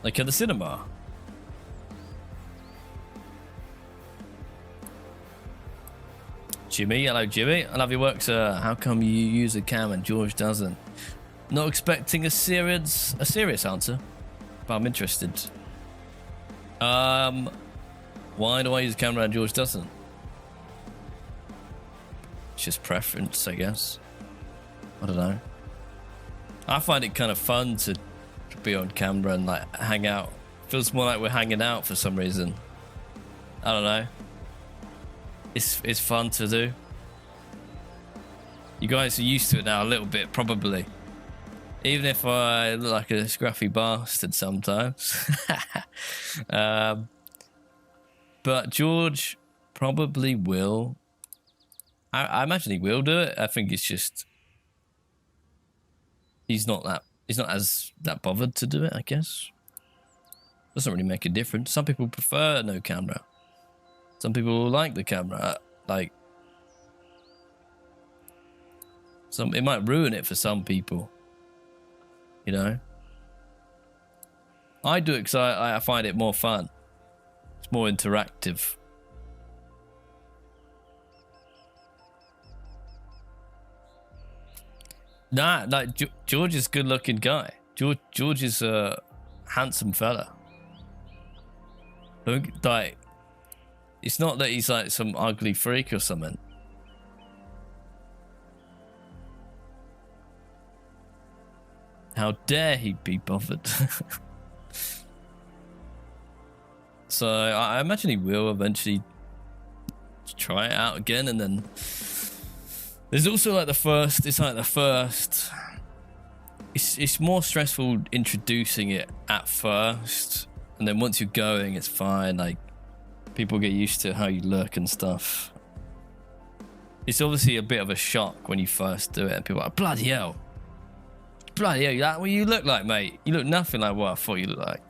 Speaker 1: Like at the cinema? Jimmy, hello Jimmy. I love your work, sir. How come you use a cam and George doesn't? Not expecting a serious answer, but I'm interested. Why do I use a camera and George doesn't? It's just preference, I guess. I don't know. I find it kind of fun to be on camera and like hang out. Feels more like we're hanging out for some reason. I don't know. It's fun to do. You guys are used to it now a little bit, probably. Even if I look like a scruffy bastard sometimes. But George probably will. I imagine he will do it. I think it's just he's not as bothered to do it, I guess. Doesn't really make a difference. Some people prefer no camera. Some people will like the camera. Like, it might ruin it for some people. You know? I do it because I find it more fun. It's more interactive. Nah, like George is a good-looking guy. George is a handsome fella. Like, it's not that he's like some ugly freak or something. How dare he be bothered? So I imagine he will eventually try it out again, and then there's also like the first. It's more stressful introducing it at first, and then once you're going, it's fine. Like, people get used to how you look and stuff. It's obviously a bit of a shock when you first do it, and people are like, bloody hell, that's what you look like, mate. You look nothing like what I thought you looked like.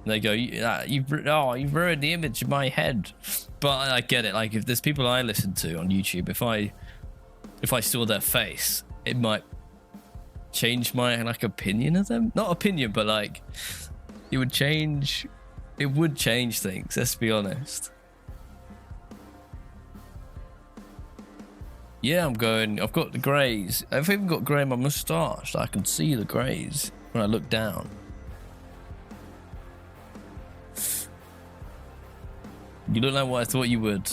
Speaker 1: And they go, you've ruined the image in my head. But I get it. Like, if there's people I listen to on YouTube, if I saw their face, it might change my like opinion of them. Not opinion, but like it would change things, let's be honest. Yeah, I've got the greys. I've even got grey in my moustache. I can see the greys when I look down. You look like what I thought you would.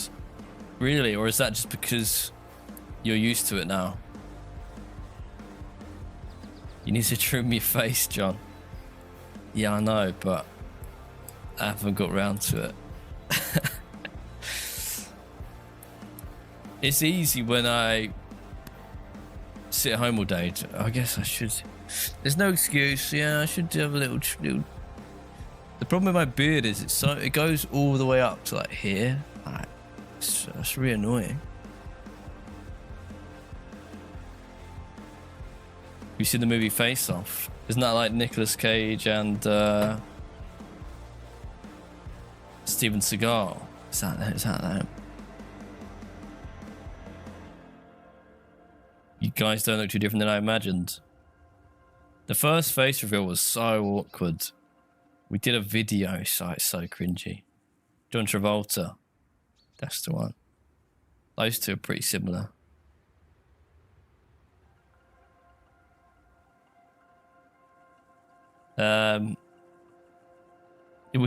Speaker 1: Really? Or is that just because you're used to it now? You need to trim your face, John. Yeah, I know, but I haven't got round to it. It's easy when I sit at home all day. I guess I should. There's no excuse. Yeah, I should have a little. The problem with my beard is it goes all the way up to like here. Like, it's really annoying. You see the movie Face Off? Isn't that like Nicolas Cage and Steven Seagal? Is that them? You guys don't look too different than I imagined. The first face reveal was so awkward. We did a video, so it's so cringy. John Travolta. That's the one. Those two are pretty similar. We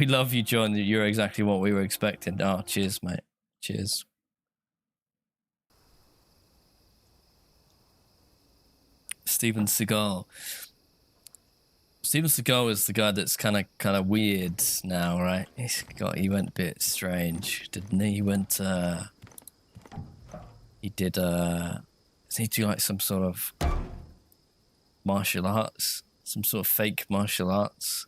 Speaker 1: love you, John. You're exactly what we were expecting. Oh, cheers, mate. Cheers. Steven Seagal. Steven Seagal is the guy that's kind of weird now, right? He went a bit strange, didn't he? He did do like some sort of martial arts, some sort of fake martial arts.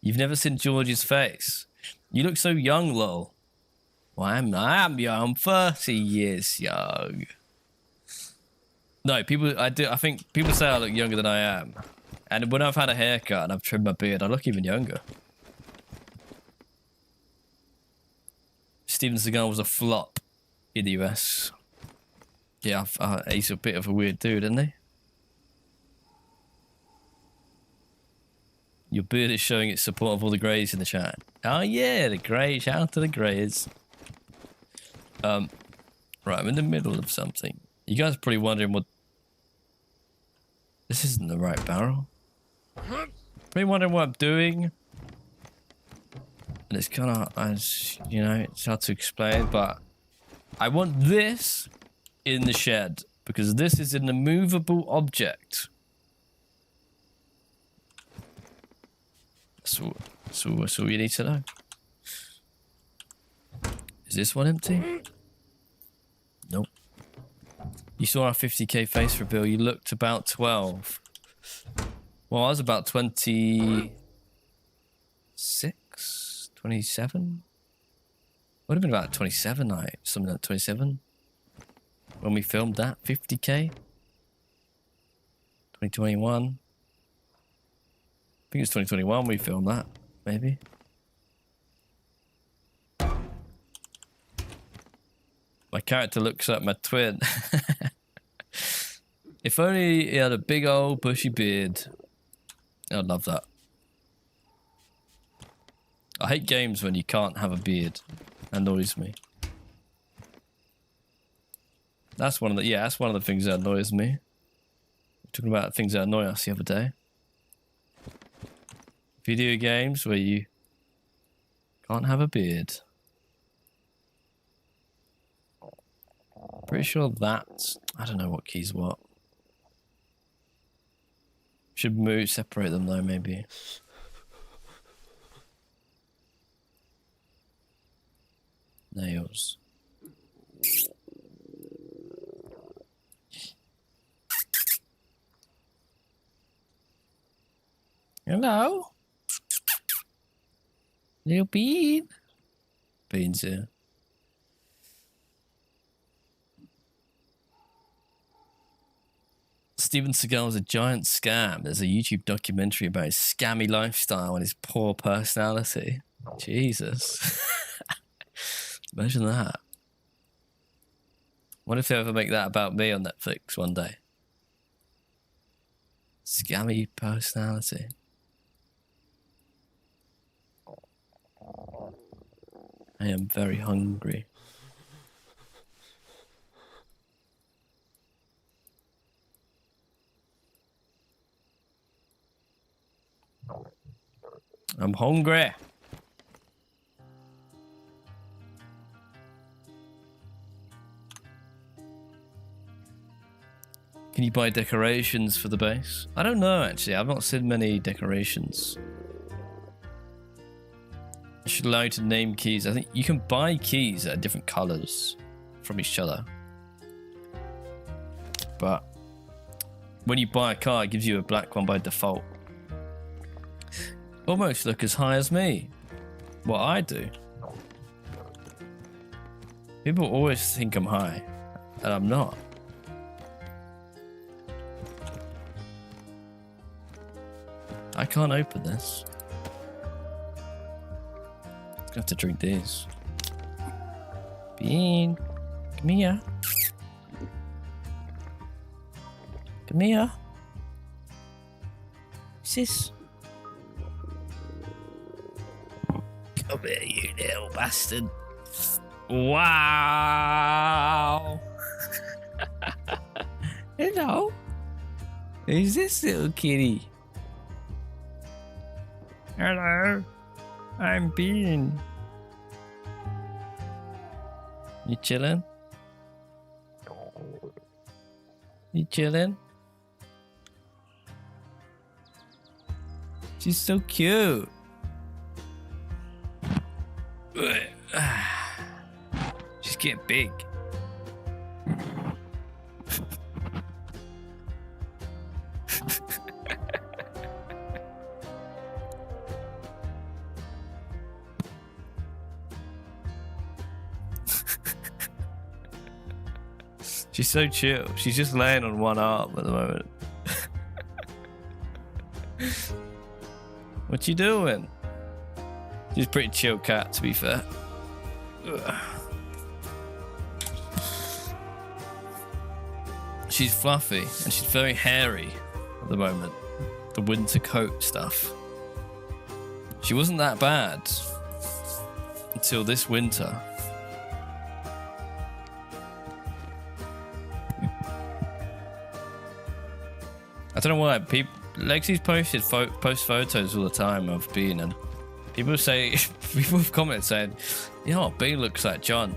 Speaker 1: You've never seen George's face. You look so young, lol. Well, I'm young. I'm 30 years young. No, I think people say I look younger than I am. And when I've had a haircut and I've trimmed my beard, I look even younger. Steven Seagal was a flop in the US. Yeah, he's a bit of a weird dude, isn't he? Your beard is showing its support of all the greys in the chat. Oh yeah, the greys. Shout out to the greys. Right, I'm in the middle of something. You guys are probably wondering what... This isn't the right barrel. Probably wondering what I'm doing. And it's kind of, as you know, it's hard to explain, but I want this in the shed because this is an immovable object. That's all you need to know. Is this one empty? Nope. You saw our 50k face reveal. You looked about 12. Well, I was about 26, 27. Would have been about 27, like something like 27. When we filmed that 50k. 2021. I think it's 2021 we filmed that, maybe. My character looks like my twin. If only he had a big old bushy beard. I'd love that. I hate games when you can't have a beard. That annoys me. That's one of the things that annoys me. Talking about things that annoy us the other day. Video games where you can't have a beard. Pretty sure that's... I don't know what key's what. Should move, separate them though, maybe. Nails. Hello? Little bean? Beans here. Steven Seagal is a giant scam. There's a YouTube documentary about his scammy lifestyle and his poor personality. Jesus. Imagine that. What if they ever make that about me on Netflix one day? Scammy personality. I am very hungry. I'm hungry. Can you buy decorations for the base? I don't know, actually. I've not seen many decorations. I should allow you to name keys. I think you can buy keys that are different colors from each other. But when you buy a car, it gives you a black one by default. Almost look as high as me. What I do. People always think I'm high, and I'm not. I can't open this. I'm gonna have to drink these. Bean, come here. Come here. What's this? Come here, you little bastard. Wow. Hello. Who's this little kitty? Hello. I'm Bean. You chilling? You chilling? She's so cute. She's getting big. She's so chill. She's just laying on one arm at the moment. What you doing? She's a pretty chill cat, to be fair. Ugh. She's fluffy and she's very hairy at the moment. The winter coat stuff. She wasn't that bad until this winter. I don't know why. Lexi's post photos all the time of Bean, and people have commented saying, "You know, Bean looks like John."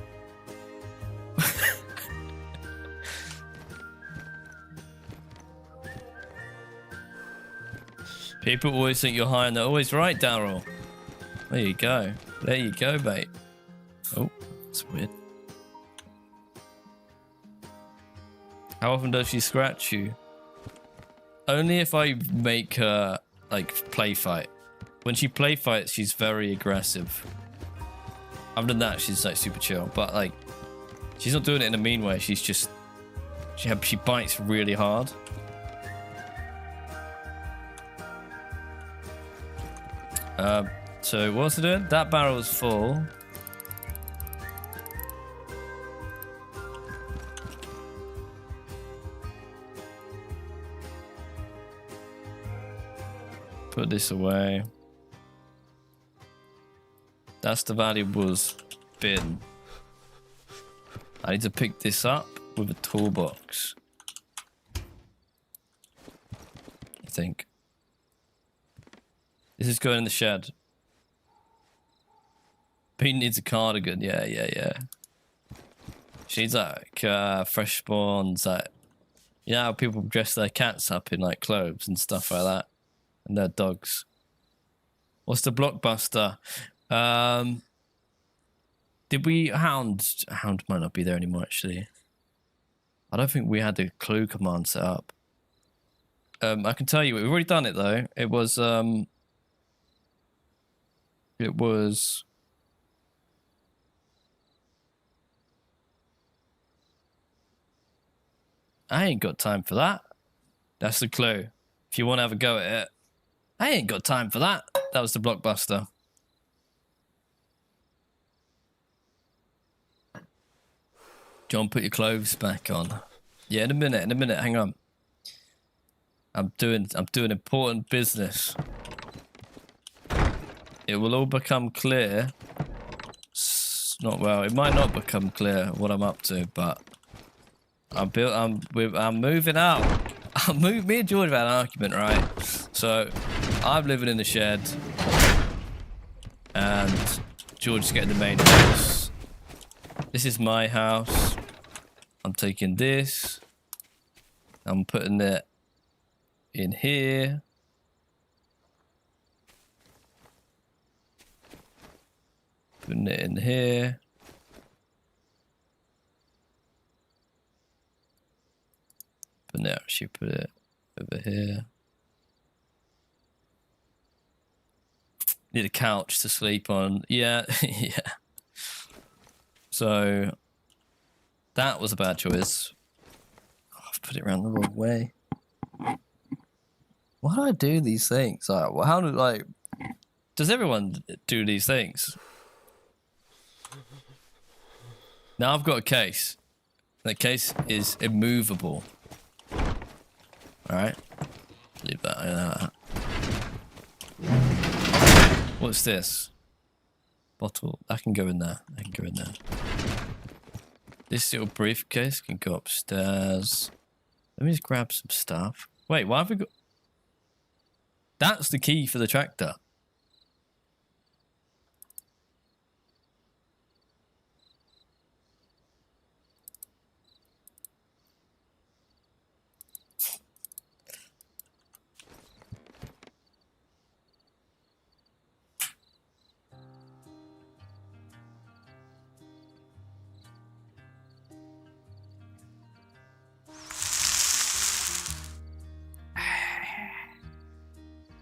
Speaker 1: People always think you're high, and they're always right, Daryl. There you go. There you go, mate. Oh, that's weird. How often does she scratch you? Only if I make her, like, play fight. When she play fights, she's very aggressive. Other than that, she's, like, super chill. But, like, she's not doing it in a mean way. She's just... She bites really hard. So, what's it doing? That barrel is full. Put this away. That's the valuables bin. I need to pick this up with a toolbox. I think. This is going in the shed. Pete needs a cardigan. Yeah. She needs like fresh spawns. Like, you know how people dress their cats up in like clothes and stuff like that, and their dogs. What's the blockbuster? Did we Hound might not be there anymore actually. I don't think we had the clue command set up. I can tell you we've already done it though. It was I ain't got time for that. That's the clue. If you want to have a go at it, I ain't got time for that. That was the blockbuster. John, put your clothes back on. Yeah, in a minute. Hang on. I'm doing important business. It will all become clear. It might not become clear what I'm up to, but I'm moving out. Me and George have had an argument, right? So I'm living in the shed, and George is getting the main house. This is my house. I'm taking this. I'm putting it in here. Putting it in here. But now she put it over here. Need a couch to sleep on. Yeah, yeah. So that was a bad choice. Oh, I've put it around the wrong way. Why do I do these things? Like, how do does everyone do these things? Now I've got a case. The case is immovable. Alright. Leave that like that. What's this? Bottle. That can go in there. This little briefcase can go upstairs. Let me just grab some stuff. Wait, why have we got... That's the key for the tractor.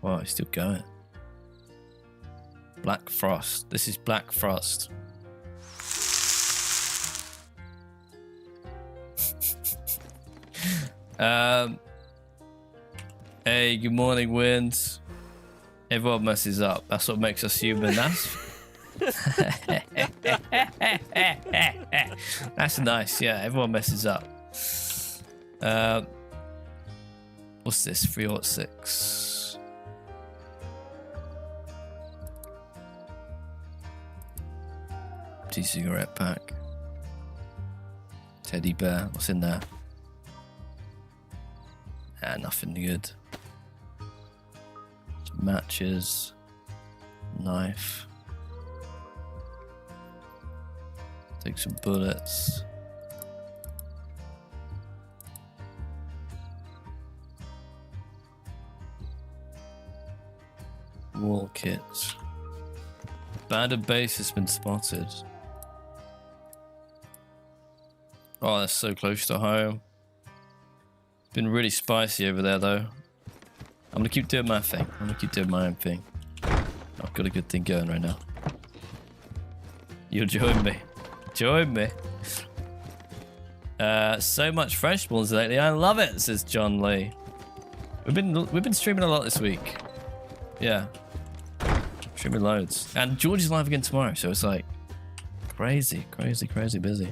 Speaker 1: Wow, it's still going. Black Frost. This is Black Frost. Hey, good morning, winds. Everyone messes up. That's what makes us human. That's nice. Yeah, everyone messes up. What's this? 306. Cigarette pack. Teddy bear. What's in there? Nothing good. Some matches. Knife. Take some bullets. Wall kits. Abandoned base has been spotted. Oh, that's so close to home. It's been really spicy over there, though. I'm gonna keep doing my thing. I'm gonna keep doing my own thing. I've got a good thing going right now. You'll join me. Join me. So much fresh spawns lately. I love it, says John Lee. We've been streaming a lot this week. Yeah. Streaming loads. And George is live again tomorrow, so it's like crazy busy.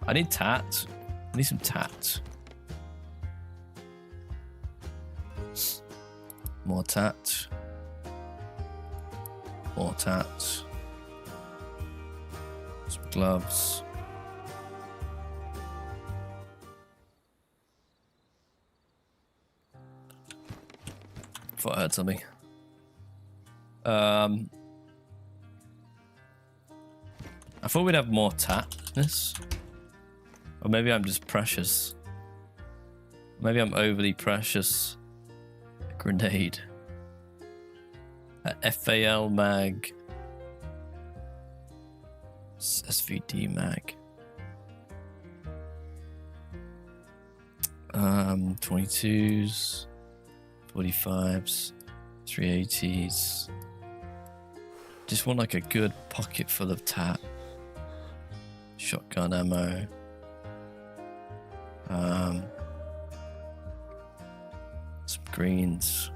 Speaker 1: I need tat. I need some tat. More tat. More tat. Some gloves. Thought I heard something. I thought we'd have more tatness. Or maybe I'm just precious. Maybe I'm overly precious. A grenade. A FAL mag. SVD mag. 22s. 45s. 380s. Just want like a good pocket full of tat. Shotgun ammo. Some greens.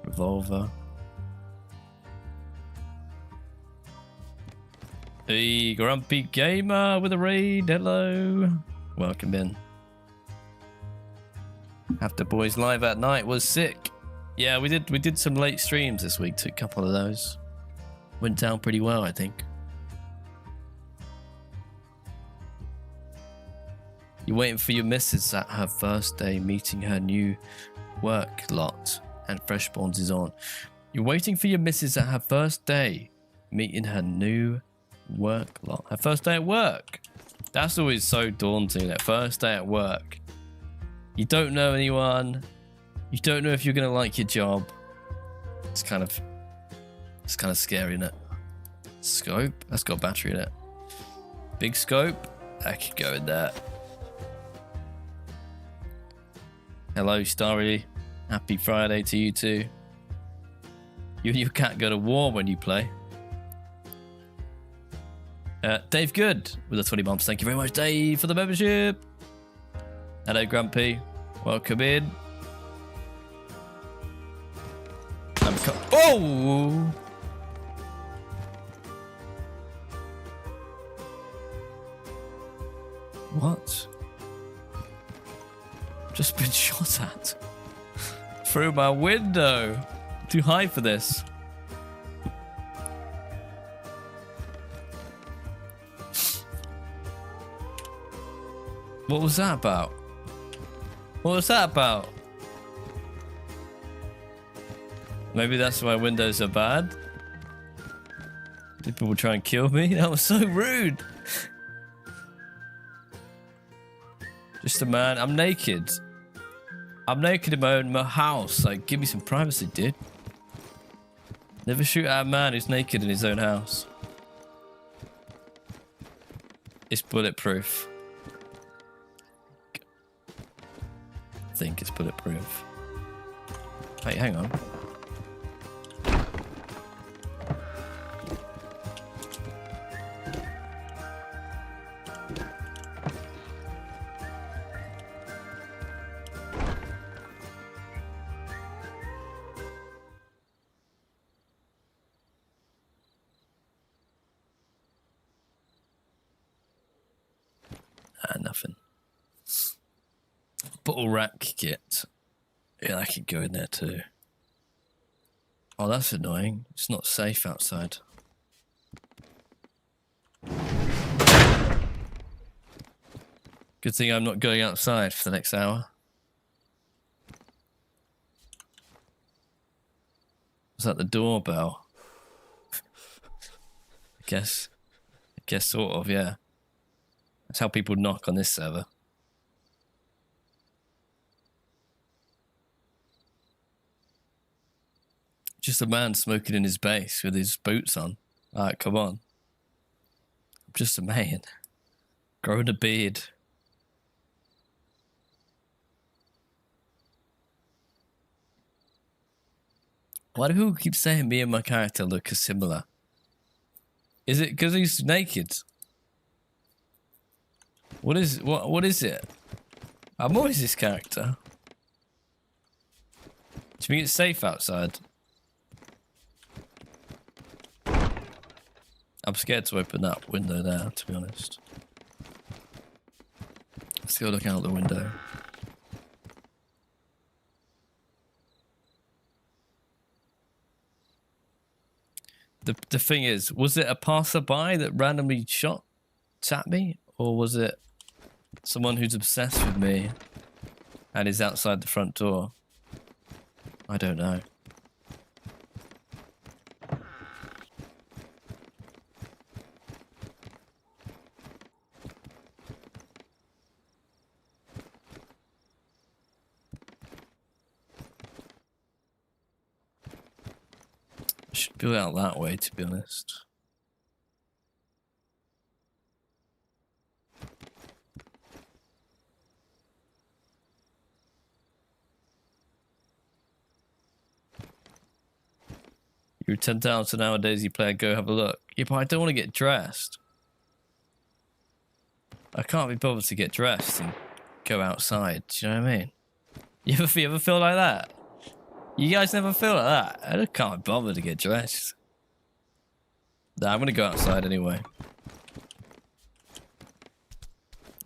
Speaker 1: Revolver. Hey, Grumpy Gamer with a raid. Hello. Welcome in. After Boys Live at night was sick. Yeah, we did some late streams this week. Took a couple of those. Went down pretty well, I think. You're waiting for your missus at her first day meeting her new work lot, and freshspawns is on. You're waiting for your missus at her first day meeting her new work lot. Her first day at work. That's always so daunting. That first day at work. You don't know anyone. You don't know if you're gonna like your job. It's kind of scary, isn't it? Scope. That's got a battery in it. Big scope. I could go in there. Hello, Starry. Happy Friday to you too. You and your cat go to war when you play. Dave Good with the 20 months. Thank you very much, Dave, for the membership. Hello, Grumpy. Welcome in. Oh! What? Just been shot at. Through my window. Too high for this. What was that about? What was that about? Maybe that's why windows are bad. Did people try and kill me? That was so rude. Just a man. I'm naked. I'm naked in my own house. Like, give me some privacy, dude. Never shoot at a man who's naked in his own house. It's bulletproof. I think it's bulletproof. Wait, hang on. Nothing. Bottle rack kit. Yeah, I could go in there too. Oh, that's annoying. It's not safe outside. Good thing I'm not going outside for the next hour. Was that the doorbell? I guess sort of, yeah. That's how people knock on this server. Just a man smoking in his base with his boots on. Alright, come on. I'm just a man. Growing a beard. Why do people keep saying me and my character look similar? Is it because he's naked? What is it? I'm always this character. Do you think it's safe outside? I'm scared to open that window there, to be honest. Let's go look out the window. The thing is, was it a passerby that randomly shot at me, or was it someone who's obsessed with me and is outside the front door? I don't know. I should go out that way, to be honest. You're 10,000 nowadays, you play, go have a look. Yeah, but I don't want to get dressed. I can't be bothered to get dressed and go outside. Do you know what I mean? You ever feel like that? You guys never feel like that? I just can't be bothered to get dressed. Nah, I'm gonna go outside anyway.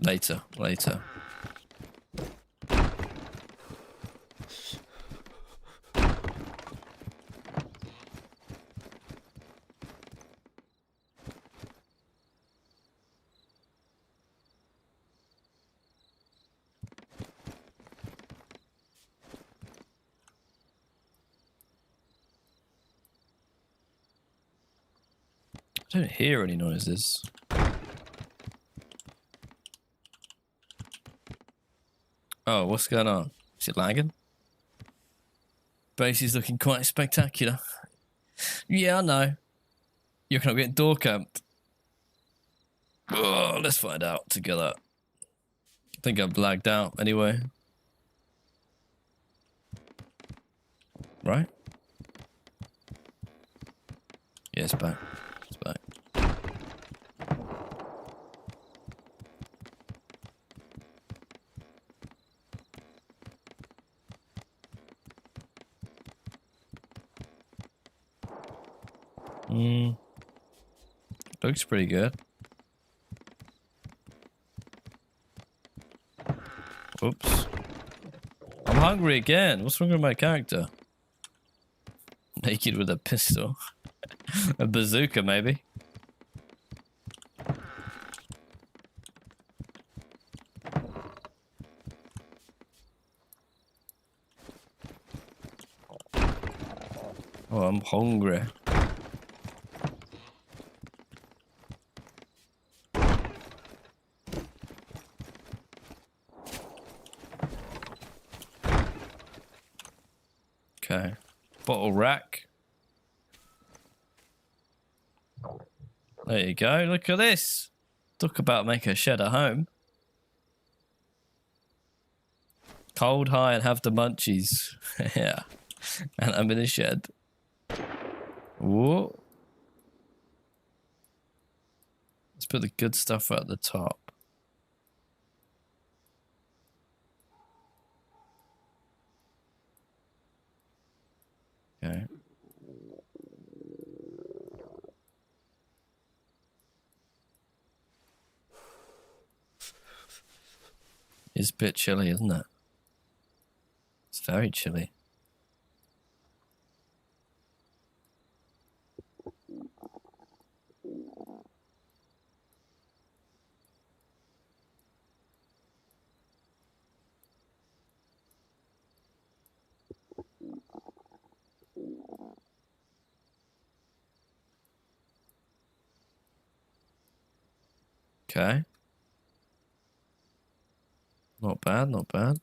Speaker 1: Later. I don't hear any noises. Oh, what's going on? Is it lagging? Base is looking quite spectacular. Yeah, I know. You reckon I'm getting door camped? Oh, let's find out together. I think I've lagged out anyway. Right? Yeah, it's back. It's back. Looks pretty good. Oops. I'm hungry again. What's wrong with my character? Naked with a pistol. A bazooka, maybe. Oh, I'm hungry. Okay. Bottle rack. There you go. Look at this. Talk about make a shed at home. Cold, high, and have the munchies. Yeah. And I'm in a shed. Whoa. Let's put the good stuff at the top. Okay. It's a bit chilly, isn't it? It's very chilly. Okay. Not bad, not bad.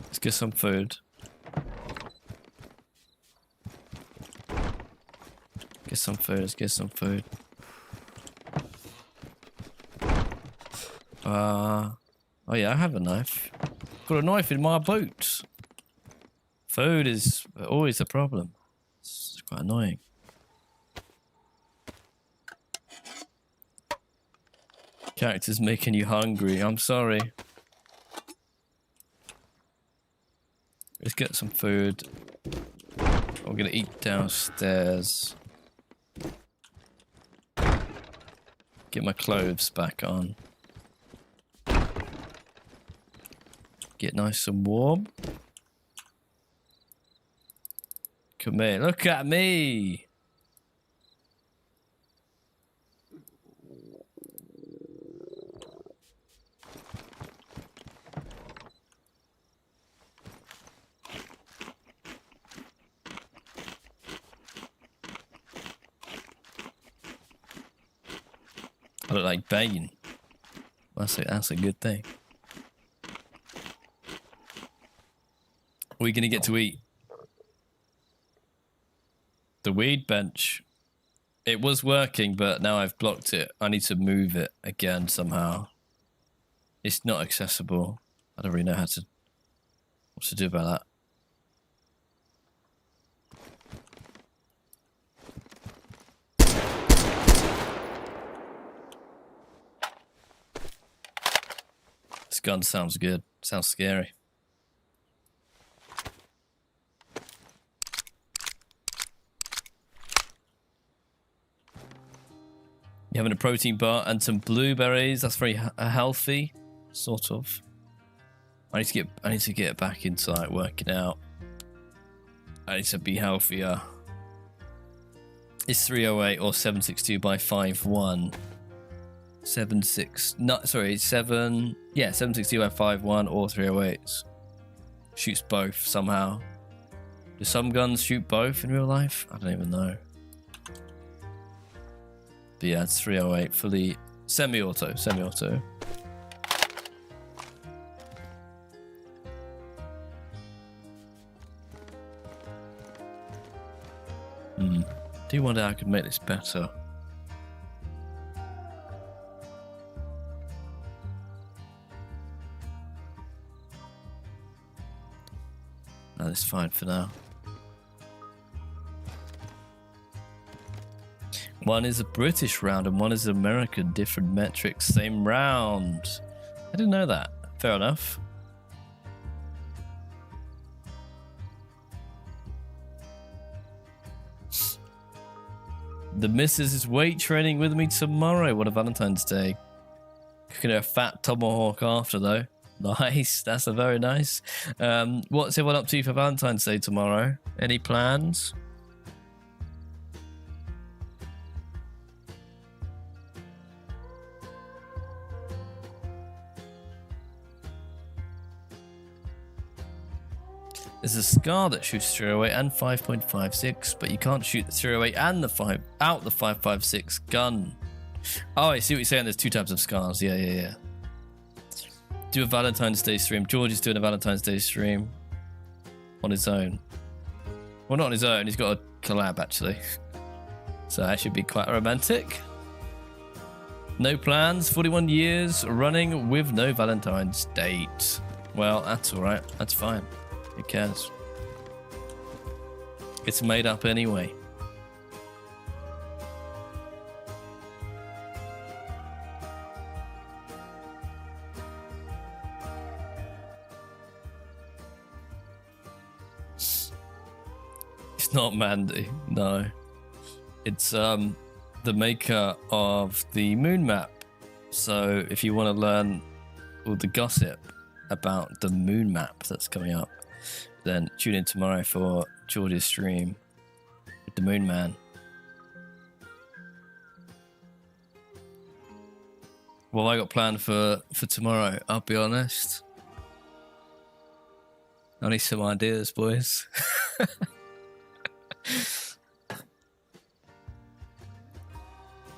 Speaker 1: Let's get some food. Get some food, let's get some food. Oh yeah, I have a knife. Got a knife in my boot. Food is always a problem. It's quite annoying. Character's making you hungry. I'm sorry. Let's get some food. I'm gonna eat downstairs. Get my clothes back on. Get nice and warm. Come here, look at me. I look like Bane. That's a good thing. What are we gonna get to eat? The weed bench. It was working, but now I've blocked it. I need to move it again somehow. It's not accessible. I don't really know what to do about that. This gun sounds good. Sounds scary. You're having a protein bar and some blueberries. That's very healthy, sort of. I need to get back into like working out. I need to be healthier. It's 308 or 762 by 51. 762 by 51 or 308s. Shoots both somehow. Do some guns shoot both in real life? I don't even know. But yeah, it's 308, fully semi-auto. Do wonder how I could make this better. No, that's fine for now. One is a British round and one is American. Different metrics, same round. I didn't know that. Fair enough. The missus is weight training with me tomorrow. What a Valentine's Day. Cooking a fat tomahawk after though. Nice. That's a very nice. What's everyone up to for Valentine's Day tomorrow? Any plans? There's a SCAR that shoots 308 and 5.56, but you can't shoot the 308 and the 5.56 gun. Oh, I see what you're saying. There's two types of SCARs. Yeah. Do a Valentine's Day stream. George is doing a Valentine's Day stream on his own. Well, not on his own. He's got a collab actually. So that should be quite romantic. No plans. 41 years running with no Valentine's date. Well, that's all right. That's fine. Who cares? It's made up anyway. It's not Mandy, no. It's the maker of the moon map. So if you want to learn all the gossip about the moon map that's coming up, then tune in tomorrow for George's stream with the Moon Man. What have I got planned for tomorrow? I'll be honest. I need some ideas, boys.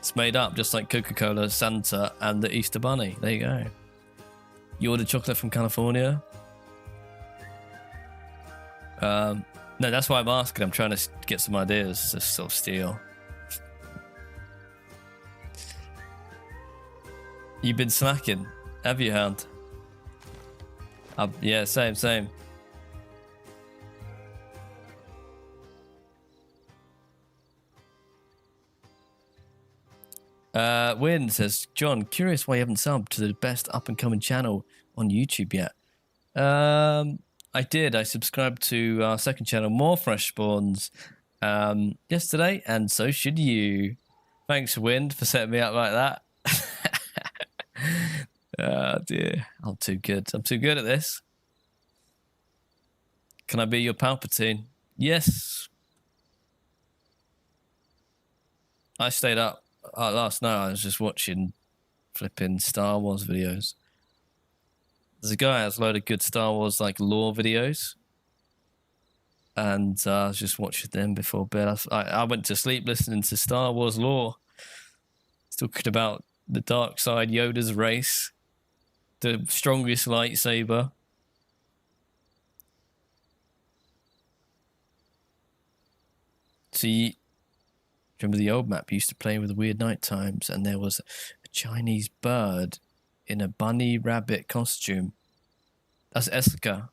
Speaker 1: It's made up just like Coca-Cola, Santa, and the Easter Bunny. There you go. You ordered chocolate from California? No, that's why I'm asking. I'm trying to get some ideas to sort of steal. You've been slacking, have you, Hound? Yeah, same. Win says, John, curious why you haven't subbed to the best up-and-coming channel on YouTube yet. I did. I subscribed to our second channel, More Fresh Spawns, yesterday, and so should you. Thanks, Wind, for setting me up like that. Oh dear. I'm too good. I'm too good at this. Can I be your Palpatine? Yes. I stayed up last night. I was just watching flipping Star Wars videos. There's a guy who has a load of good Star Wars like lore videos. And I was just watching them before bed. I went to sleep listening to Star Wars lore. It's talking about the dark side, Yoda's race, the strongest lightsaber. See, remember the old map you used to play with the weird night times, and there was a Chinese bird in a bunny rabbit costume. That's Essica.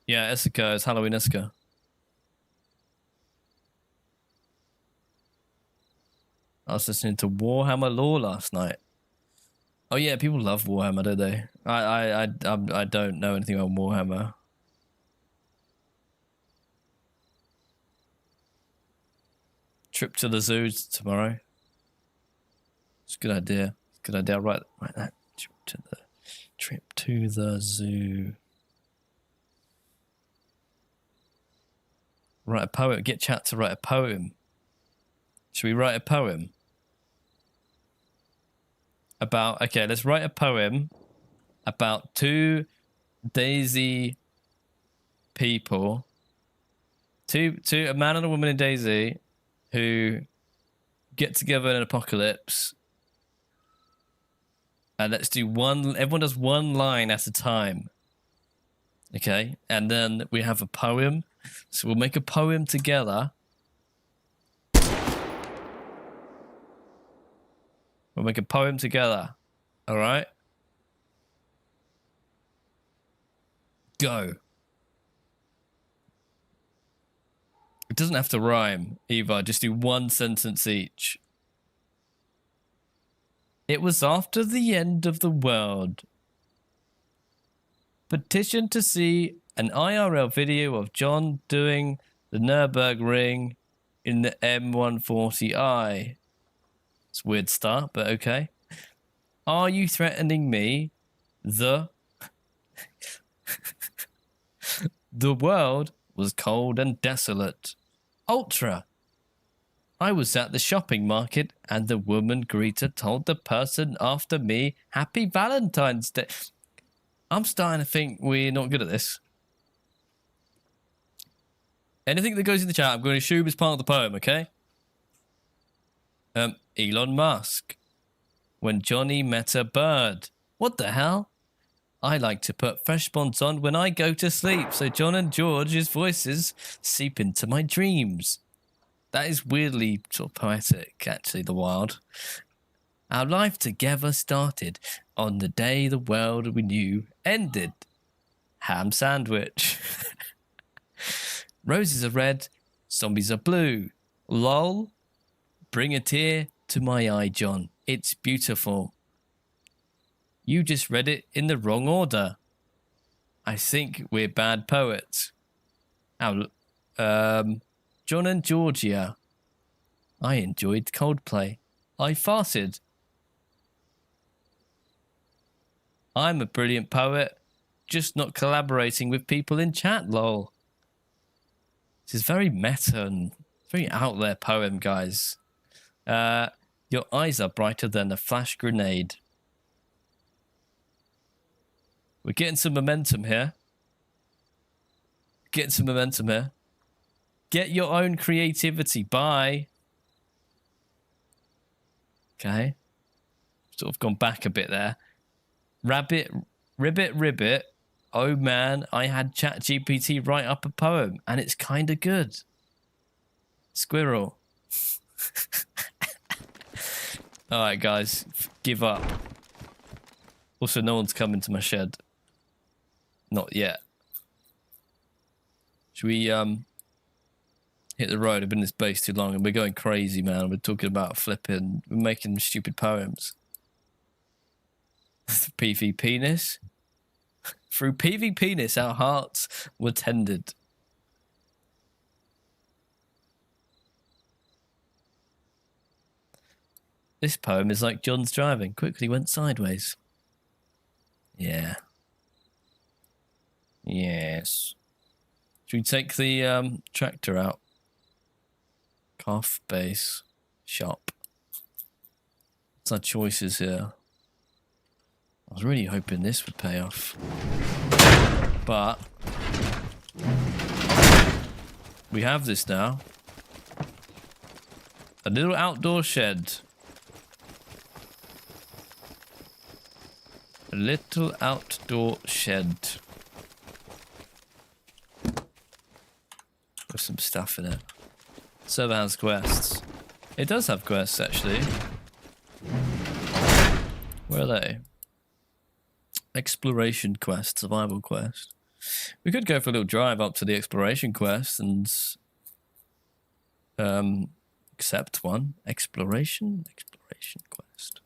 Speaker 1: Yeah, Essica is Halloween Essica. I was listening to Warhammer lore last night. Oh yeah, people love Warhammer, don't they? I don't know anything about Warhammer. Trip to the zoo tomorrow. It's a good idea. Good idea. I'll write that. Trip to the zoo. Write a poem. Get chat to write a poem. Should we write a poem? About, okay, let's write a poem about two DayZ people. A man and a woman in DayZ who get together in an apocalypse. And let's do everyone does one line at a time. Okay, and then we have a poem. So we'll make a poem together. We'll make a poem together. All right? Go. It doesn't have to rhyme either. Just do one sentence each. It was after the end of the world. Petition to see an IRL video of John doing the Nürburgring in the M140i. It's a weird start, but okay. Are you threatening me? The world was cold and desolate. Ultra. I was at the shopping market and the woman greeter told the person after me, Happy Valentine's Day. I'm starting to think we're not good at this. Anything that goes in the chat, I'm going to assume is part of the poem, okay? Elon Musk. When Johnny met a bird. What the hell? I like to put freshspawns on when I go to sleep, so John and George's voices seep into my dreams. That is weirdly sort of poetic, actually, the wild. Our life together started on the day the world we knew ended. Ham sandwich. Roses are red, zombies are blue. Lol. Bring a tear to my eye, John. It's beautiful. You just read it in the wrong order. I think we're bad poets. John and Georgia. I enjoyed Coldplay. I farted. I'm a brilliant poet, just not collaborating with people in chat, lol. This is very meta and very out there poem, guys. Your eyes are brighter than a flash grenade. We're getting some momentum here. Get your own creativity. Bye. Okay. Sort of gone back a bit there. Ribbit. Oh man, I had ChatGPT write up a poem and it's kind of good. Squirrel. All right, guys, give up. Also, no one's coming to my shed. Not yet. Should we hit the road? I've been in this base too long and we're going crazy, man. We're talking about flipping. We're making stupid poems. PV penis. Through PV penis, our hearts were tended. This poem is like John's driving. Quickly went sideways. Yeah. Yes. Should we take the tractor out? Calf base shop. What's our choices here? I was really hoping this would pay off. But we have this now. A little outdoor shed. A little outdoor shed. With some stuff in it. Server has quests. It does have quests, actually. Where are they? Exploration quest, survival quest. We could go for a little drive up to the exploration quest and accept one. Exploration quest.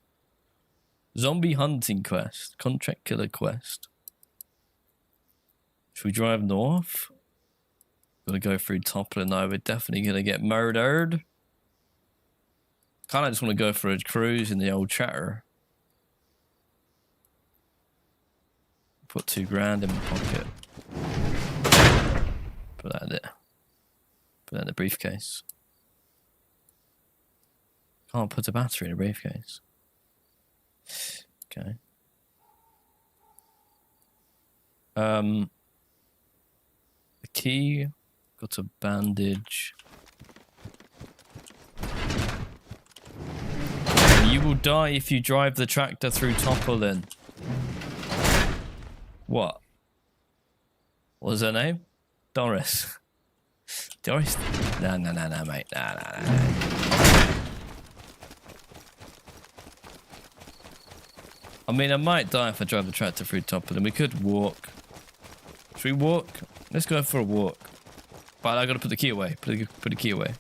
Speaker 1: Zombie hunting quest. Contract killer quest. Should we drive north? Gonna go through Toppling though. We're definitely gonna get murdered. Kinda just wanna go for a cruise in the old chatter. Put $2,000 in my pocket. Put that there. Put that in the briefcase. Can't put a battery in a briefcase. Okay. The key. Got a bandage. You will die if you drive the tractor through Toppling. What? What was her name? Doris. Doris? No, mate. No. I mean, I might die if I drive the tractor through Toppling. We could walk. Should we walk? Let's go for a walk. But I gotta put the key away. Put the key away.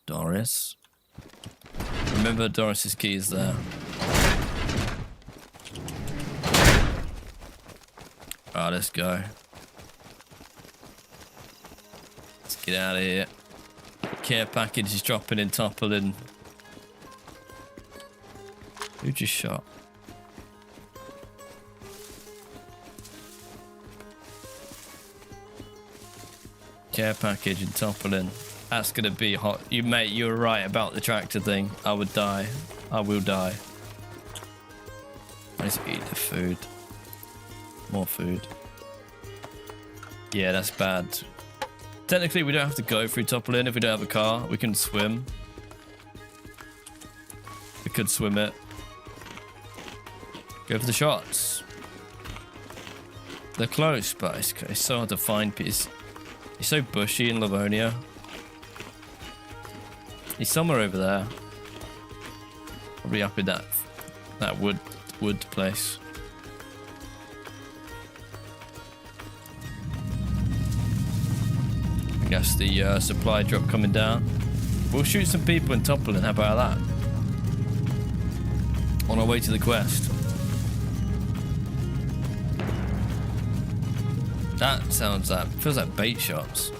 Speaker 1: Doris. Remember Doris's key is there. Alright, let's go. Let's get out of here. Care package is dropping in Toppling. Who just shot? Care package in Toppling. That's gonna be hot. You mate, you were right about the tractor thing. I would die. I will die. Let's eat the food. More food. Yeah, that's bad. Technically, we don't have to go through Toppling if we don't have a car. We can swim. We could swim it. Go for the shots. They're close, but it's so hard to find. It's so bushy in Livonia. He's somewhere over there. Probably up in that wood place. I guess the supply drop coming down. We'll shoot some people in Toppling. How about that? On our way to the quest. That sounds like, feels like bait shots.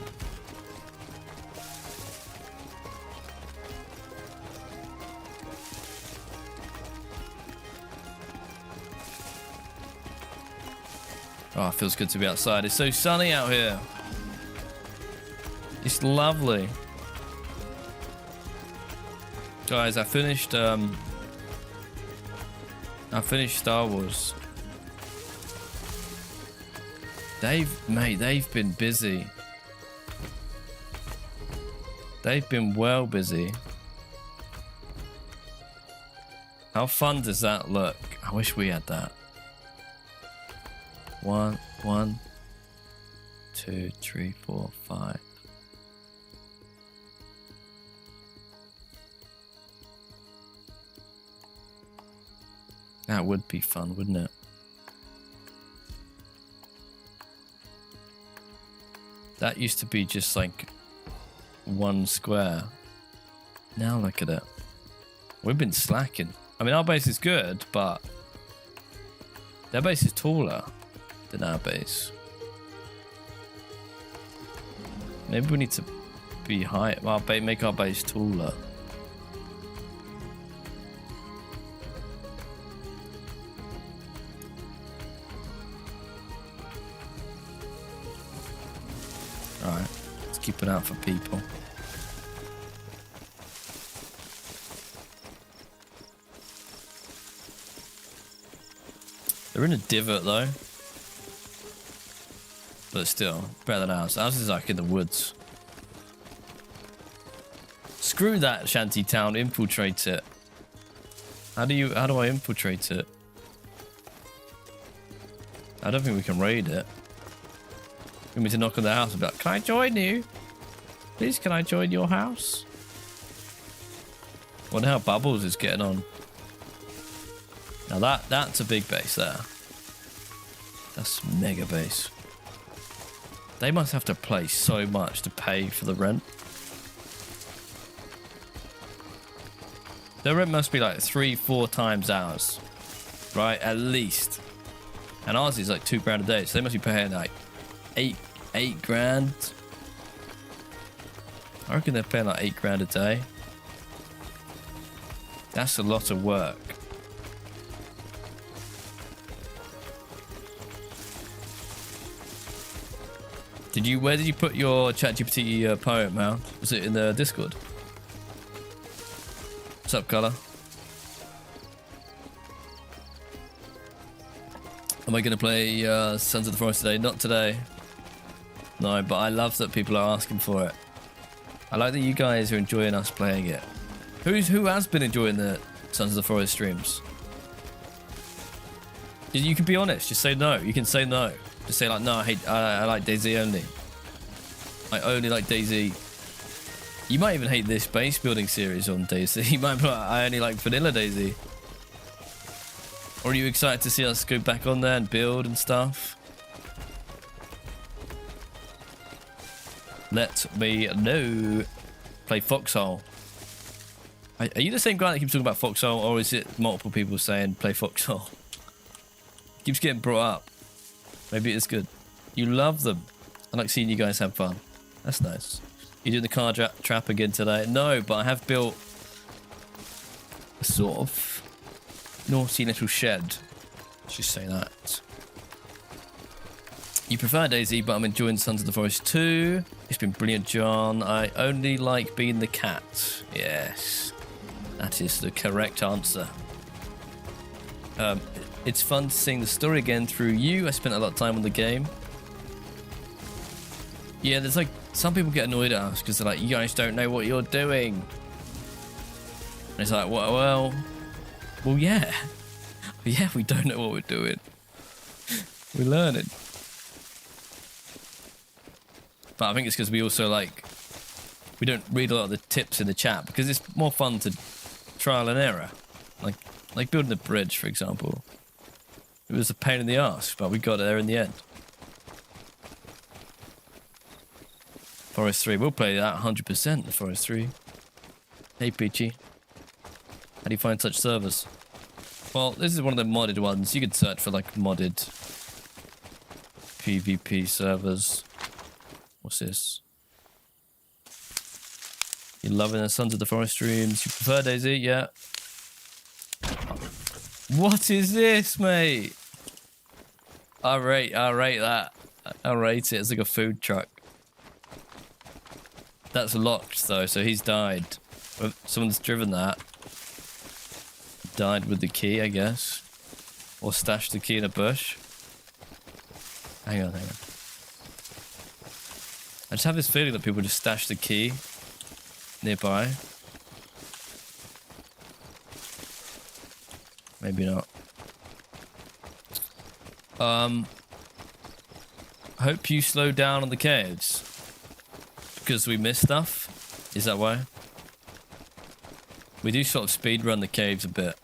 Speaker 1: Oh, it feels good to be outside. It's so sunny out here. It's lovely. Guys, I finished Star Wars. They've been busy. They've been well busy. How fun does that look? I wish we had that. 1, 2, 3, 4, 5. That would be fun, wouldn't it? That used to be just like one square. Now look at it. We've been slacking. I mean, our base is good, but their base is taller than our base. Maybe we need to be high. Well, make our base taller. Alright, let's keep it out for people. They're in a divot though. But still, better than ours. Ours is like in the woods. Screw that shanty town, infiltrate it. How do I infiltrate it? I don't think we can raid it. You want me to knock on the house and be like, can I join you? Please, can I join your house? Wonder how Bubbles is getting on. Now that's a big base there. That's mega base. They must have to pay so much to pay for the rent. Their rent must be like 3-4 times ours. Right? At least. And ours is like $2,000 a day. So they must be paying like eight grand. I reckon they're paying like $8,000 a day. That's a lot of work. Where did you put your ChatGPT poem, man? Was it in the Discord? What's up, Color? Am I going to play Sons of the Forest today? Not today. No, but I love that people are asking for it. I like that you guys are enjoying us playing it. Who has been enjoying the Sons of the Forest streams? You can be honest. Just say no. You can say no. Just say like, no, I like DayZ only. I only like DayZ. You might even hate this base building series on DayZ. You might be like, I only like vanilla DayZ. Or are you excited to see us go back on there and build and stuff? Let me know. Play Foxhole. Are you the same guy that keeps talking about Foxhole, or is it multiple people saying play Foxhole? Keeps getting brought up. Maybe it's good. You love them. I like seeing you guys have fun. That's nice. You doing the car trap again today? No, but I have built a sort of naughty little shed. Let's just say that. You prefer DayZ, but I'm enjoying Sons of the Forest too. It's been brilliant, John. I only like being the cat. Yes, that is the correct answer. It's fun seeing the story again through you. I spent a lot of time on the game. Yeah, there's like some people get annoyed at us because they're like, you guys don't know what you're doing. And it's like, well, yeah. Yeah, we don't know what we're doing. We're learning. But I think it's because we also we don't read a lot of the tips in the chat because it's more fun to trial and error. Like building a bridge, for example. It was a pain in the ass, but we got there in the end. Forest 3, we'll play that 100%, the Forest 3. Hey, Peachy. How do you find such servers? Well, this is one of the modded ones. You could search for like modded PvP servers. What's this? You're loving the Sons of the Forest streams. You prefer DayZ? Yeah. What is this, mate? I rate that. I rate it. It's like a food truck. That's locked though, so he's died. Someone's driven that. Died with the key, I guess. Or stashed the key in a bush. Hang on. I just have this feeling that people just stash the key nearby. Maybe not. Hope you slow down on the caves. Because we miss stuff? Is that why? We do sort of speed run the caves a bit.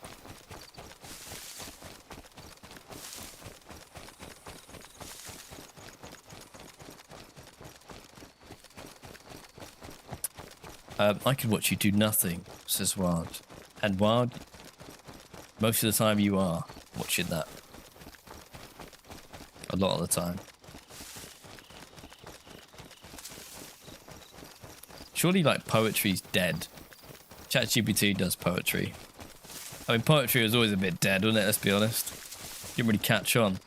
Speaker 1: I could watch you do nothing, says Wild. And Wild, most of the time you are watching that. A lot of the time. Surely, like, poetry's dead. ChatGPT does poetry. I mean, poetry was always a bit dead, wasn't it? Let's be honest. Didn't really catch on.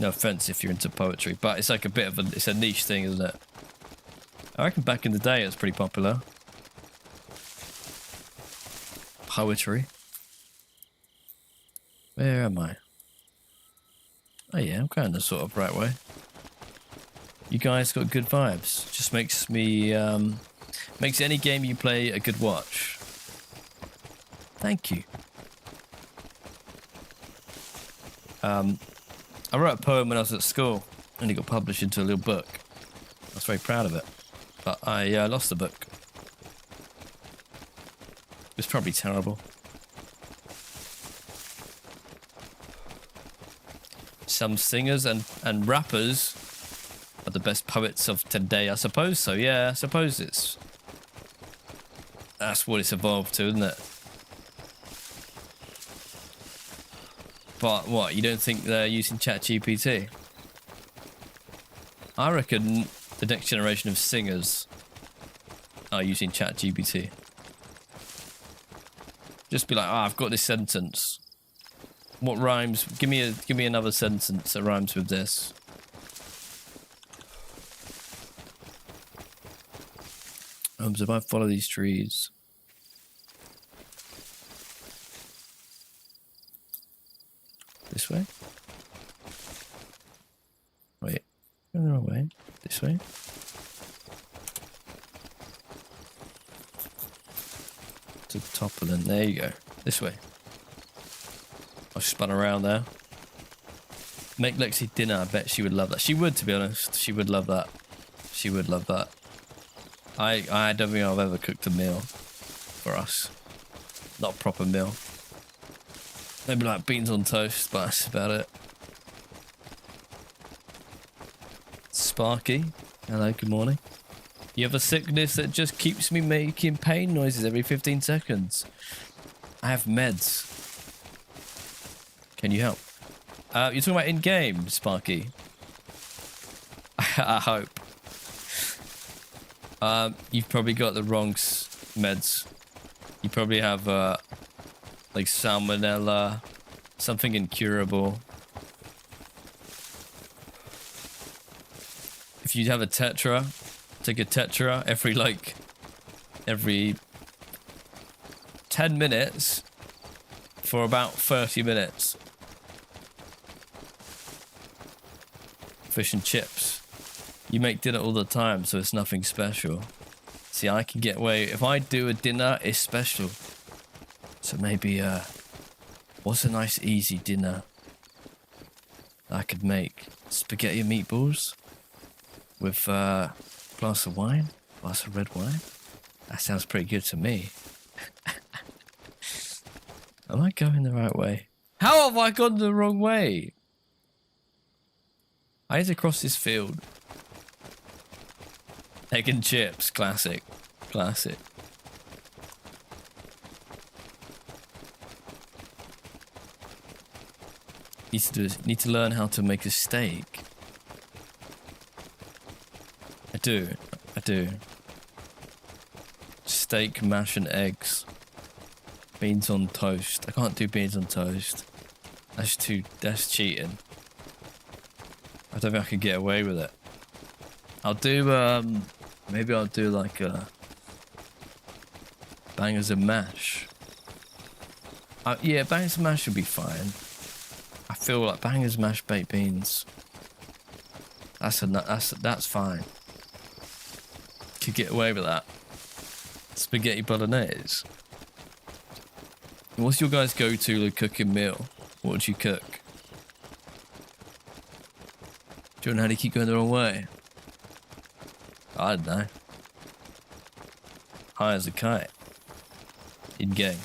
Speaker 1: No offense if you're into poetry, but it's like a bit of a, it's a niche thing, isn't it? I reckon back in the day it was pretty popular. Poetry. Where am I? Oh yeah, I'm going the sort of right way. You guys got good vibes. Just makes me, makes any game you play a good watch. Thank you. I wrote a poem when I was at school and it got published into a little book. I was very proud of it. But I lost the book. It was probably terrible. Some singers and rappers are the best poets of today, I suppose so. Yeah, I suppose that's what it's evolved to, isn't it? But what, you don't think they're using ChatGPT? I reckon the next generation of singers are using ChatGPT. Just be like, I've got this sentence. What rhymes? Give me another sentence that rhymes with this. So if I follow these trees. This way? Wait. Go the wrong way. This way? To the top and then there you go. This way. I spun around there. Make Lexi dinner. I bet she would love that. She would, to be honest. She would love that. She would love that. I don't think I've ever cooked a meal for us. Not a proper meal. Maybe like beans on toast, but that's about it. Sparky. Hello, good morning. You have a sickness that just keeps me making pain noises every 15 seconds. I have meds. Can you help? You're talking about in-game, Sparky? I hope. You've probably got the wrong meds. You probably have, like salmonella, something incurable. If you have a tetra, take a tetra every 10 minutes for about 30 minutes. Fish and chips. You make dinner all the time, so it's nothing special. See, I can get away. If I do a dinner, it's special. So maybe, what's a nice easy dinner I could make? Spaghetti and meatballs with a glass of wine, glass of red wine. That sounds pretty good to me. Am I going the right way? How have I gone the wrong way? I had to cross this field. Egg and chips, classic. Classic. Need to learn how to make a steak. I do. Steak, mash and eggs. Beans on toast. I can't do beans on toast. That's cheating. I don't think I could get away with it. I'll do, maybe I'll do like bangers and mash. Yeah, bangers and mash would be fine. I feel like bangers, mashed baked beans. That's fine. Could get away with that. Spaghetti bolognese. What's your guys' go-to cooking meal? What would you cook? Do you know how to keep going the wrong way? I don't know. High as a kite. In game.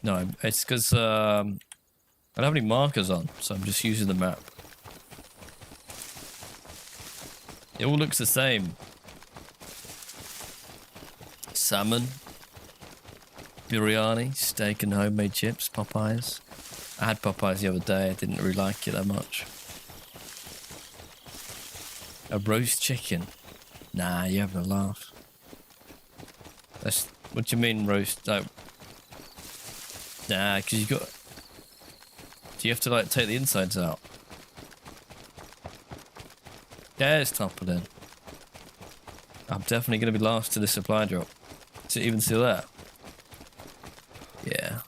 Speaker 1: No, it's because I don't have any markers on, so I'm just using the map. It all looks the same. Salmon, biryani, steak and homemade chips, Popeyes. I had Popeyes the other day, I didn't really like it that much. A roast chicken. Nah, you're having a laugh. That's what do you mean roast? Like, nah, because you got. Do you have to like take the insides out? Yeah, it's toppled in. I'm definitely gonna be last to the supply drop. Is it even still there? Yeah.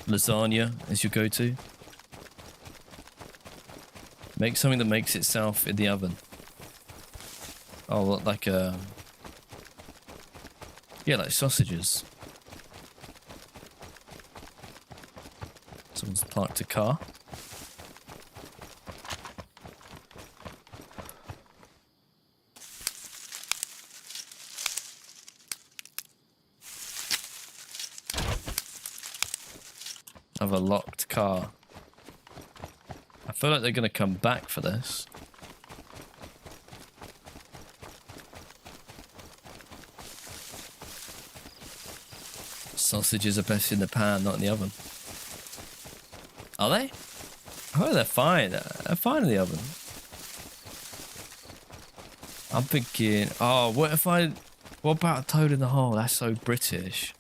Speaker 1: Lasagna is your go-to. Make something that makes itself in the oven. Oh, like yeah, like sausages. Someone's parked a car. Of a locked car. I feel like they're going to come back for this. Sausages are best in the pan, not in the oven. Are they? Oh, they're fine. They're fine in the oven. I'm thinking, oh, what about a toad in the hole? That's so British.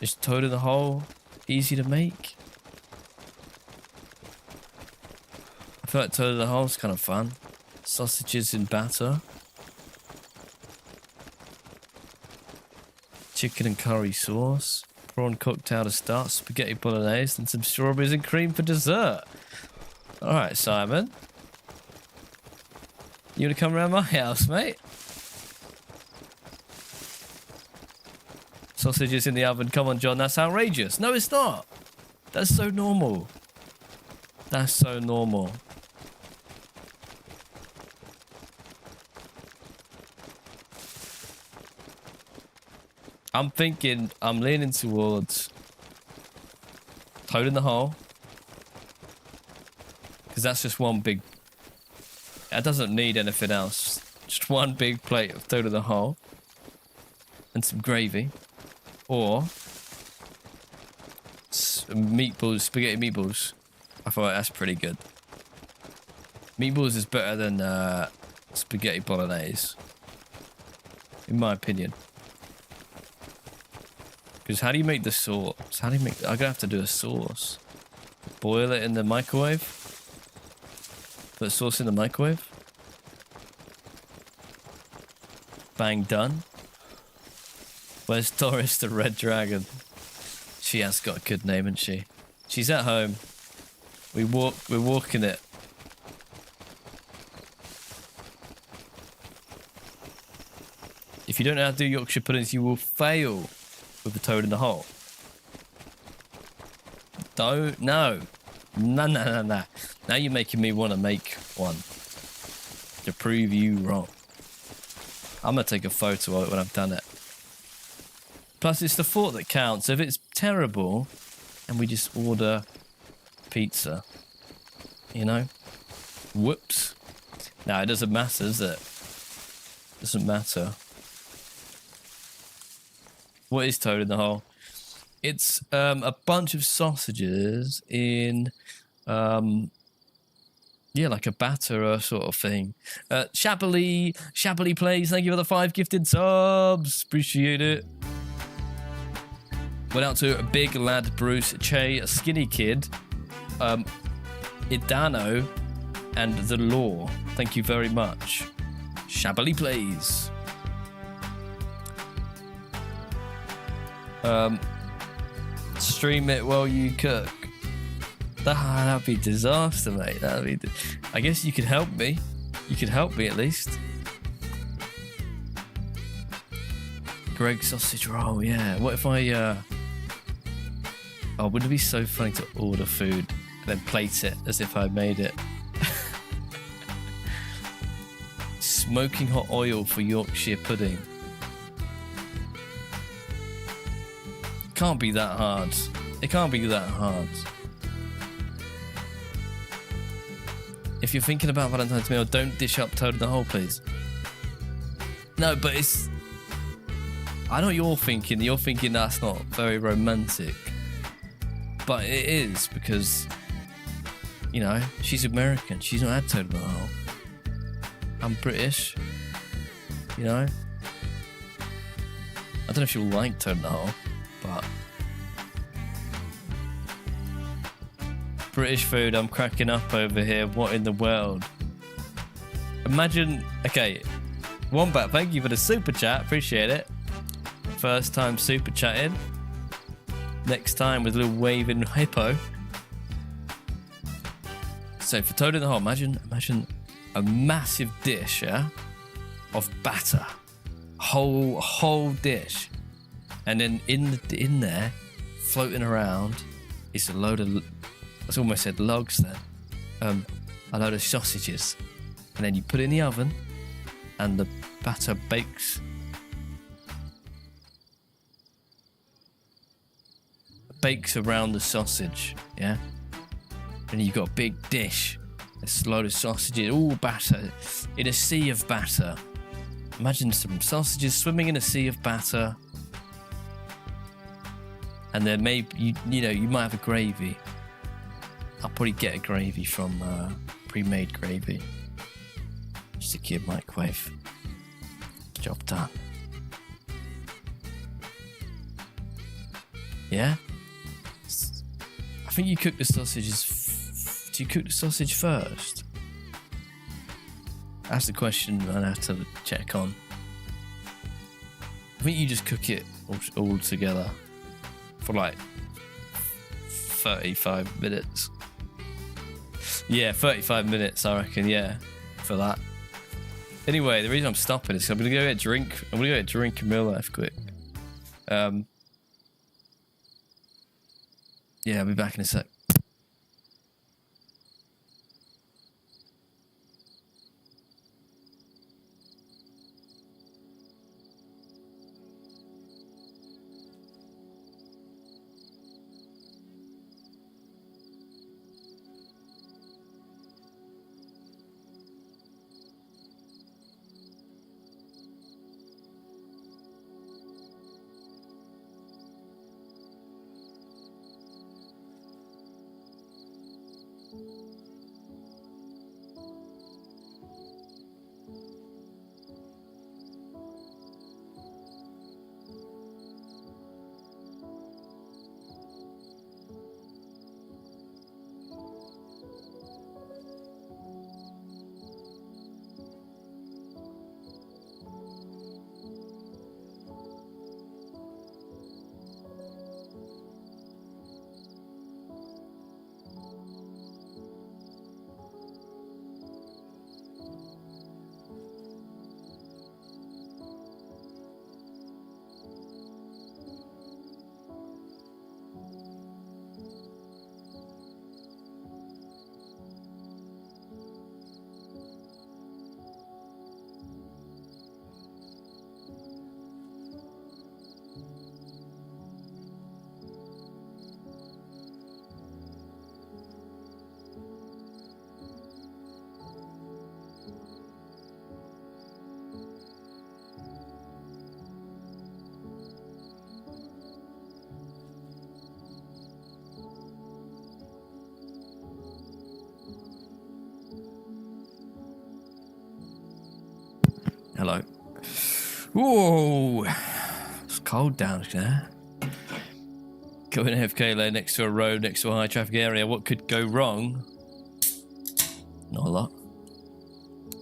Speaker 1: Is toad in the hole easy to make? I feel like toad in the hole is kind of fun. Sausages in batter. Chicken and curry sauce. Prawn cocktail to start. Spaghetti bolognese. And some strawberries and cream for dessert. Alright, Simon. You want to come around my house, mate? Sausages in the oven. Come on, John. That's outrageous. No, it's not. That's so normal. That's so normal. I'm thinking, I'm leaning towards toad in the hole. Because that's just one big... That doesn't need anything else. Just one big plate of toad in the hole. And some gravy. Or... meatballs, spaghetti meatballs. I thought that's pretty good. Meatballs is better than spaghetti bolognese. In my opinion. Because how do you make the sauce? How do you make... I'm going to have to do a sauce. Boil it in the microwave. Put sauce in the microwave. Bang, done. Where's Doris the Red Dragon? She has got a good name, hasn't she? She's at home. We're walking it. If you don't know how to do Yorkshire puddings, you will fail with the toad in the hole. Don't, no. No. Now you're making me want to make one. To prove you wrong. I'm going to take a photo of it when I've done it. Plus, it's the thought that counts. If it's terrible, and we just order pizza, you know? Whoops. No, it doesn't matter, does it? Doesn't matter. What is toad in the hole? It's a bunch of sausages in, yeah, like a batter sort of thing. Shabbily plays. Thank you for the 5 gifted subs. Appreciate it. Went out to a big lad Bruce, Che, a skinny kid, Idano, and the Law. Thank you very much. Shabbily plays. Stream it while you cook. That'd be disaster, mate. That'd be. I guess you could help me. You could help me at least. Greg sausage roll, yeah. What if I? Oh, wouldn't it be so funny to order food and then plate it as if I made it? Smoking hot oil for Yorkshire pudding. Can't be that hard. It can't be that hard. If you're thinking about Valentine's meal, don't dish up toad in the hole, please. No, but it's... I know what you're thinking. You're thinking that's not very romantic. But it is, because You know, she's American. She's not had toad in the hole. I'm British. You know? I don't know if she'll like toad in the hole, but... British food, I'm cracking up over here. What in the world? Imagine... Okay. Wombat, thank you for the super chat. Appreciate it. First time super chatting. Next time with a little waving hippo. So for toad in the hole, imagine a massive dish, yeah, of batter, whole dish, and then in there, floating around, is a load of, I almost said logs then, a load of sausages, and then you put it in the oven, and the batter bakes. Bakes around the sausage, yeah? And you've got a big dish, a load of sausages, all batter, in a sea of batter. Imagine some sausages swimming in a sea of batter. And then maybe, you know, you might have a gravy. I'll probably get a gravy from pre-made gravy. Stick your microwave. Job done. Yeah? I think you cook the sausages. Do you cook the sausage first? That's the question I'd have to check on. I think you just cook it all together for like 35 minutes. Yeah, 35 minutes, I reckon, yeah, for that. Anyway, the reason I'm stopping is I'm going to go get a drink. I'm going to go get a drink in real life quick. Yeah, I'll be back in a sec. Hello. Whoa! It's cold down there. Going AFK lane next to a road, next to a high traffic area. What could go wrong? Not a lot. Do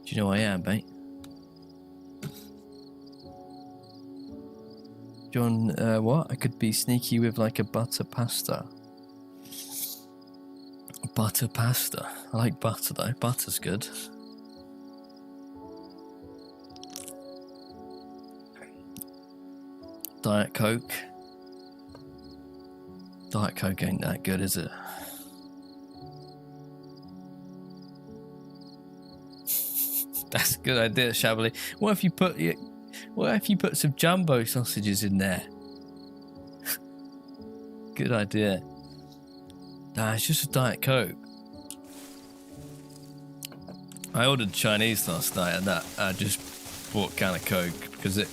Speaker 1: you know who I am, mate? John, what? I could be sneaky with like a butter pasta. Butter pasta. I like butter though. Butter's good. Diet Coke. Diet Coke ain't that good, is it? That's a good idea, Shabbily. What if you put some jumbo sausages in there? Good idea. Nah, it's just a Diet Coke. I ordered Chinese last night, and that I just bought a can of Coke because it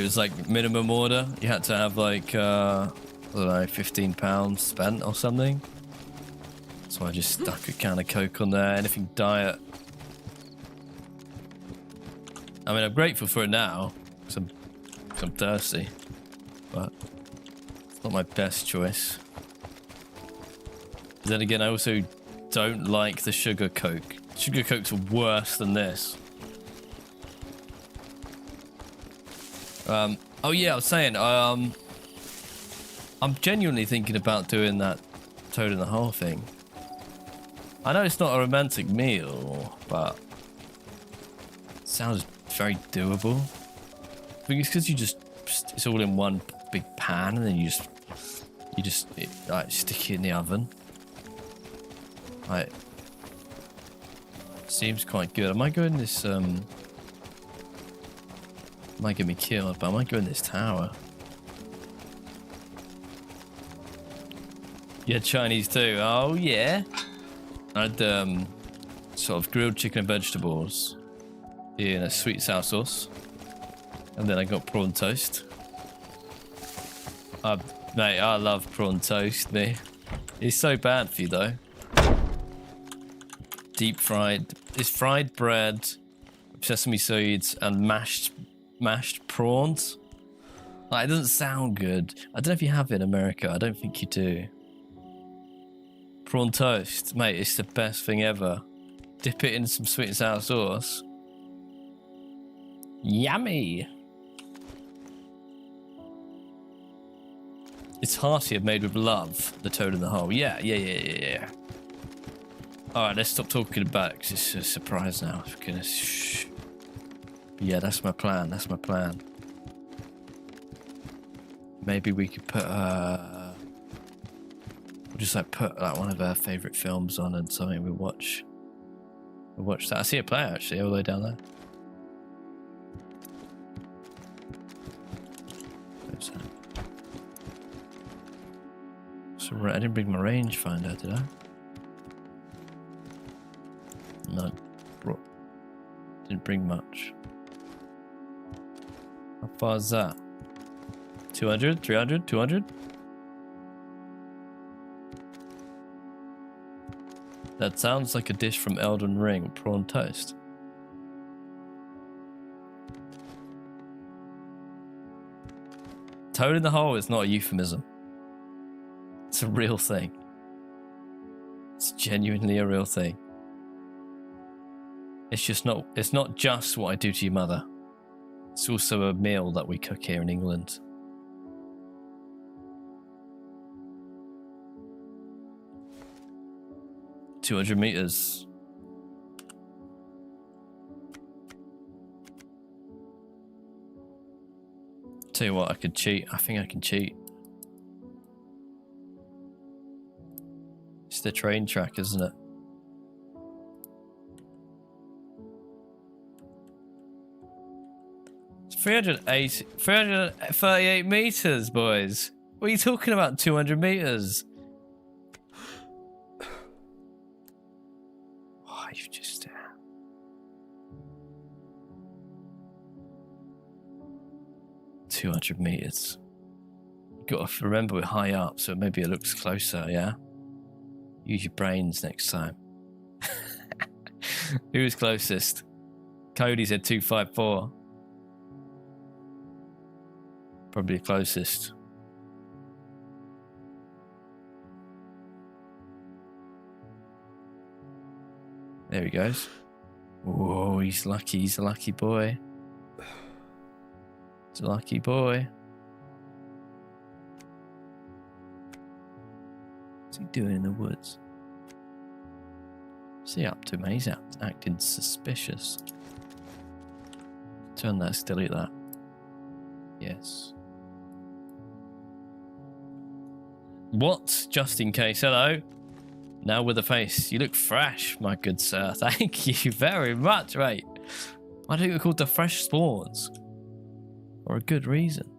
Speaker 1: was like minimum order. You had to have like I don't know, £15 spent or something. So I just stuck a can of Coke on there. Anything diet. I mean, I'm grateful for it now because I'm thirsty, but it's not my best choice. Then again, I also don't like the sugar Coke. Sugar Cokes are worse than this. Oh yeah, I was saying, I'm genuinely thinking about doing that toad in the hole thing. I know it's not a romantic meal, but it sounds very doable. I think it's because it's all in one big pan, and then you just like stick it in the oven. Like, seems quite good. I might go in this might get me killed, but I might go in this tower. Yeah, Chinese too. Oh yeah. I had sort of grilled chicken and vegetables in a sweet sour sauce, and then I got prawn toast. Mate, I love prawn toast. Me, it's so bad for you though. Deep fried. It's fried bread, sesame seeds, and mashed prawns. Like, it doesn't sound good. I don't know if you have it in America. I don't think you do. Prawn toast, mate, it's the best thing ever. Dip it in some sweet and sour sauce. Yummy. It's heartier, made with love. The toad in the hole. Yeah. All right, let's stop talking about it because it's a surprise now. For goodness. Shh. But yeah, that's my plan. Maybe we could put we'll just like put like one of our favorite films on and something we watch. We'll watch that. I see a player actually all the way down there. Where's that? So I didn't bring my rangefinder, did I? No, didn't bring much. How far is that? 200, 300, 200? That sounds like a dish from Elden Ring, prawn toast. Toad in the hole is not a euphemism. It's a real thing. It's genuinely a real thing. It's not just what I do to your mother. It's also a meal that we cook here in England. $200 meters. Tell you what, I could cheat. I think I can cheat. It's the train track, isn't it? It's 338 meters, boys. What are you talking about? 200 meters. Oh, you just 200 meters. You got to remember we're high up, so maybe it looks closer. Yeah. Use your brains next time. Who was closest? Cody said 254. Probably closest. There he goes. Whoa, he's lucky. He's a lucky boy. He's a lucky boy. What's he doing in the woods? What's he up to, man? He's acting suspicious. Turn that, delete that. Yes. What? Just in case. Hello. Now with a face. You look fresh, my good sir. Thank you very much, mate. I think we're called the Fresh Spawns. For a good reason.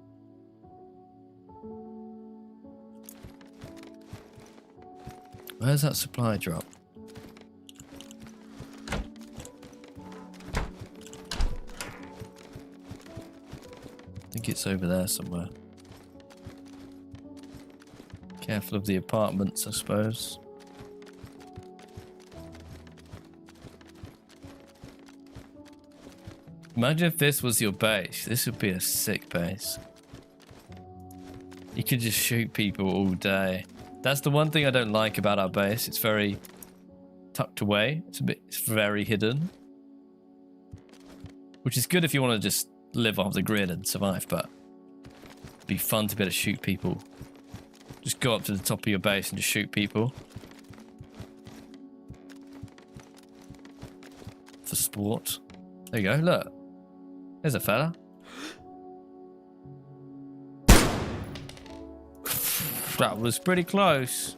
Speaker 1: Where's that supply drop? I think it's over there somewhere. Careful of the apartments, I suppose. Imagine if this was your base. This would be a sick base. You could just shoot people all day. That's the one thing I don't like about our base. It's very tucked away. It's very hidden. Which is good if you want to just live off the grid and survive, but it'd be fun to be able to shoot people. Just go up to the top of your base and just shoot people. For sport. There you go, look. There's a fella. That was pretty close.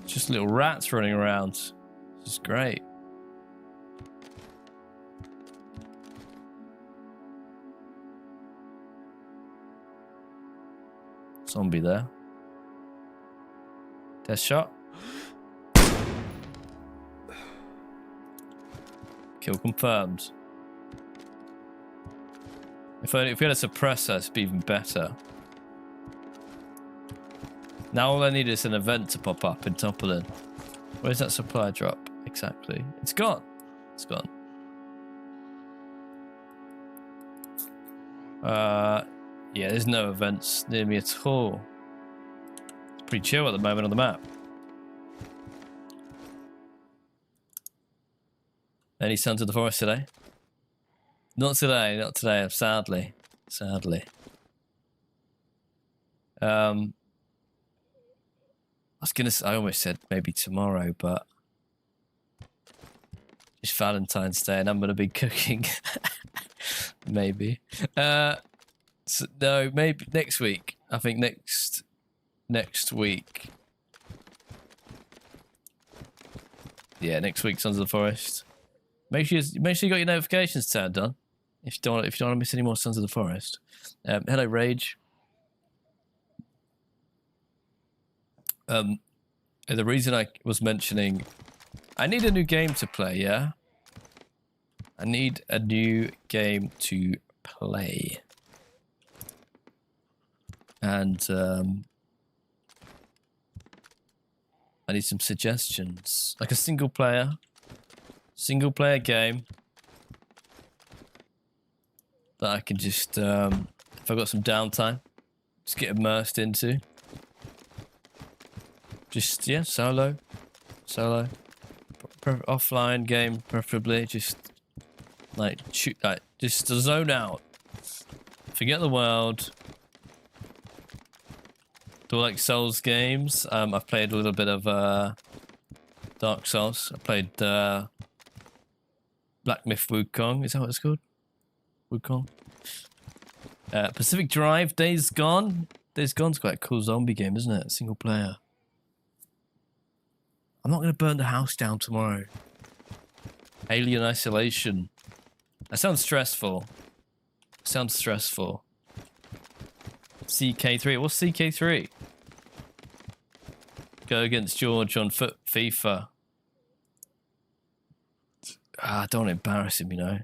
Speaker 1: Just little rats running around. This is great. Zombie there. Test shot. Kill confirmed. If we had a suppressor, it'd be even better. Now all I need is an event to pop up in Topolin. Where's that supply drop? Exactly. It's gone. It's gone. Yeah, there's no events near me at all. It's pretty chill at the moment on the map. Any Sons of the Forest today? Not today, not today, sadly. Sadly. I was gonna say, I almost said maybe tomorrow, but it's Valentine's Day and I'm gonna be cooking. Maybe. So, no, maybe next week. I think next week. Yeah, next week, Sons of the Forest. Make sure you got your notifications turned on. If you don't want to miss any more Sons of the Forest. Hello, Rage. The reason I was mentioning, I need a new game to play. Yeah, I need a new game to play, and I need some suggestions, like a single player game that I can just, if I've got some downtime, just get immersed into. Just, yeah, solo. Offline game, preferably. Just, like, shoot, like, just to zone out. Forget the world. Do I like Souls games? I've played a little bit of Dark Souls. I played Black Myth Wukong. Is that what it's called? Wukong. Pacific Drive, Days Gone. Days Gone's quite a cool zombie game, isn't it? Single player. I'm not going to burn the house down tomorrow. Alien Isolation. That sounds stressful. Sounds stressful. CK3. What's CK3? Go against George on FIFA. I don't want to embarrass him, you know.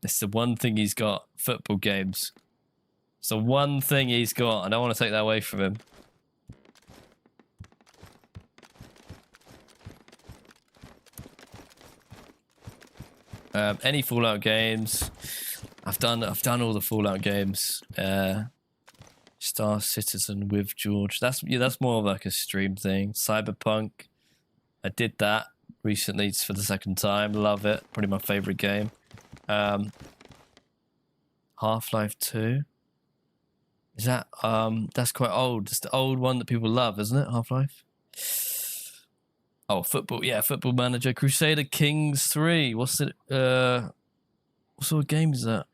Speaker 1: It's the one thing he's got. Football games. It's the one thing he's got. I don't want to take that away from him. Any Fallout games? I've done all the Fallout games. Star Citizen with George. That's more of like a stream thing. Cyberpunk. I did that recently. It's for the second time. Love it. Probably my favorite game. Half-Life 2. Is that that's quite old. It's the old one that people love, isn't it? Half-Life. Oh, football. Yeah, Football Manager. Crusader Kings 3. What's it? What sort of game is that?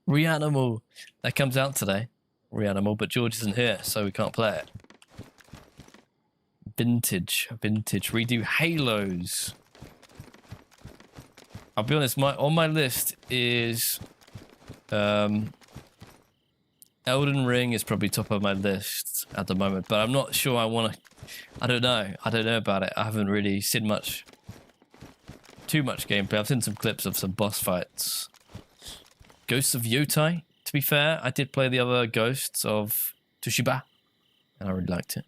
Speaker 1: Reanimal. That comes out today. Reanimal, but George isn't here, so we can't play it. Vintage. Redo Halos. I'll be honest, on my list is Elden Ring is probably top of my list at the moment, but I'm not sure I want to. I don't know about it. I haven't really seen too much gameplay. I've seen some clips of some boss fights. Ghosts of Yotai. To be fair, I did play the other Ghosts of Tsushima, and I really liked it.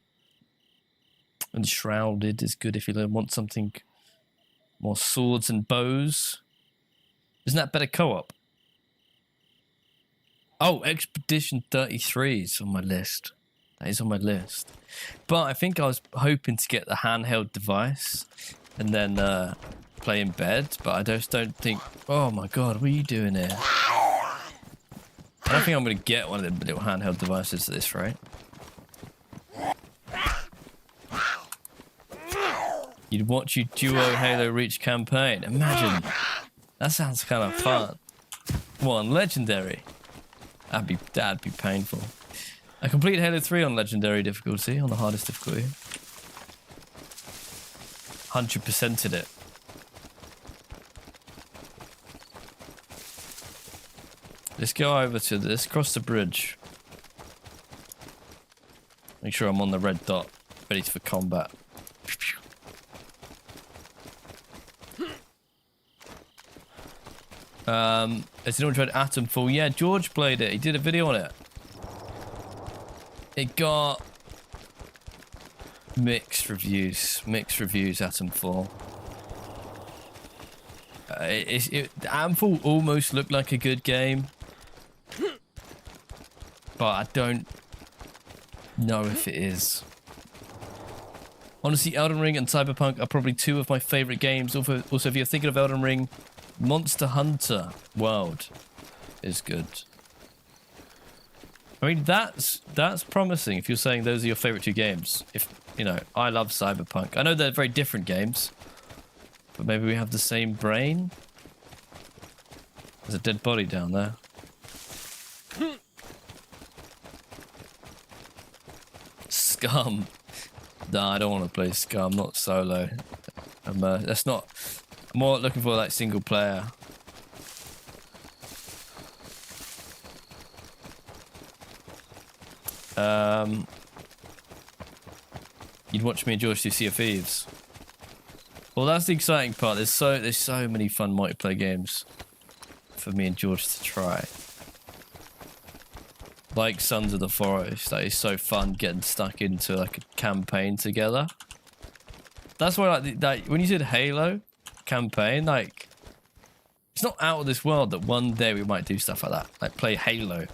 Speaker 1: And Shrouded is good if you want something More swords and bows. Isn't that better co-op? Oh, Expedition 33 is on my list. That is on my list. But I think I was hoping to get the handheld device and then play in bed. But I just don't think... Oh my god, what are you doing here? I don't think I'm going to get one of the little handheld devices at this rate. You'd watch you duo Halo Reach campaign. Imagine. That sounds kind of fun. One, legendary. That'd be painful. I completed Halo 3 on legendary difficulty, on the hardest difficulty. 100%ed it. Let's go over to this, cross the bridge. Make sure I'm on the red dot, ready for combat. Has anyone tried Atomfall? Yeah, George played it. He did a video on it. It got mixed reviews. Atomfall. Atomfall almost looked like a good game, but I don't know if it is. Honestly, Elden Ring and Cyberpunk are probably two of my favorite games. Also, if you're thinking of Elden Ring, Monster Hunter World is good. I mean, that's promising if you're saying those are your favorite two games. If, you know, I love Cyberpunk. I know they're very different games, but maybe we have the same brain. There's a dead body down there. Scum. Nah, I don't want to play Scum, not solo. That's not... I'm more looking for like single player. You'd watch me and George do Sea of Thieves. Well, that's the exciting part. There's so many fun multiplayer games for me and George to try. Like Sons of the Forest, that is so fun getting stuck into like a campaign together. That's why like when you said Halo campaign, like it's not out of this world that one day we might do stuff like that, like play Halo,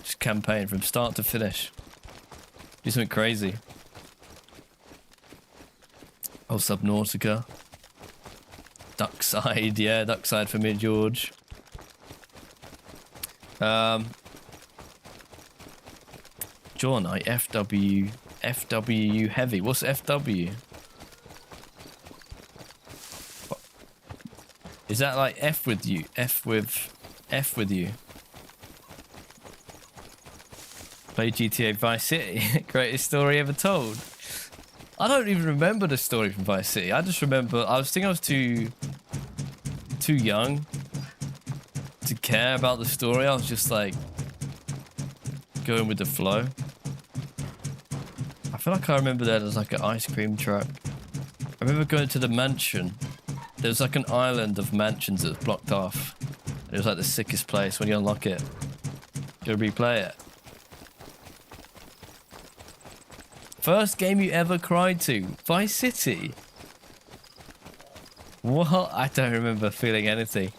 Speaker 1: just campaign from start to finish, do something crazy. Oh, Subnautica, Duckside, yeah, Duckside for me and George. John, FW heavy. What's FW? Is that like F with you? F with you? Play GTA Vice City. Greatest story ever told. I don't even remember the story from Vice City. I just remember I was too young to care about the story. I was just like going with the flow. I feel like I remember there was like an ice cream truck. I remember going to the mansion. There was like an island of mansions that was blocked off. It was like the sickest place when you unlock it. Go replay it. First game you ever cried to? Vice City? What? I don't remember feeling anything.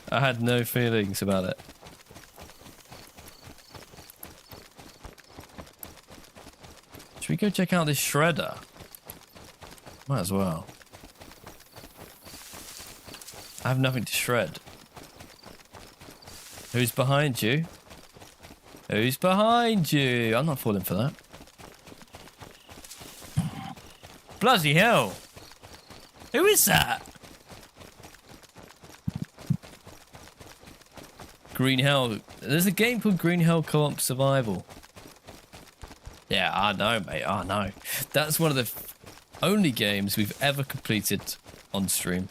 Speaker 1: I had no feelings about it. Should we go check out this shredder? Might as well. I have nothing to shred. Who's behind you? Who's behind you? I'm not falling for that. Bloody hell! Who is that? Green Hell. There's a game called Green Hell Co-op Survival. Yeah, I know, mate. I know. That's one of the only games we've ever completed on stream.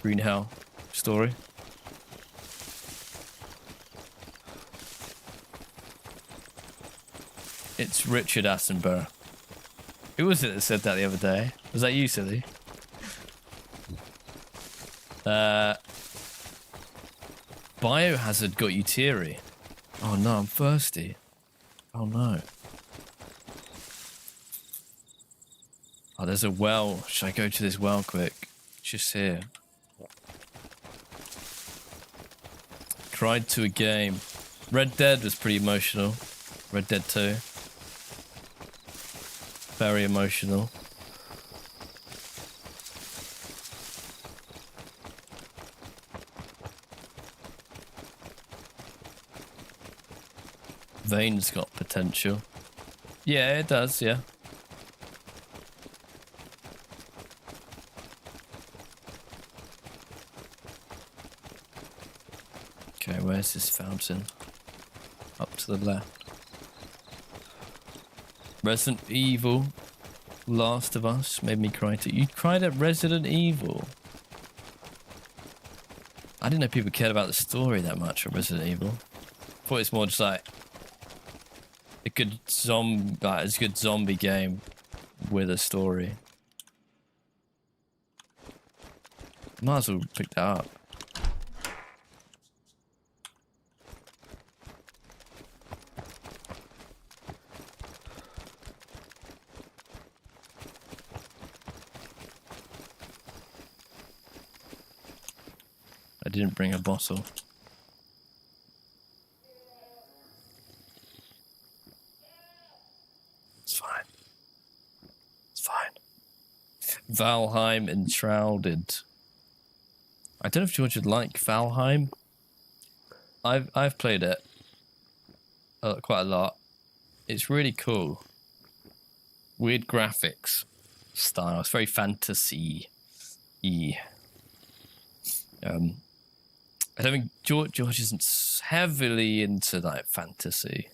Speaker 1: Green Hell story. It's Richard Attenborough. Who was it that said that the other day? Was that you, silly? Biohazard got you teary. Oh no, I'm thirsty. Oh no. Oh, there's a well. Should I go to this well quick? Just here. Cried to a game. Red Dead was pretty emotional. Red Dead 2. Very emotional. Vane's got potential. Yeah, it does, yeah. Okay, where's this fountain? Up to the left. Resident Evil. Last of Us made me cry too. You cried at Resident Evil? I didn't know people cared about the story that much of Resident Evil. I thought it's more just like a good zombie game with a story. Might as well pick that up. I didn't bring a bottle. It's fine. It's fine. Valheim Enshrouded. I don't know if George would like Valheim. I've played it quite a lot. It's really cool. Weird graphics style. It's very fantasy-y. I don't think George isn't heavily into like fantasy.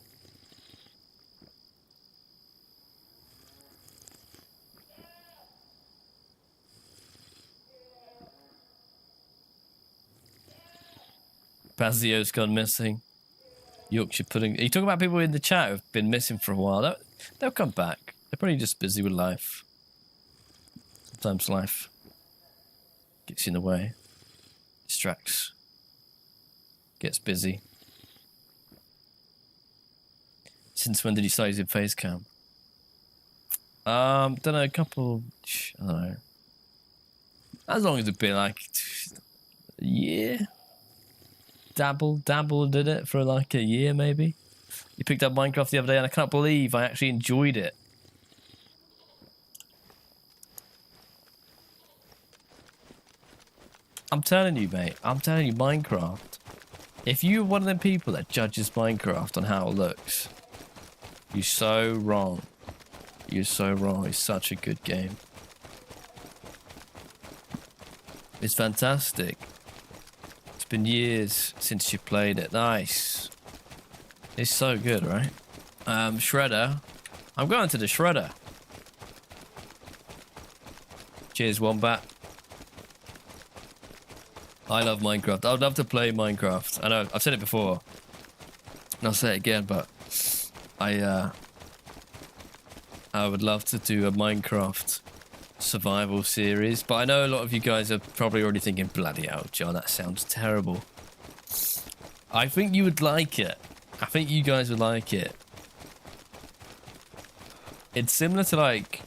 Speaker 1: Bazio's gone missing. Yorkshire pudding. You talk about people in the chat who've been missing for a while. They'll come back. They're probably just busy with life. Sometimes life gets in the way, distracts, gets busy. Since when did you start using face cam? Don't know, a couple. I don't know. As long as it's been like a year. Dabbled in it for like a year maybe. You picked up Minecraft the other day and I can't believe I actually enjoyed it. I'm telling you, mate. I'm telling you, Minecraft. If you're one of them people that judges Minecraft on how it looks, you're so wrong. You're so wrong. It's such a good game. It's fantastic. It's been years since you played it. Nice. It's so good, right? Shredder. I'm going to the Shredder. Cheers, Wombat. I love Minecraft. I would love to play Minecraft. I know, I've said it before. And I'll say it again, but I would love to do a Minecraft survival series. But I know a lot of you guys are probably already thinking, bloody hell, John, that sounds terrible. I think you would like it. I think you guys would like it. It's similar to like...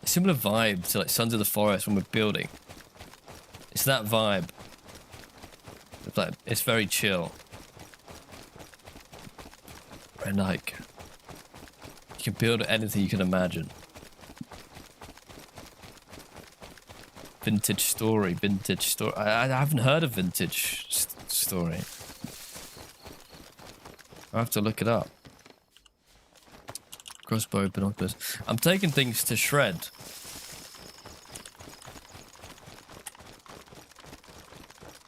Speaker 1: a similar vibe to like Sons of the Forest when we're building. It's that vibe. It's like, it's very chill. And like, you can build anything you can imagine. Vintage story. I haven't heard of vintage story. I have to look it up. Crossbow, binoculars. I'm taking things to shred.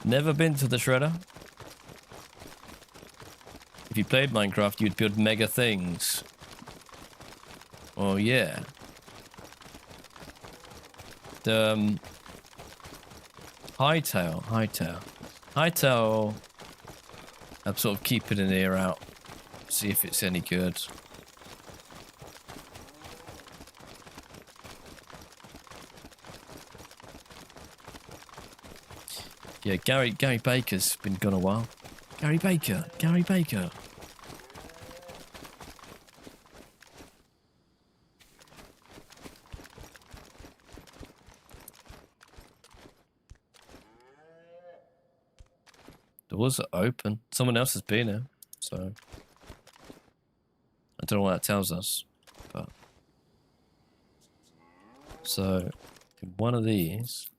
Speaker 1: Never been to the Shredder. If you played Minecraft, you'd build mega things. Oh yeah. The Hightail. I'm sort of keeping an ear out, see if it's any good. Yeah, Gary Baker's been gone a while. Gary Baker. Doors are open. Someone else has been here, so I don't know what that tells us. But so in one of these,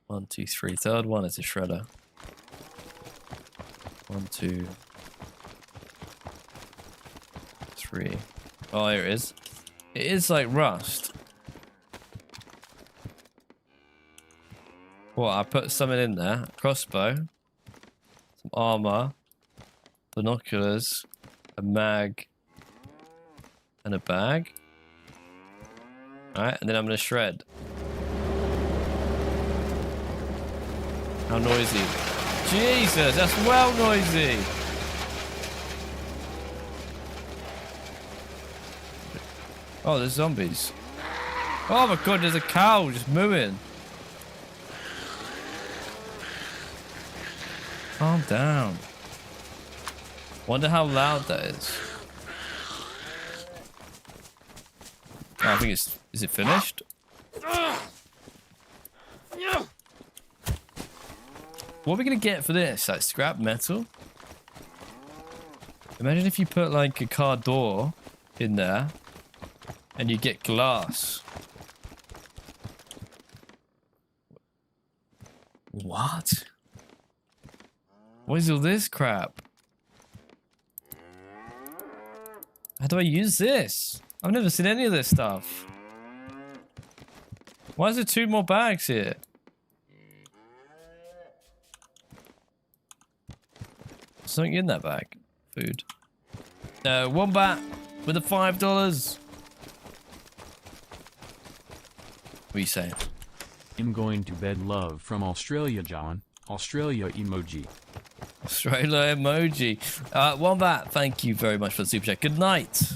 Speaker 1: 1, 2, 3. Third one is a shredder. 1, 2, 3. Oh, here it is. It is like rust. What? I put something in there. Crossbow, some armor, binoculars, a mag, and a bag. Alright, and then I'm gonna shred. How noisy. Jesus, that's well noisy. Oh, there's zombies. Oh my god, there's a cow just mooing. Calm down. Wonder how loud that is. Oh, I think it's... Is it finished? What are we gonna get for this? Like scrap metal? Imagine if you put like a car door in there and you get glass. What? What is all this crap? How do I use this? I've never seen any of this stuff. Why is there 2 more bags here? Something in that bag. Food. No, wombat with the $5. What are you saying?
Speaker 2: I'm going to bed, love from Australia, John. Australia emoji.
Speaker 1: Australia emoji. Wombat, thank you very much for the super chat. Good night.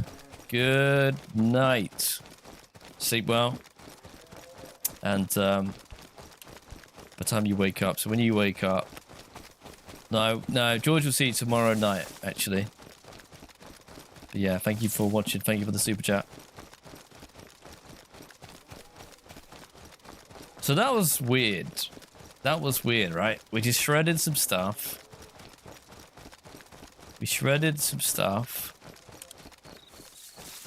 Speaker 1: Good night. Sleep well. And by the time you wake up. So when you wake up. No, George will see you tomorrow night, actually. But yeah, thank you for watching. Thank you for the super chat. So that was weird. That was weird, right? We just shredded some stuff.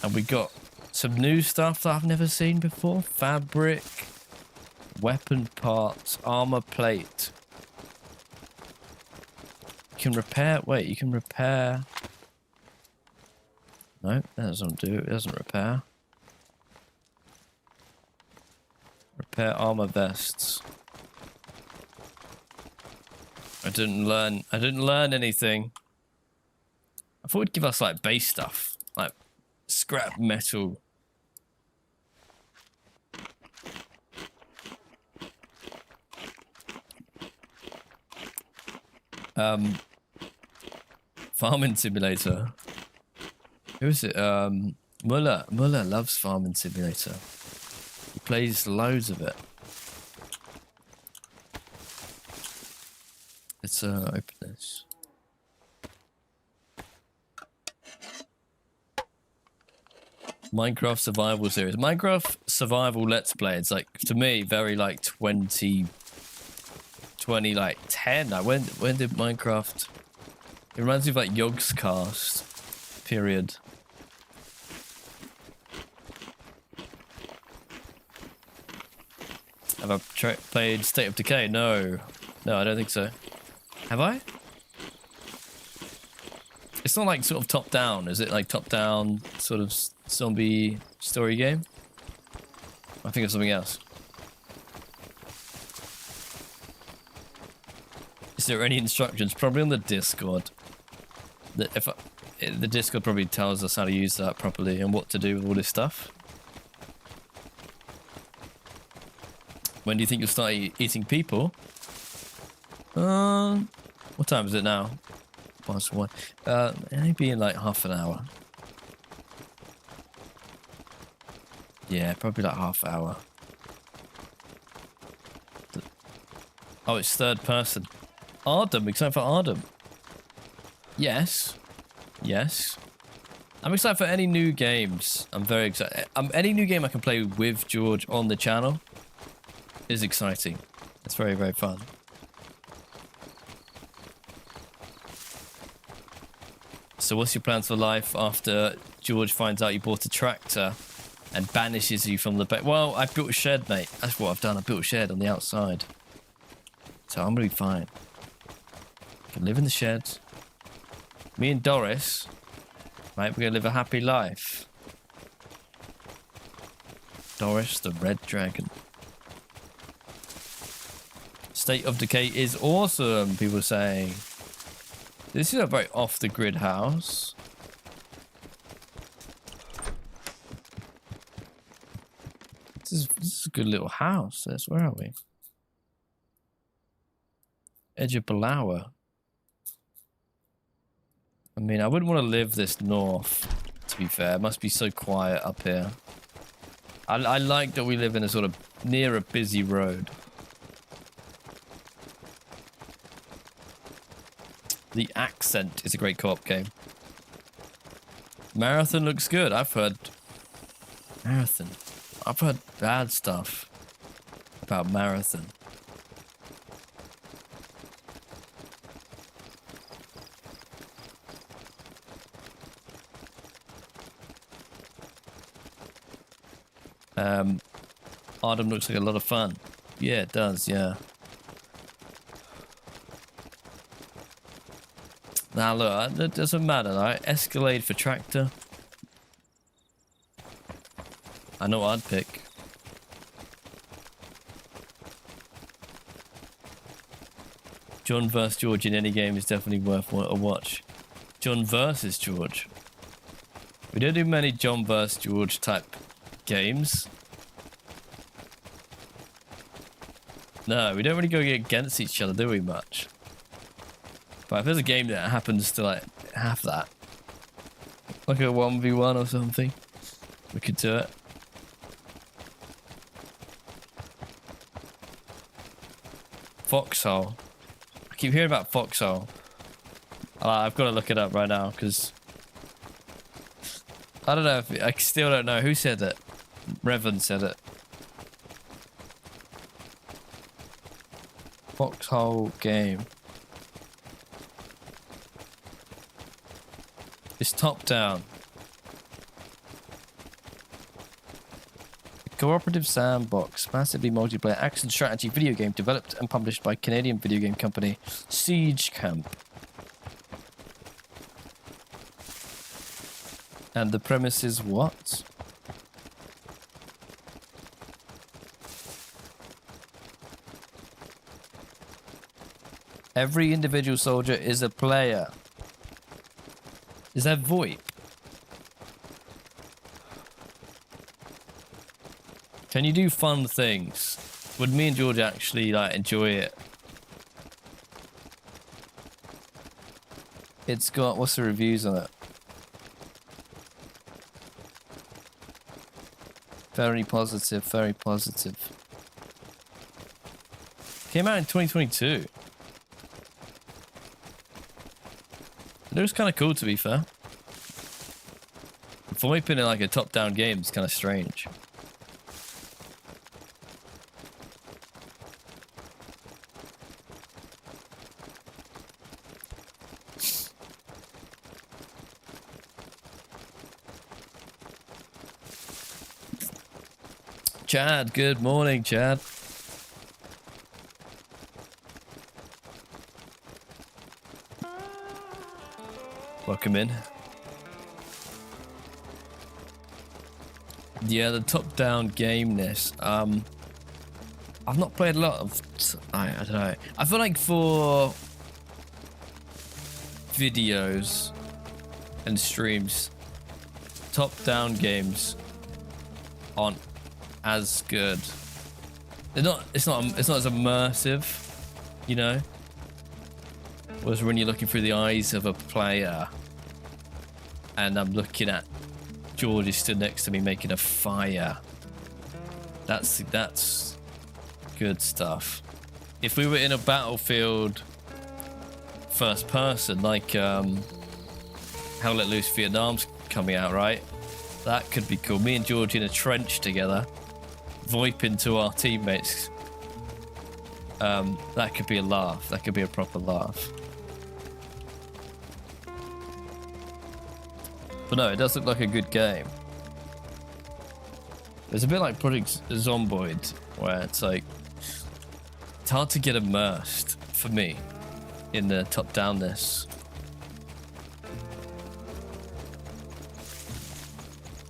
Speaker 1: And we got some new stuff that I've never seen before. Fabric, weapon parts, armor plate. You can repair... Wait, you can repair... No, that doesn't do it. It doesn't repair. Repair armor vests. I didn't learn anything. I thought it'd give us like base stuff. Like scrap metal. Farming simulator. Who is it? Muller. Muller loves Farming Simulator. He plays loads of it. Let's open this. Minecraft Survival Series. Minecraft Survival Let's Play. It's like, to me, very like 20 like 10. When did Minecraft... It reminds me of like Yogg's Cast period. Have I played State of Decay? No. No, I don't think so. Have I? It's not like sort of top down, is it? Like top down sort of zombie story game? I think of something else. Is there any instructions? Probably on the Discord. The Discord probably tells us how to use that properly and what to do with all this stuff. When do you think you'll start eating people? What time is it now? Past 1. Maybe in like half an hour. Yeah, probably like half hour. Oh, it's third person. Ardum, excited for Ardum. Yes. Yes. I'm excited for any new games. I'm very excited. Any new game I can play with George on the channel is exciting. It's very, very fun. So what's your plans for life after George finds out you bought a tractor and banishes you from the back? Well, I built a shed, mate. That's what I've done. I built a shed on the outside. So I'm going to be fine. I can live in the shed. Me and Doris, mate, we're going to live a happy life. Doris, the red dragon. State of Decay is awesome, people say. This is a very off-the-grid house. This is a good little house. Where are we? Edge of Balawa. I mean, I wouldn't want to live this north, to be fair. It must be so quiet up here. I like that we live in a sort of near a busy road. The Accent is a great co-op game. Marathon looks good. I've heard Marathon. I've heard bad stuff about Marathon. Arnhem looks like a lot of fun. Yeah, it does, yeah. Now look, it doesn't matter, right? Escalade for tractor. I know what I'd pick. John vs. George in any game is definitely worth a watch. John versus George. We don't do many John vs. George type games. No, we don't really go against each other, do we, much? But if there's a game that happens to, like, have that, like a 1v1 or something, we could do it. Foxhole. I keep hearing about Foxhole. I've got to look it up right now, because I don't know if... I still don't know. Who said it? Revan said it. Foxhole game. It's top down. Cooperative sandbox, massively multiplayer action strategy video game developed and published by Canadian video game company Siege Camp. And the premise is what? Every individual soldier is a player. Is that VoIP? Can you do fun things? Would me and George actually like enjoy it? It's got, what's the reviews on it? Very positive, very positive. Came out in 2022. It was kind of cool, to be fair. VoIP in like a top-down game is kind of strange. Chad, good morning, Chad. Welcome in. Yeah, the top-down gameness. I've not played a lot of... I don't know. I feel like for videos and streams, top-down games aren't as good. They're not. It's not as immersive, you know. Whereas when you're looking through the eyes of a player, and I'm looking at George is stood next to me making a fire. That's good stuff. If we were in a battlefield first person, like Hell Let Loose Vietnam's coming out, right? That could be cool. Me and George in a trench together, VoIPing to our teammates. That could be a laugh. That could be a proper laugh. But no, it does look like a good game. It's a bit like Project Zomboid, where it's like, it's hard to get immersed for me in the top-downness.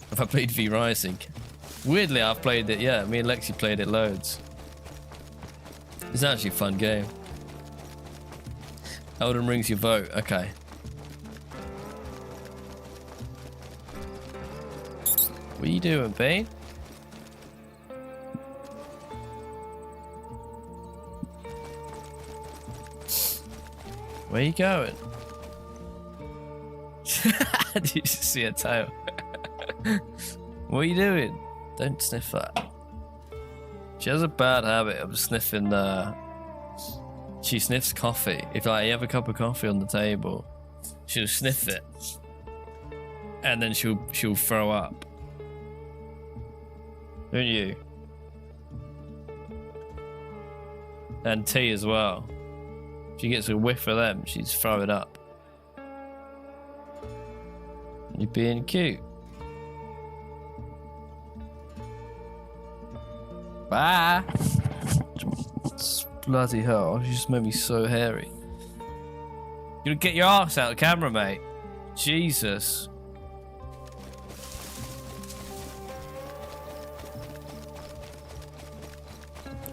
Speaker 1: Have I played V-Rising? Weirdly, I've played it, yeah. Me and Lexi played it loads. It's actually a fun game. Elden Ring's your vote, okay. What are you doing, Bane? Where you going? Did you just see a tail? What are you doing? Don't sniff that. She has a bad habit of sniffing she sniffs coffee. If like you have a cup of coffee on the table, she'll sniff it. And then she'll throw up. Don't you? And tea as well. She gets a whiff of them, she's throw it up. You're being cute. Bye. Bloody hell, she just made me so hairy. You gotta get your ass out of the camera, mate. Jesus.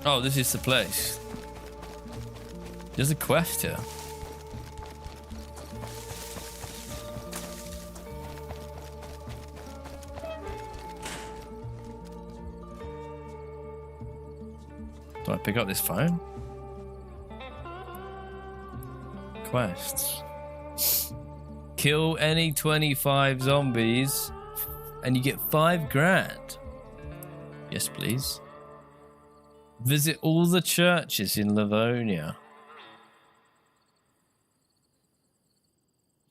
Speaker 1: Oh, this is the place. There's a quest here. Do I pick up this phone? Quests. Kill any 25 zombies and you get 5 grand. Yes, please. Visit all the churches in Livonia.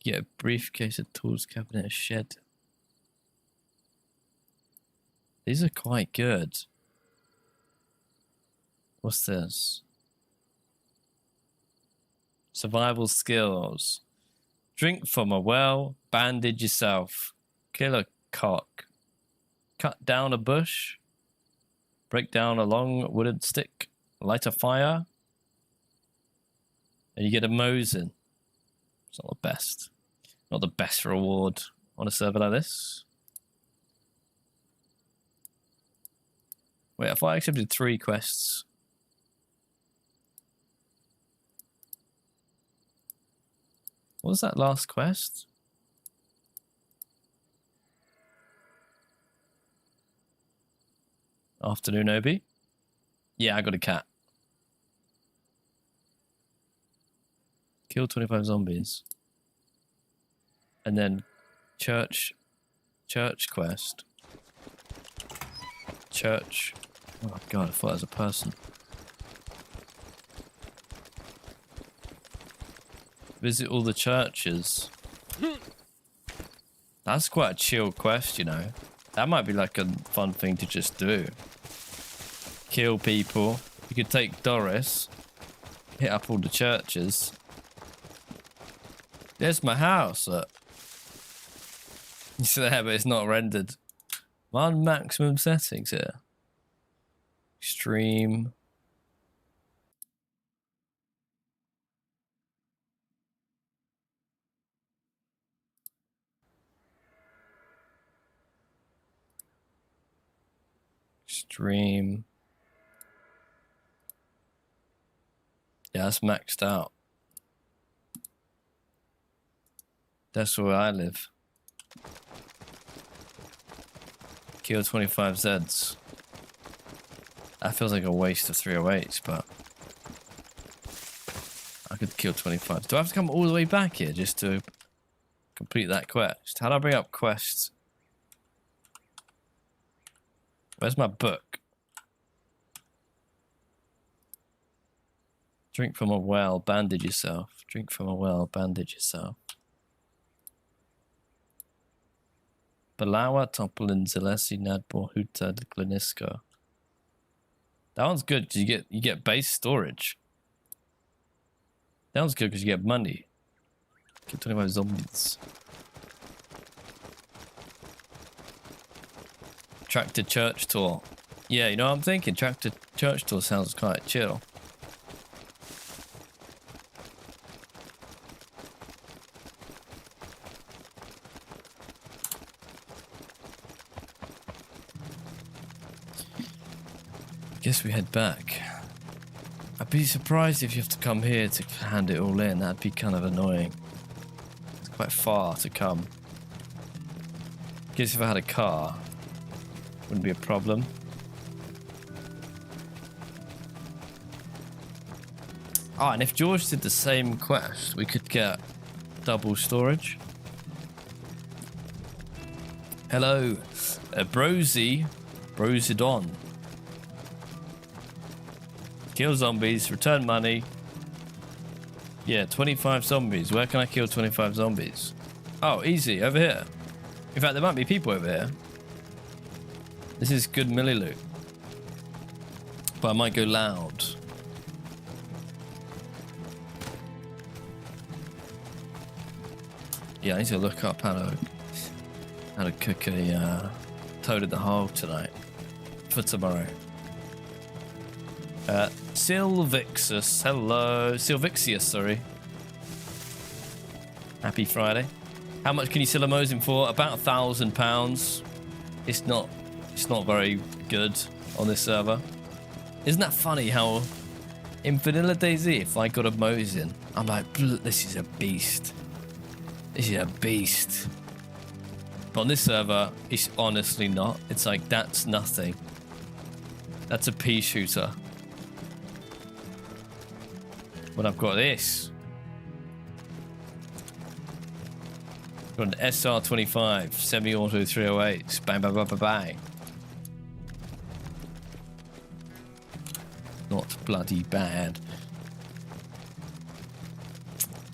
Speaker 1: Get a briefcase, a tools cabinet, a shed. These are quite good. What's this? Survival skills. Drink from a well, bandage yourself. Kill a cock. Cut down a bush. Break down a long wooden stick. Light a fire. And you get a Mosin. It's not the best. Not the best reward on a server like this. Wait, if I accepted 3 quests. What was that last quest? Afternoon, Obi. Yeah, I got a cat. Kill 25 zombies. And then church quest. Church. Oh god, I thought it was a person. Visit all the churches. That's quite a chill quest, you know. That might be like a fun thing to just do. Kill people. You could take Doris. Hit up all the churches. There's my house. It's there, but it's not rendered. I'm on maximum settings here. Extreme. Extreme. Yeah, that's maxed out. That's where I live. Kill 25 Zeds. That feels like a waste of 308s, but I could kill 25. Do I have to come all the way back here just to complete that quest? How do I bring up quests? Where's my book? Drink from a well, bandage yourself. Drink from a well, bandage yourself. Balawa, Topolin, Zalesi, Nadbor, Huta, Glinisko. That one's good because you get base storage. That one's good because you get money. Get 25 zombies. Tractor church tour. Yeah, you know what I'm thinking? Tractor church tour sounds quite chill. I guess we head back. I'd be surprised if you have to come here to hand it all in. That'd be kind of annoying. It's quite far to come. Guess if I had a car, wouldn't be a problem. Ah, and if George did the same quest, we could get double storage. Hello, Brosidon. Kill zombies, return money. Yeah, 25 zombies. Where can I kill 25 zombies? Oh, easy, over here. In fact, there might be people over here. This is good melee loot. But I might go loud. Yeah, I need to look up how to cook a toad in the hole tonight. For tomorrow. Silvixus, hello. Silvixius, sorry. Happy Friday. How much can you sell a Mosin for? About £1,000. It's not very good on this server. Isn't that funny how in vanilla DayZ, if I got a Mosin, I'm like, this is a beast. This is a beast. But on this server, it's honestly not. It's like, that's nothing. That's a pea shooter. When I've got this. Got an SR25, semi-auto 308. Bang, bang, bang, bang, bang. Not bloody bad.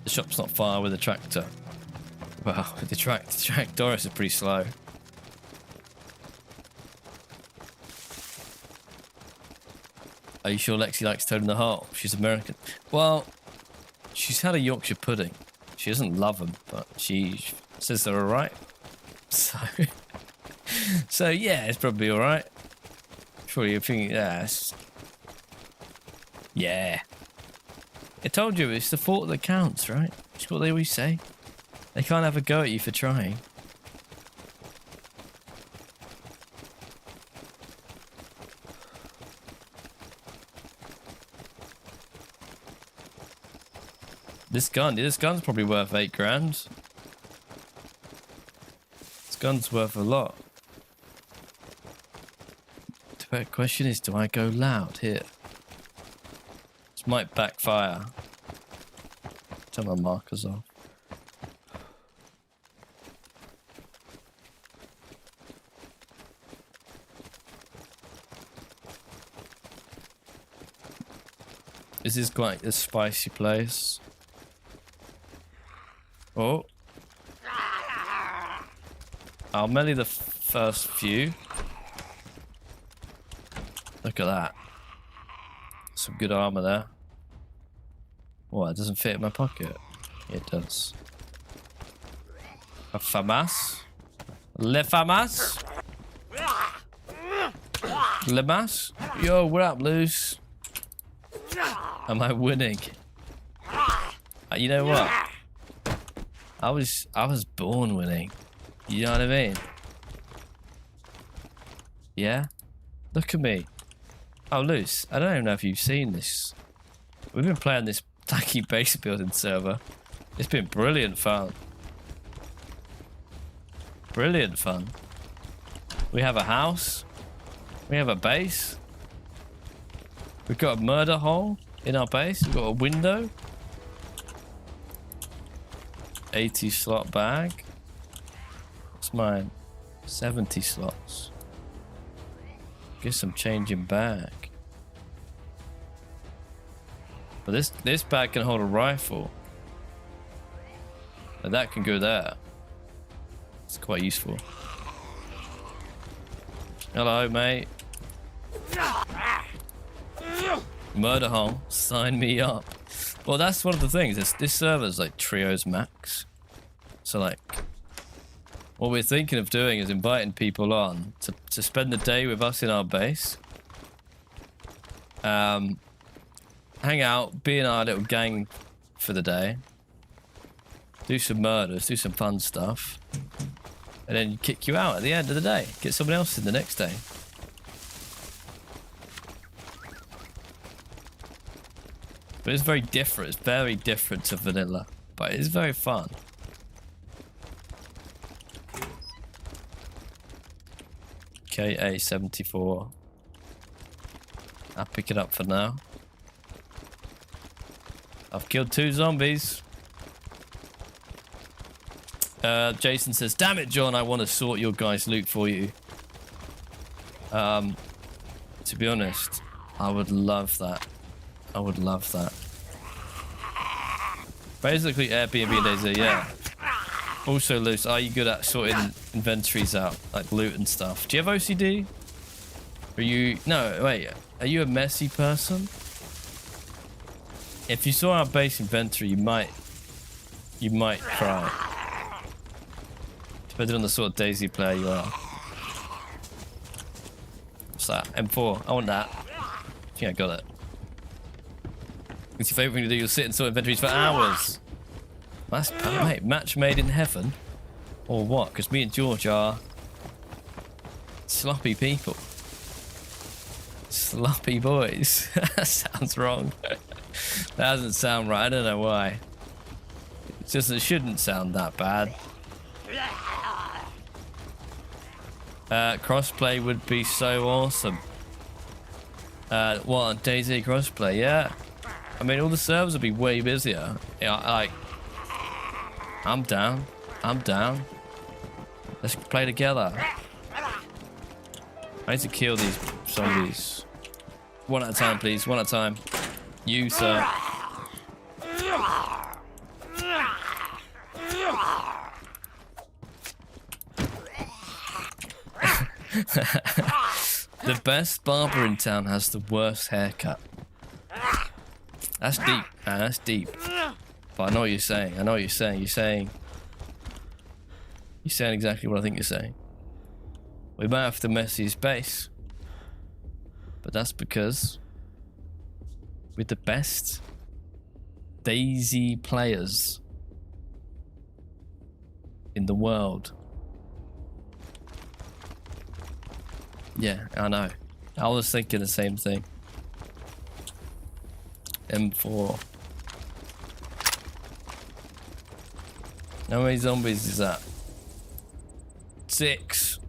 Speaker 1: The shop's not far with the tractor. Well, the tractor is pretty slow. Are you sure Lexi likes Toad in the Hole? She's American. Well, she's had a Yorkshire pudding. She doesn't love them, but she says they're alright. So yeah, it's probably alright. Surely you're thinking, yeah. I told you, it's the thought that counts, right? That's what they always say. They can't have a go at you for trying. This gun's probably worth 8 grand. This gun's worth a lot. The question is, do I go loud here? This might backfire. Turn my markers off. This is quite a spicy place. Oh. I'll melee the first few. Look at that. Some good armor there. Oh, it doesn't fit in my pocket. It does. A FAMAS? Le FAMAS? Le Mas? Yo, what up, Loose? Am I winning? You know what? I was born winning. You know what I mean? Yeah? Look at me. Oh, Loose, I don't even know if you've seen this. We've been playing this tacky base building server. It's been brilliant fun. Brilliant fun. We have a house. We have a base. We've got a murder hole in our base. We've got a window. 80 slot bag. What's mine? 70 slots. Guess I'm changing bag. But this bag can hold a rifle. And that can go there. It's quite useful. Hello, mate. Murder hole. Sign me up. Well, that's one of the things. This server's like trios max. So like, what we're thinking of doing is inviting people on to spend the day with us in our base. Hang out, be in our little gang for the day. Do some murders, do some fun stuff. And then kick you out at the end of the day. Get someone else in the next day. But it's very different. It's very different to vanilla. But it's very fun. KA74. I'll pick it up for now. I've killed 2 zombies. Jason says, damn it, John, I want to sort your guys' loot for you. To be honest, I would love that. I would love that. Basically, Airbnb and DayZ, yeah. Also, Luce, are you good at sorting inventories out, like loot and stuff? Do you have OCD? Are you... No, wait. Are you a messy person? If you saw our base inventory, you might cry. Depending on the sort of DayZ player you are. What's that? M4. I want that. I think I got it. What's your favourite thing to do? You'll sit and sort inventories for hours. That's mate, match made in heaven. Or what? Because me and George are sloppy people. Sloppy boys. That sounds wrong. That doesn't sound right. I don't know why. It's just, it shouldn't sound that bad. Crossplay would be so awesome. What, DayZ crossplay? Yeah. I mean, all the servers would be way busier. Yeah, like, I'm down. I'm down. Let's play together. I need to kill these zombies. One at a time, please. One at a time. You, sir. The best barber in town has the worst haircut. That's deep, man. That's deep. But I know what you're saying. I know what you're saying. You're saying exactly what I think you're saying. We might have to mess his base. But that's because we're the best DayZ players in the world. Yeah, I know. I was thinking the same thing. M4. How many zombies is that? 6.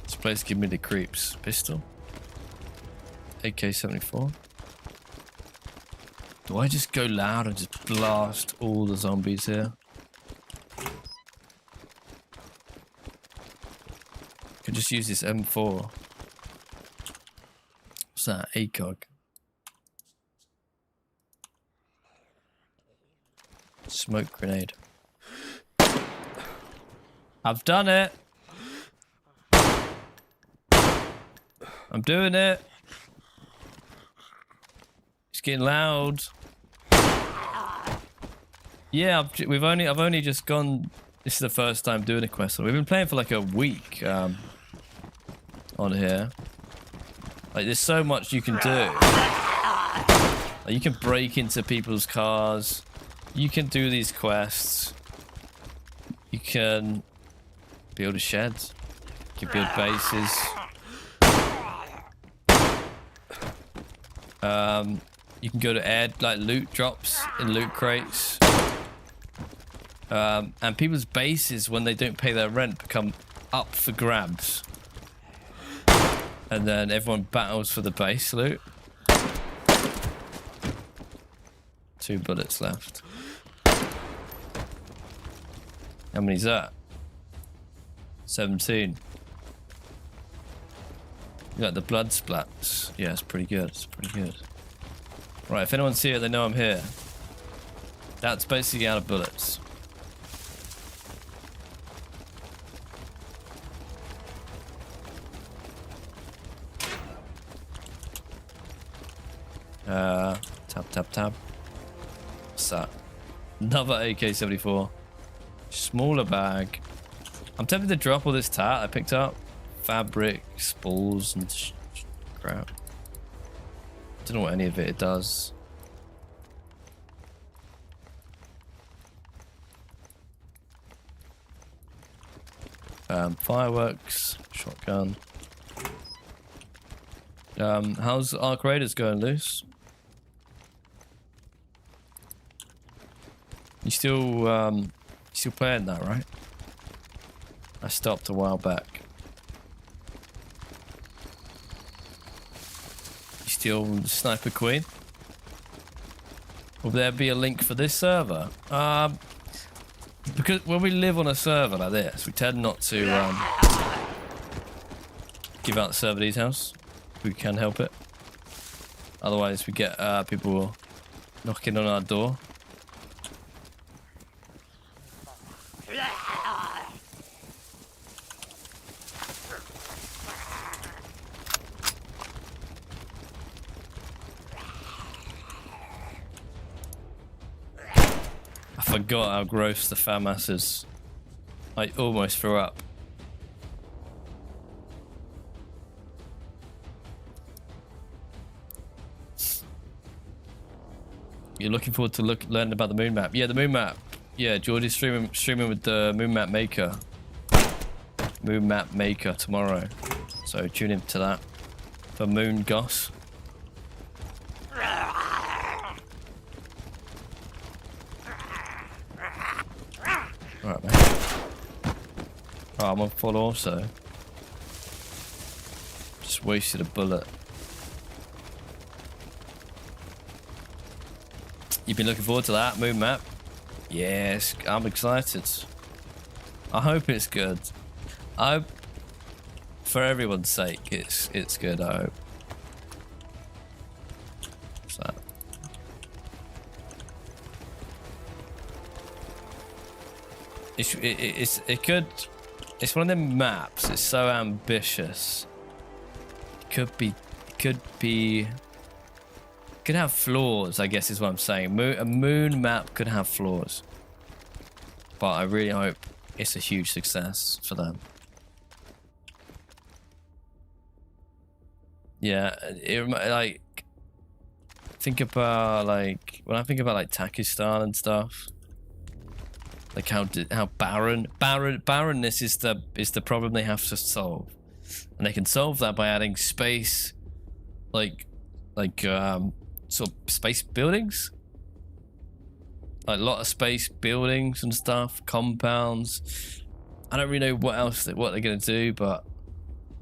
Speaker 1: This place give me the creeps. Pistol. AK-74. Do I just go loud and just blast all the zombies here? Could just use this M4. What's that? ACOG. Smoke grenade. I've done it. I'm doing it. It's getting loud. Yeah, I've only just gone. This is the first time doing a quest. We've been playing for like a week on here. Like, there's so much you can do. Like, you can break into people's cars. You can do these quests. You can build a shed. You can build bases. You can go to loot drops in loot crates. And people's bases, when they don't pay their rent, become up for grabs. And then everyone battles for the base loot. 2 bullets left. How many's that? 17. You got the blood splats. Yeah, it's pretty good. It's pretty good. Right, if anyone's here, they know I'm here. That's basically out of bullets. Tab. What's that? Another AK-74. Smaller bag. I'm tempted to drop all this tat I picked up. Fabric, spools, and crap. Don't know what any of it does. Fireworks, shotgun. How's Arc Raiders going, Luce? You still playing that, right? I stopped a while back. You still Sniper Queen? Will there be a link for this server? Because when we live on a server like this, we tend not to give out server details if we can help it. Otherwise, we get people knocking on our door. I forgot how gross the FAMAS is. I almost threw up. You're looking forward to learning about the moon map? Yeah, the moon map. Yeah, George is streaming with the moon map maker. Moon map maker tomorrow. So tune in to that for moon goss. Alright, mate. Oh, I'm on full also. Just wasted a bullet. You've been looking forward to that moon map? Yes, I'm excited. I hope it's good. For everyone's sake, it's good. I hope. What's that? It's one of them maps. It's so ambitious. Could have flaws, I guess is what I'm saying. A moon map could have flaws, but I really hope it's a huge success for them. Yeah, like think about like when I think about like Takistan and stuff. Like how barrenness is the problem they have to solve, and they can solve that by adding space, like sort of space buildings, like a lot of space buildings and stuff, compounds. I don't really know what they're gonna do, but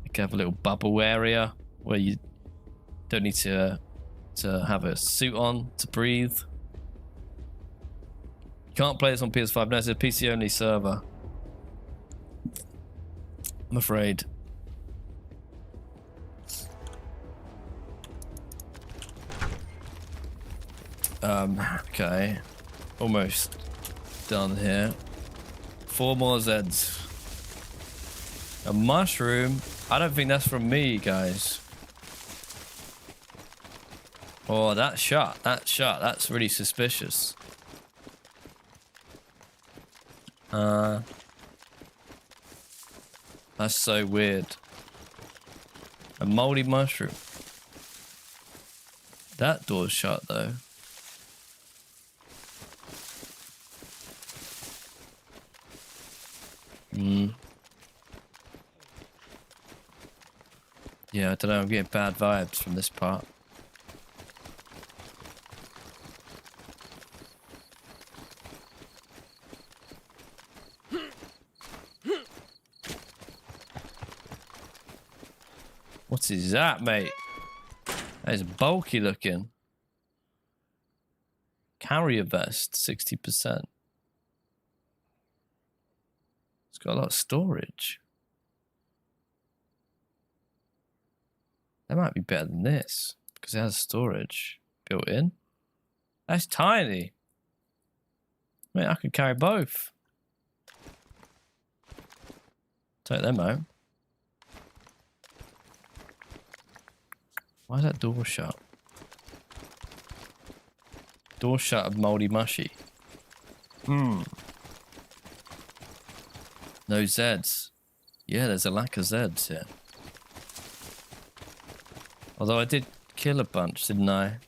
Speaker 1: they can have a little bubble area where you don't need to have a suit on to breathe. Can't play this on PS5. No, it's a PC only server, I'm afraid. Okay, almost done here. 4 more Zeds. A mushroom? I don't think that's from me, guys. Oh, that shot, that's really suspicious. That's so weird. A moldy mushroom. That door's shut though. Yeah, I don't know, I'm getting bad vibes from this part. What is that, mate? That is bulky looking. Carrier vest, 60%. It's got a lot of storage. That might be better than this because it has storage built in. That's tiny. Mate, I could carry both. Take them out. Why is that door shut? Door shut of moldy mushy. No Zeds. Yeah, there's a lack of Zeds here. Although I did kill a bunch, didn't I?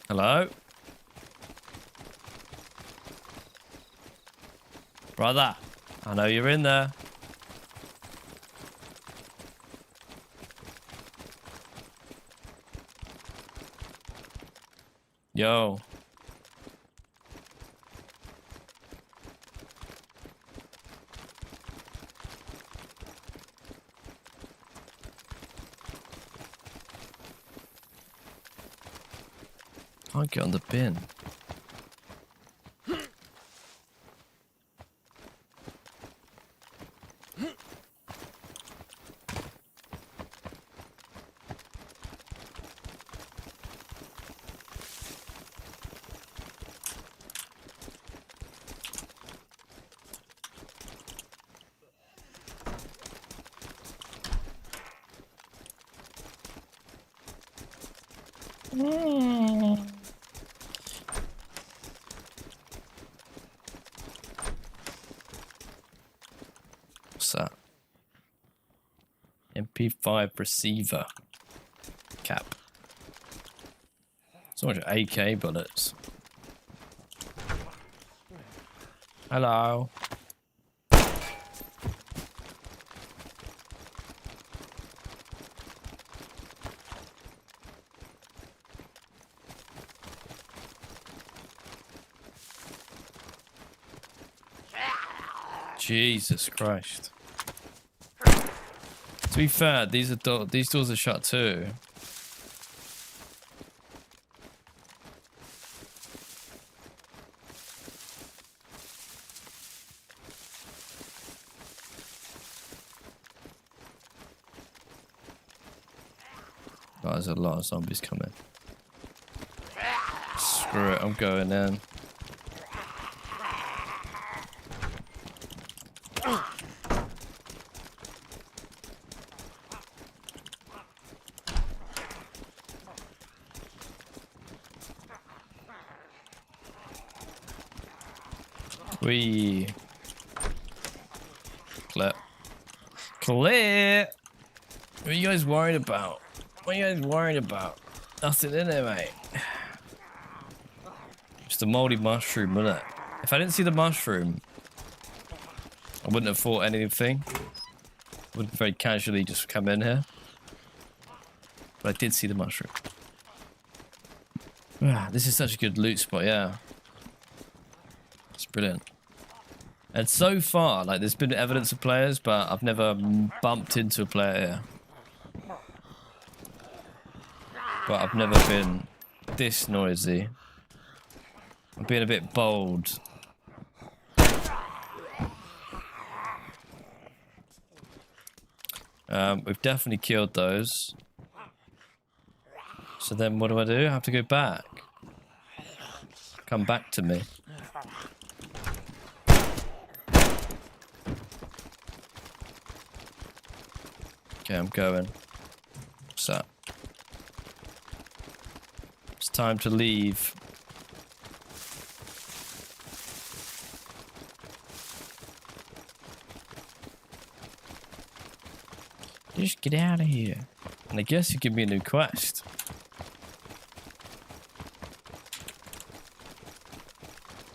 Speaker 1: Hello? Brother, I know you're in there. Yo. Can't get on the bin. What's that? MP5 receiver cap. So much AK bullets. Hello. Jesus Christ. To be fair, these doors are shut too. Oh, there's a lot of zombies coming. Screw it, I'm going in. Wee. Clip. Clear. What are you guys worried about? What are you guys worried about? Nothing in there, mate. Just a moldy mushroom, wasn't it? If I didn't see the mushroom, I wouldn't have thought anything. I would very casually just come in here. But I did see the mushroom. This is such a good loot spot, yeah. It's brilliant. And so far, like, there's been evidence of players, but I've never bumped into a player here. But I've never been this noisy. I'm being a bit bold. We've definitely killed those. So then what do? I have to go back. Come back to me. Okay, I'm going. What's that? It's time to leave. Just get out of here. And I guess you give me a new quest.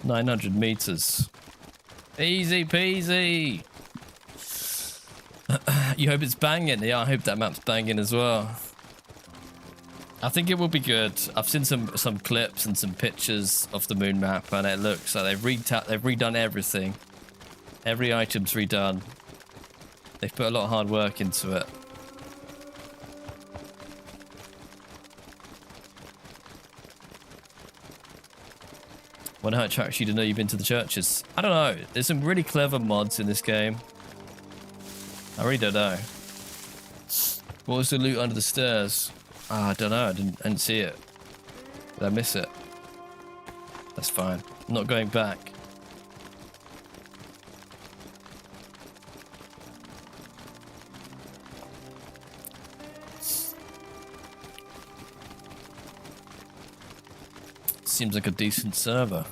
Speaker 1: "900 meters. Easy peasy. You hope it's banging? Yeah, I hope that map's banging as well. I think it will be good. I've seen some clips and some pictures of the moon map, and it looks like they've redone everything. Every item's redone. They've put a lot of hard work into it. Wonder how it tracks you to know you've been to the churches. I don't know. There's some really clever mods in this game. I really don't know. What was the loot under the stairs? I don't know. I didn't see it. Did I miss it? That's fine. I'm not going back. seems like a decent server.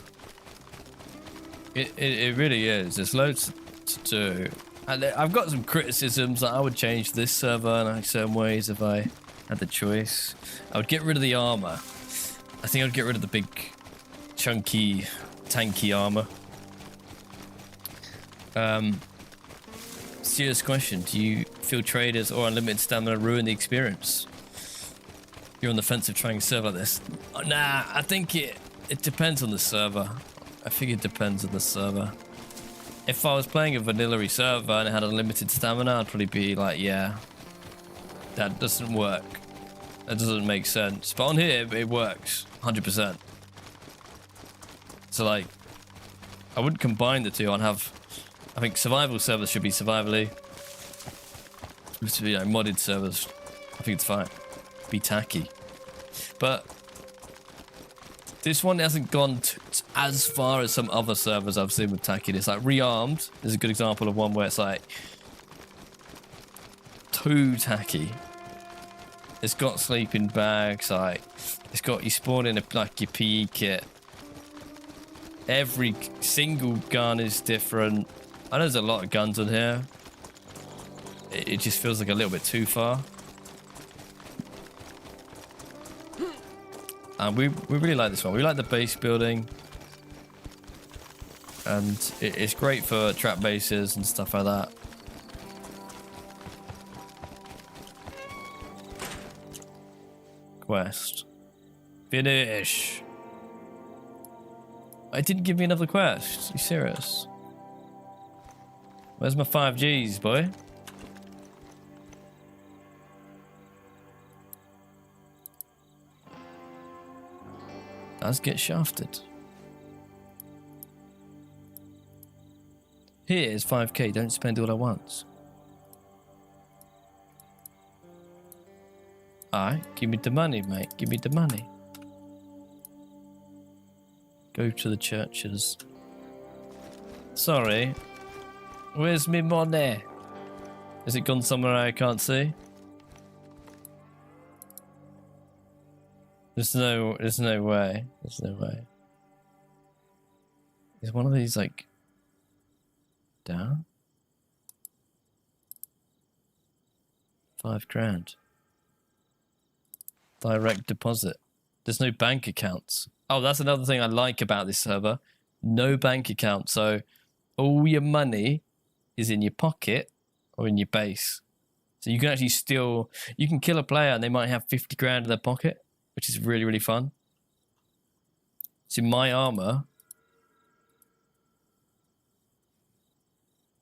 Speaker 1: It really is. There's loads to do. And I've got some criticisms that I would change this server in like certain ways if I had the choice. I would get rid of the armor. I think I'd get rid of the big, chunky, tanky armor. Serious question. Do you feel traders or unlimited stamina ruin the experience? You're on the fence of trying a server like this. Nah, I think it depends on the server. I think it depends on the server. If I was playing a vanilla server and it had unlimited stamina, I'd probably be like, yeah, that doesn't work. That doesn't make sense. But on here, it works 100%. So like, I wouldn't combine the two. I'd have, I think survival servers should be survivally. This would be like modded servers. I think it's fine. Be tacky. But this one hasn't gone as far as some other servers I've seen with tackiness. Like Rearmed is a good example of one where it's like too tacky. It's got sleeping bags, like it's got you spawn in like your PE kit. Every single gun is different. I know there's a lot of guns on here. It just feels like a little bit too far. And we really like this one. We like the base building. And it's great for trap bases and stuff like that. Quest. Finish. It didn't give me another quest. Are you serious? Where's my 5Gs, boy? Does get shafted. Here's 5k. Don't spend all at once. Alright, give me the money, mate. Give me the money. Go to the churches. Sorry. Where's me money? Is it gone somewhere I can't see? There's no way. There's no way. Is one of these like down? 5 grand. Direct deposit. There's no bank accounts. Oh, that's another thing I like about this server. No bank account. So all your money is in your pocket or in your base. So you can actually steal, you can kill a player and they might have 50 grand in their pocket, which is really, really fun. So my armor.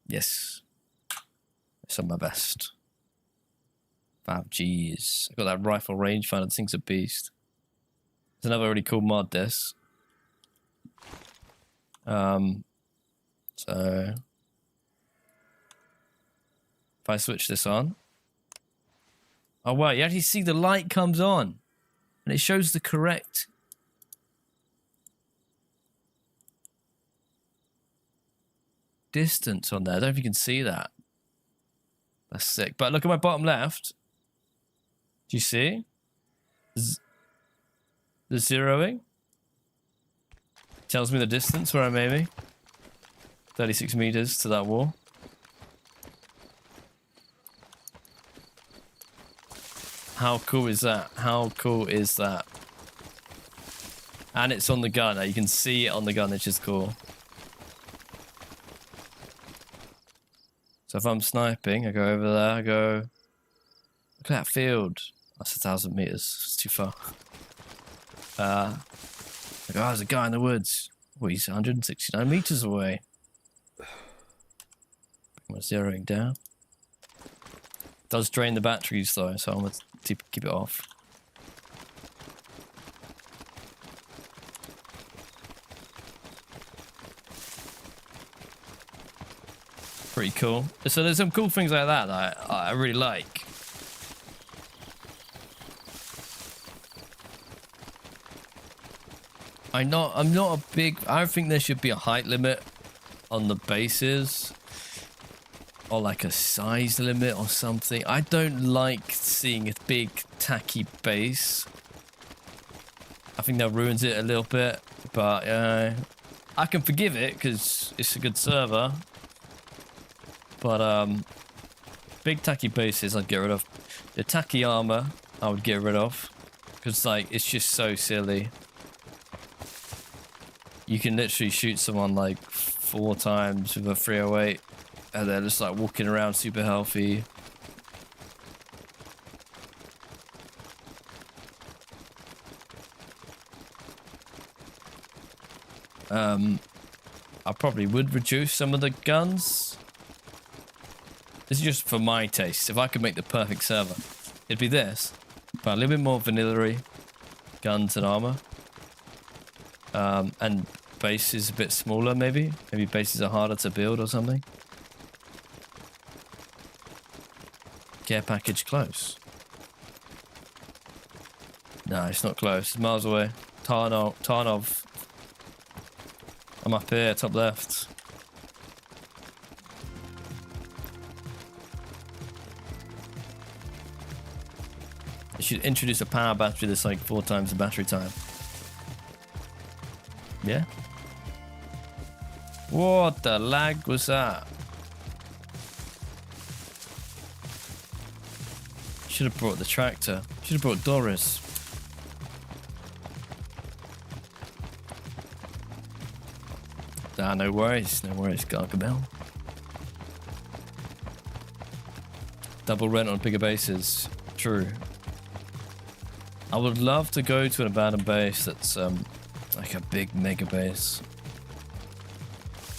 Speaker 1: Yes. It's on my best. 5Gs. I've got that rifle rangefinder. This thing's a beast. There's another really cool mod, this. So if I switch this on. Oh wow, you actually see the light comes on. And it shows the correct distance on there. I don't know if you can see that. That's sick. But look at my bottom left. Do you see? The zeroing tells me the distance where I'm aiming. 36 meters to that wall. How cool is that? How cool is that? And it's on the gun. You can see it on the gun, which is cool. So if I'm sniping, I go over there, I go, look at that field. That's 1,000 meters. It's too far. I go, oh, there's a guy in the woods. Oh, he's 169 meters away. Bring my zeroing down. Does drain the batteries though, so I'm going to keep it off. Pretty cool. So there's some cool things like that that I really like. I'm not a big. I think there should be a height limit on the bases, or like a size limit or something. I don't like seeing a big tacky base. I think that ruins it a little bit, but I can forgive it because it's a good server. But big tacky bases I'd get rid of. The tacky armor I would get rid of because like it's just so silly. You can literally shoot someone like 4 times with a 308 and they're just like walking around super healthy. I probably would reduce some of the guns. This is just for my taste. If I could make the perfect server, it'd be this, but a little bit more vanilla-y guns and armor. And base is a bit smaller, maybe. Maybe bases are harder to build or something. Care package close. No, it's not close. It's miles away. Tarnov. I'm up here, top left. You should introduce a power battery that's like 4 times the battery time. Yeah? What the lag was that? Should have brought the tractor. Should have brought Doris. Ah, no worries, Gargamel. Double rent on bigger bases. True. I would love to go to an abandoned base that's like a big mega base.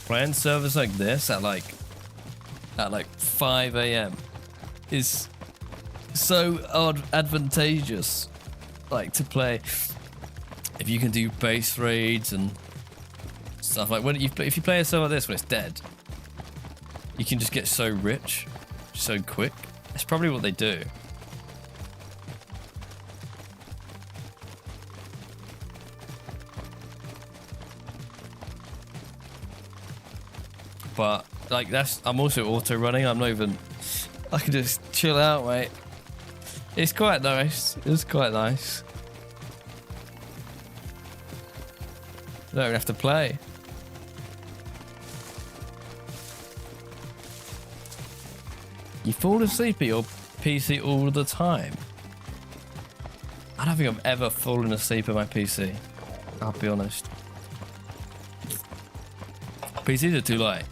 Speaker 1: Playing servers like this at like 5 AM is so advantageous. Like to play if you can do base raids and stuff like if you play a server like this when it's dead, you can just get so rich so quick. That's probably what they do. But like I'm also auto running. I'm not even. I can just chill out, mate. It's quite nice. It's quite nice. I don't have to play. You fall asleep at your PC all the time. I don't think I've ever fallen asleep at my PC. I'll be honest. PCs are too light.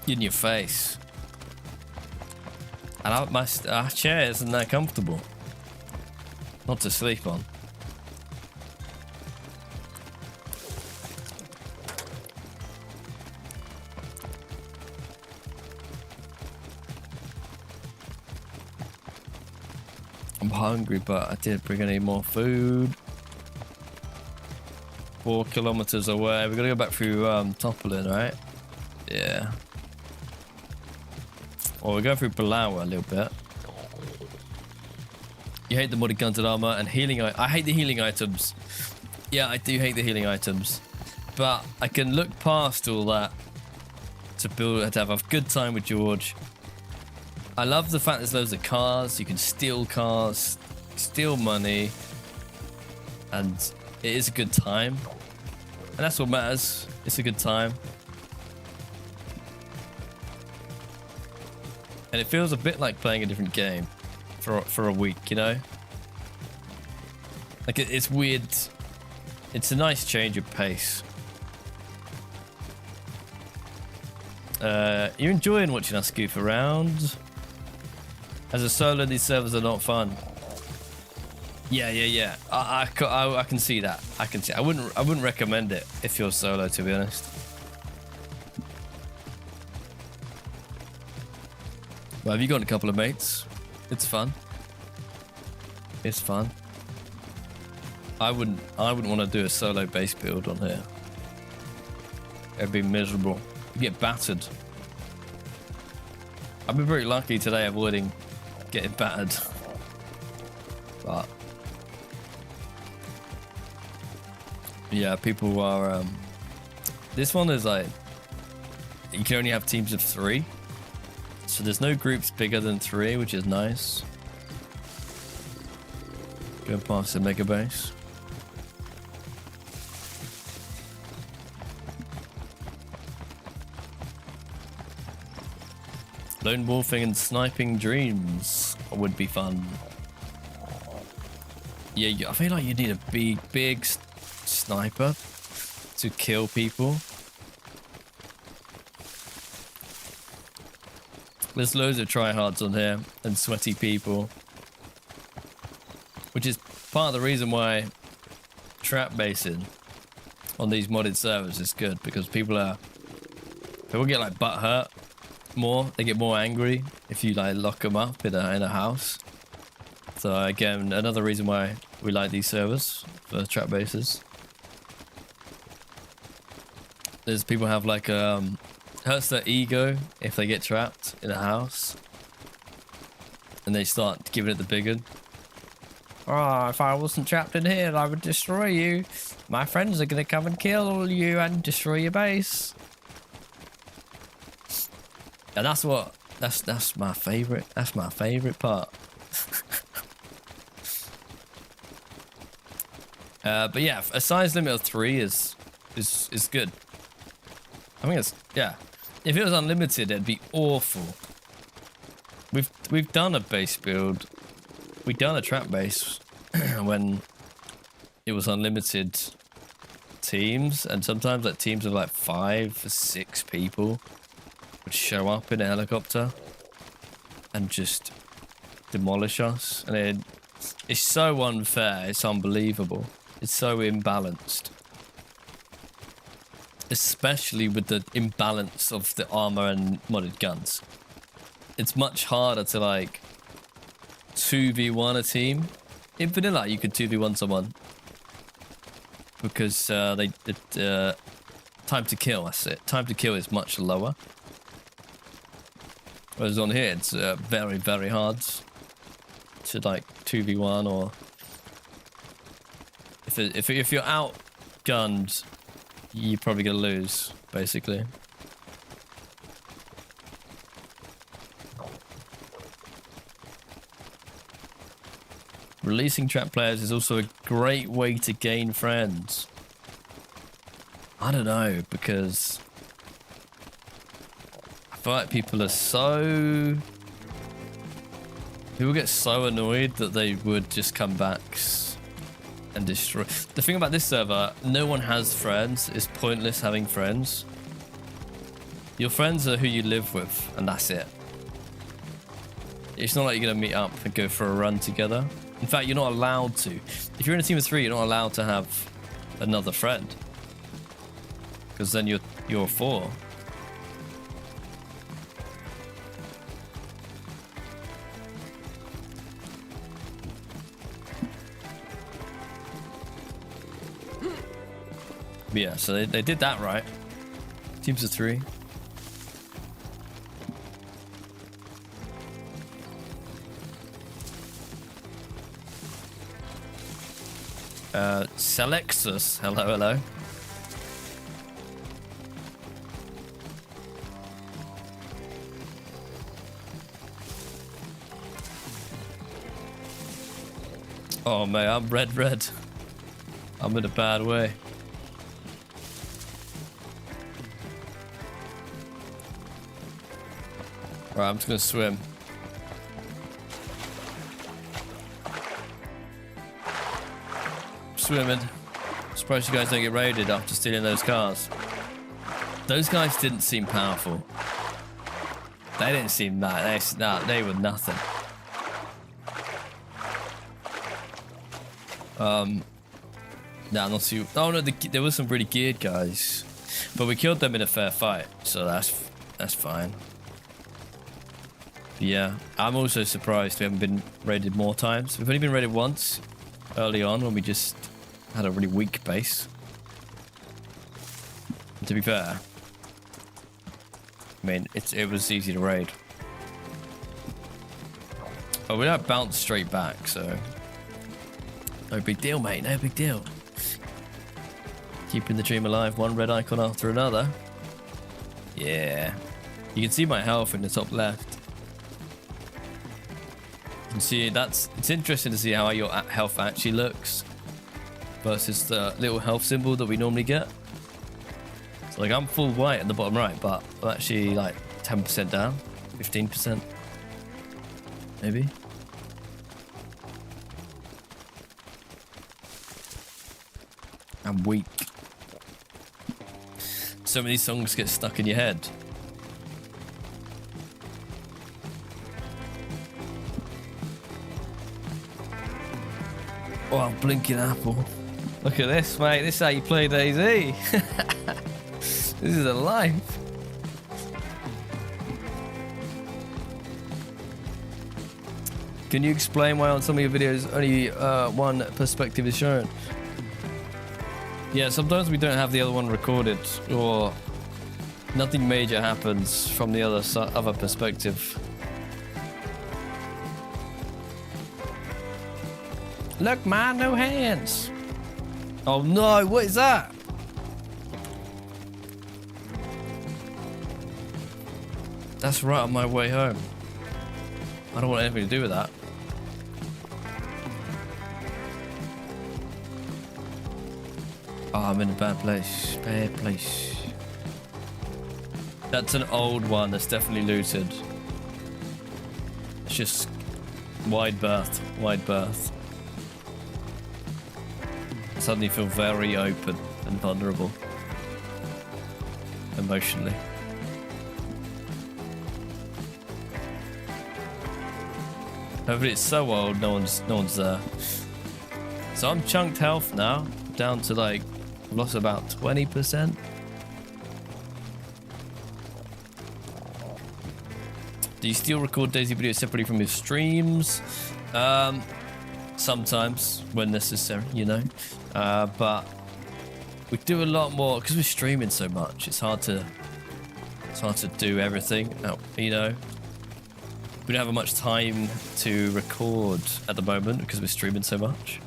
Speaker 1: In your face. And my chair isn't that comfortable. Not to sleep on. I'm hungry, but I did bring any more food. 4 kilometers away. We're gonna go back through Topolin, right? Yeah. Well, we're going through Balawa a little bit. You hate the modded guns and armor and healing. I hate the healing items. Yeah, I do hate the healing items, but I can look past all that to have a good time with George. I love the fact there's loads of cars. You can steal cars, steal money, and it is a good time. And that's what matters. It's a good time. And it feels a bit like playing a different game for a week, you know? Like it's weird. It's a nice change of pace. You're enjoying watching us goof around. As a solo, these servers are not fun. Yeah. I can see that. I can see. I wouldn't recommend it if you're solo, to be honest. Well, have you got a couple of mates? It's fun. It's fun. I wouldn't want to do a solo base build on here. It'd be miserable. You get battered. I've been very lucky today avoiding getting battered. But yeah, people are this one is like you can only have teams of 3. So there's no groups bigger than 3, which is nice. Go past the mega base. Lone wolfing and sniping dreams would be fun. Yeah, I feel like you need a big sniper to kill people. There's loads of tryhards on here and sweaty people, which is part of the reason why trap basing on these modded servers is good, because people get like butt hurt more. They get more angry if you like lock them up in a house. So again, another reason why we like these servers for trap bases. There's people have like hurts their ego if they get trapped in a house and they start giving it the big one. Oh, if I wasn't trapped in here, I would destroy you. My friends are gonna come and kill you and destroy your base. And that's my favorite. That's my favorite part. But yeah, a size limit of 3 is good. I think it's, yeah. If it was unlimited, it'd be awful. We've done a base build. We've done a trap base when it was unlimited teams, and sometimes like teams of like 5 or 6 people would show up in a helicopter and just demolish us. And it's so unfair. It's unbelievable. It's so imbalanced. Especially with the imbalance of the armor and modded guns. It's much harder to like 2v1 a team. In vanilla, you could 2v1 someone because time to kill, that's it. Time to kill is much lower. Whereas on here, it's very, very hard to like 2v1, or if you're outgunned, you're probably gonna lose, basically. Releasing trap players is also a great way to gain friends. I don't know, because I feel like people get so annoyed that they would just come back and destroy. The thing about this server, no one has friends. It's pointless having friends. Your friends are who you live with, and that's it. It's not like you're gonna meet up and go for a run together. In fact, you're not allowed to. If you're in a team of 3, you're not allowed to have another friend, because then you're 4. But yeah, so they did that right. Teams of 3. Selexus, hello. Oh man, I'm red. I'm in a bad way. Right, I'm just gonna swim. Swimming. Surprised you guys don't get raided after stealing those cars. Those guys didn't seem powerful. They didn't seem that. They were nothing. Nah, not too. Oh no, there was some really geared guys, but we killed them in a fair fight, so that's fine. But yeah, I'm also surprised we haven't been raided more times. We've only been raided once, early on, when we just had a really weak base. And to be fair, I mean, it was easy to raid. Oh, we don't bounce straight back, so no big deal, mate. No big deal. Keeping the dream alive, one red icon after another. Yeah. You can see my health in the top left. You can see it's interesting to see how your health actually looks versus the little health symbol that we normally get. So like I'm full white at the bottom right, but I'm actually like 10% down. 15%. Maybe. I'm weak. So many songs get stuck in your head. Oh, blinking apple. Look at this, mate. This is how you play DayZ. This is a life. Can you explain why on some of your videos only one perspective is shown? Yeah, sometimes we don't have the other one recorded, or nothing major happens from the other perspective. Look, man, no hands. Oh no, what is that? That's right on my way home. I don't want anything to do with that. Oh, I'm in a bad place. Bad place. That's an old one that's definitely looted. It's just wide berth. Wide berth. I suddenly feel very open and vulnerable. Emotionally. However, it's so old, no one's there. So I'm chunked health now, down to like, I've lost about 20%. Do you still record DayZ videos separately from your streams? Sometimes, when necessary, you know. But we do a lot more because we're streaming so much. It's hard to do everything. You know, we don't have much time to record at the moment because we're streaming so much.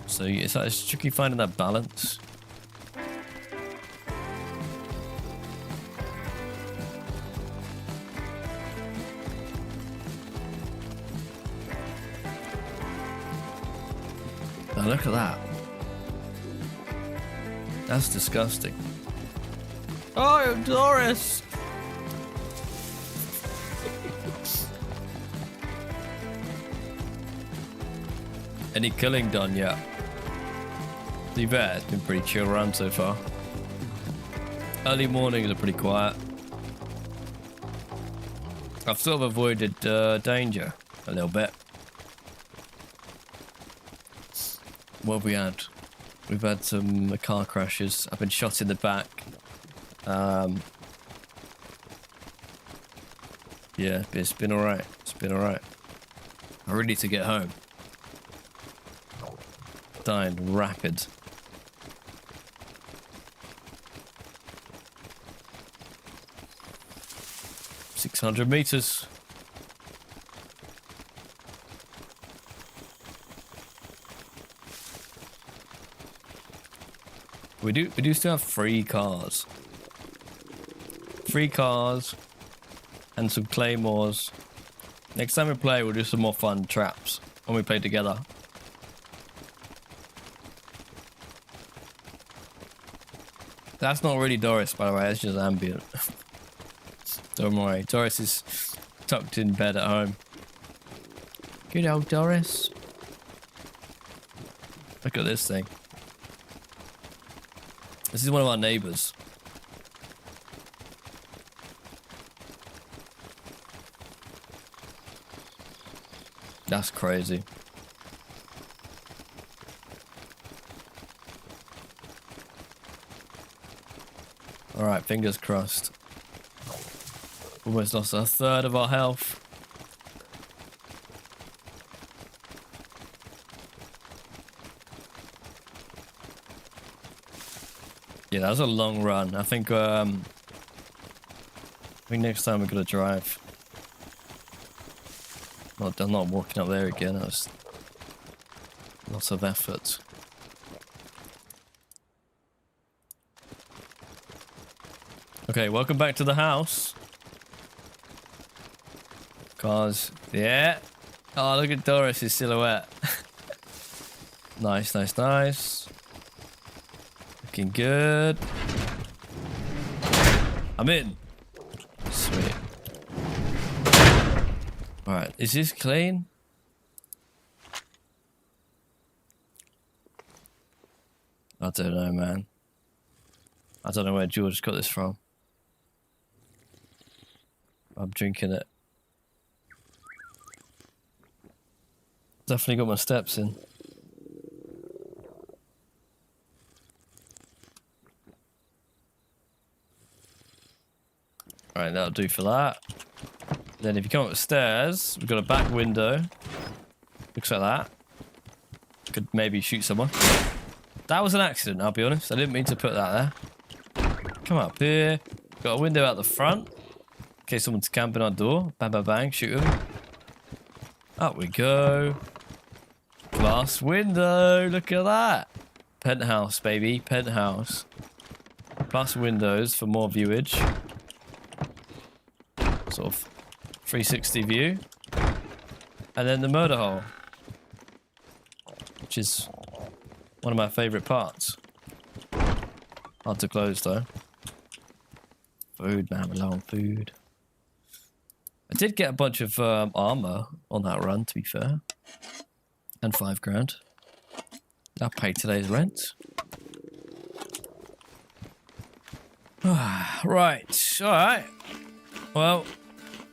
Speaker 1: So it's tricky finding that balance. Now look at that. That's disgusting. Oh, Doris! Any killing done yet? To be fair, it's been pretty chill around so far. Early mornings are pretty quiet. I've sort of avoided danger a little bit. What have we had? We've had some car crashes. I've been shot in the back. Yeah, it's been alright. It's been alright. I really need to get home. Dying rapid. $600 meters. We do still have free cars. Free cars and some claymores. Next time we play, we'll do some more fun traps when we play together. That's not really Doris, by the way. That's just ambient. Don't worry. Doris is tucked in bed at home. Good old Doris. Look at this thing. This is one of our neighbors. That's crazy. All right, fingers crossed. Almost lost a third of our health. Yeah, that was a long run. I think next time we're gonna drive. I'm not walking up there again. That was lots of effort. Okay, welcome back to the house. Cars, yeah. Oh, look at Doris's silhouette. Nice, nice, nice. Looking good. I'm in. Sweet. Alright, is this clean? I don't know, man. I don't know where George got this from. I'm drinking it. Definitely got my steps in. Alright, that'll do for that. Then if you come upstairs, we've got a back window. Looks like that. Could maybe shoot someone. That was an accident, I'll be honest. I didn't mean to put that there. Come up here. Got a window out the front. In case someone's camping our door. Bang, bang, bang. Shoot them. Up we go. Glass window. Look at that. Penthouse, baby. Penthouse. Plus windows for more viewage. Sort of 360 view. And then the murder hole. Which is one of my favourite parts. Hard to close though. Food, man, alone, food. I did get a bunch of armour on that run, to be fair. And £5 grand. I'll pay today's rent. Right, alright. Well,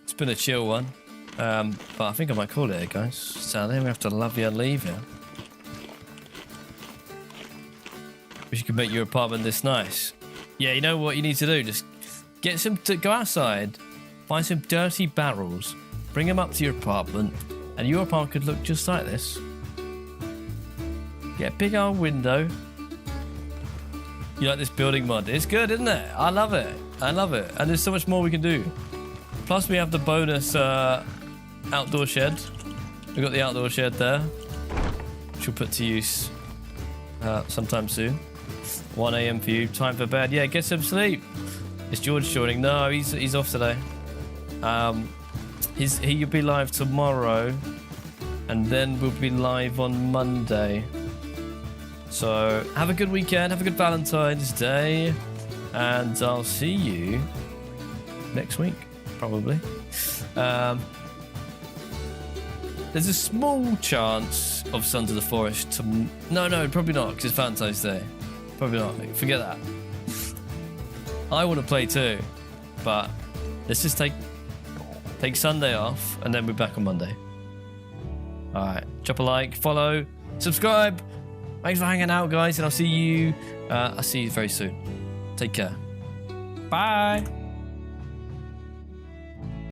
Speaker 1: it's been a chill one. But I think I might call it, guys. So then we have to love you and leave you. Wish you could make your apartment this nice. Yeah, you know what you need to do? Just get some go outside, find some dirty barrels, bring them up to your apartment, and your apartment could look just like this. Get a big old window. You like this building mod? It's good, isn't it? I love it. I love it. And there's so much more we can do. Plus we have the bonus outdoor shed. We've got the outdoor shed there, which we'll put to use sometime soon. 1 AM for you. Time for bed. Yeah, get some sleep. Is George joining? No, he's off today. He'll be live tomorrow, and then we'll be live on Monday. So have a good weekend. Have a good Valentine's Day, and I'll see you next week, probably. There's a small chance of Sons of the Forest. No, probably not, because it's Valentine's Day. Probably not. Forget that. I want to play too, but let's just take Sunday off, and then we're back on Monday. All right, drop a like, follow, subscribe. Thanks for hanging out, guys, and I'll see you very soon. Take care. Bye.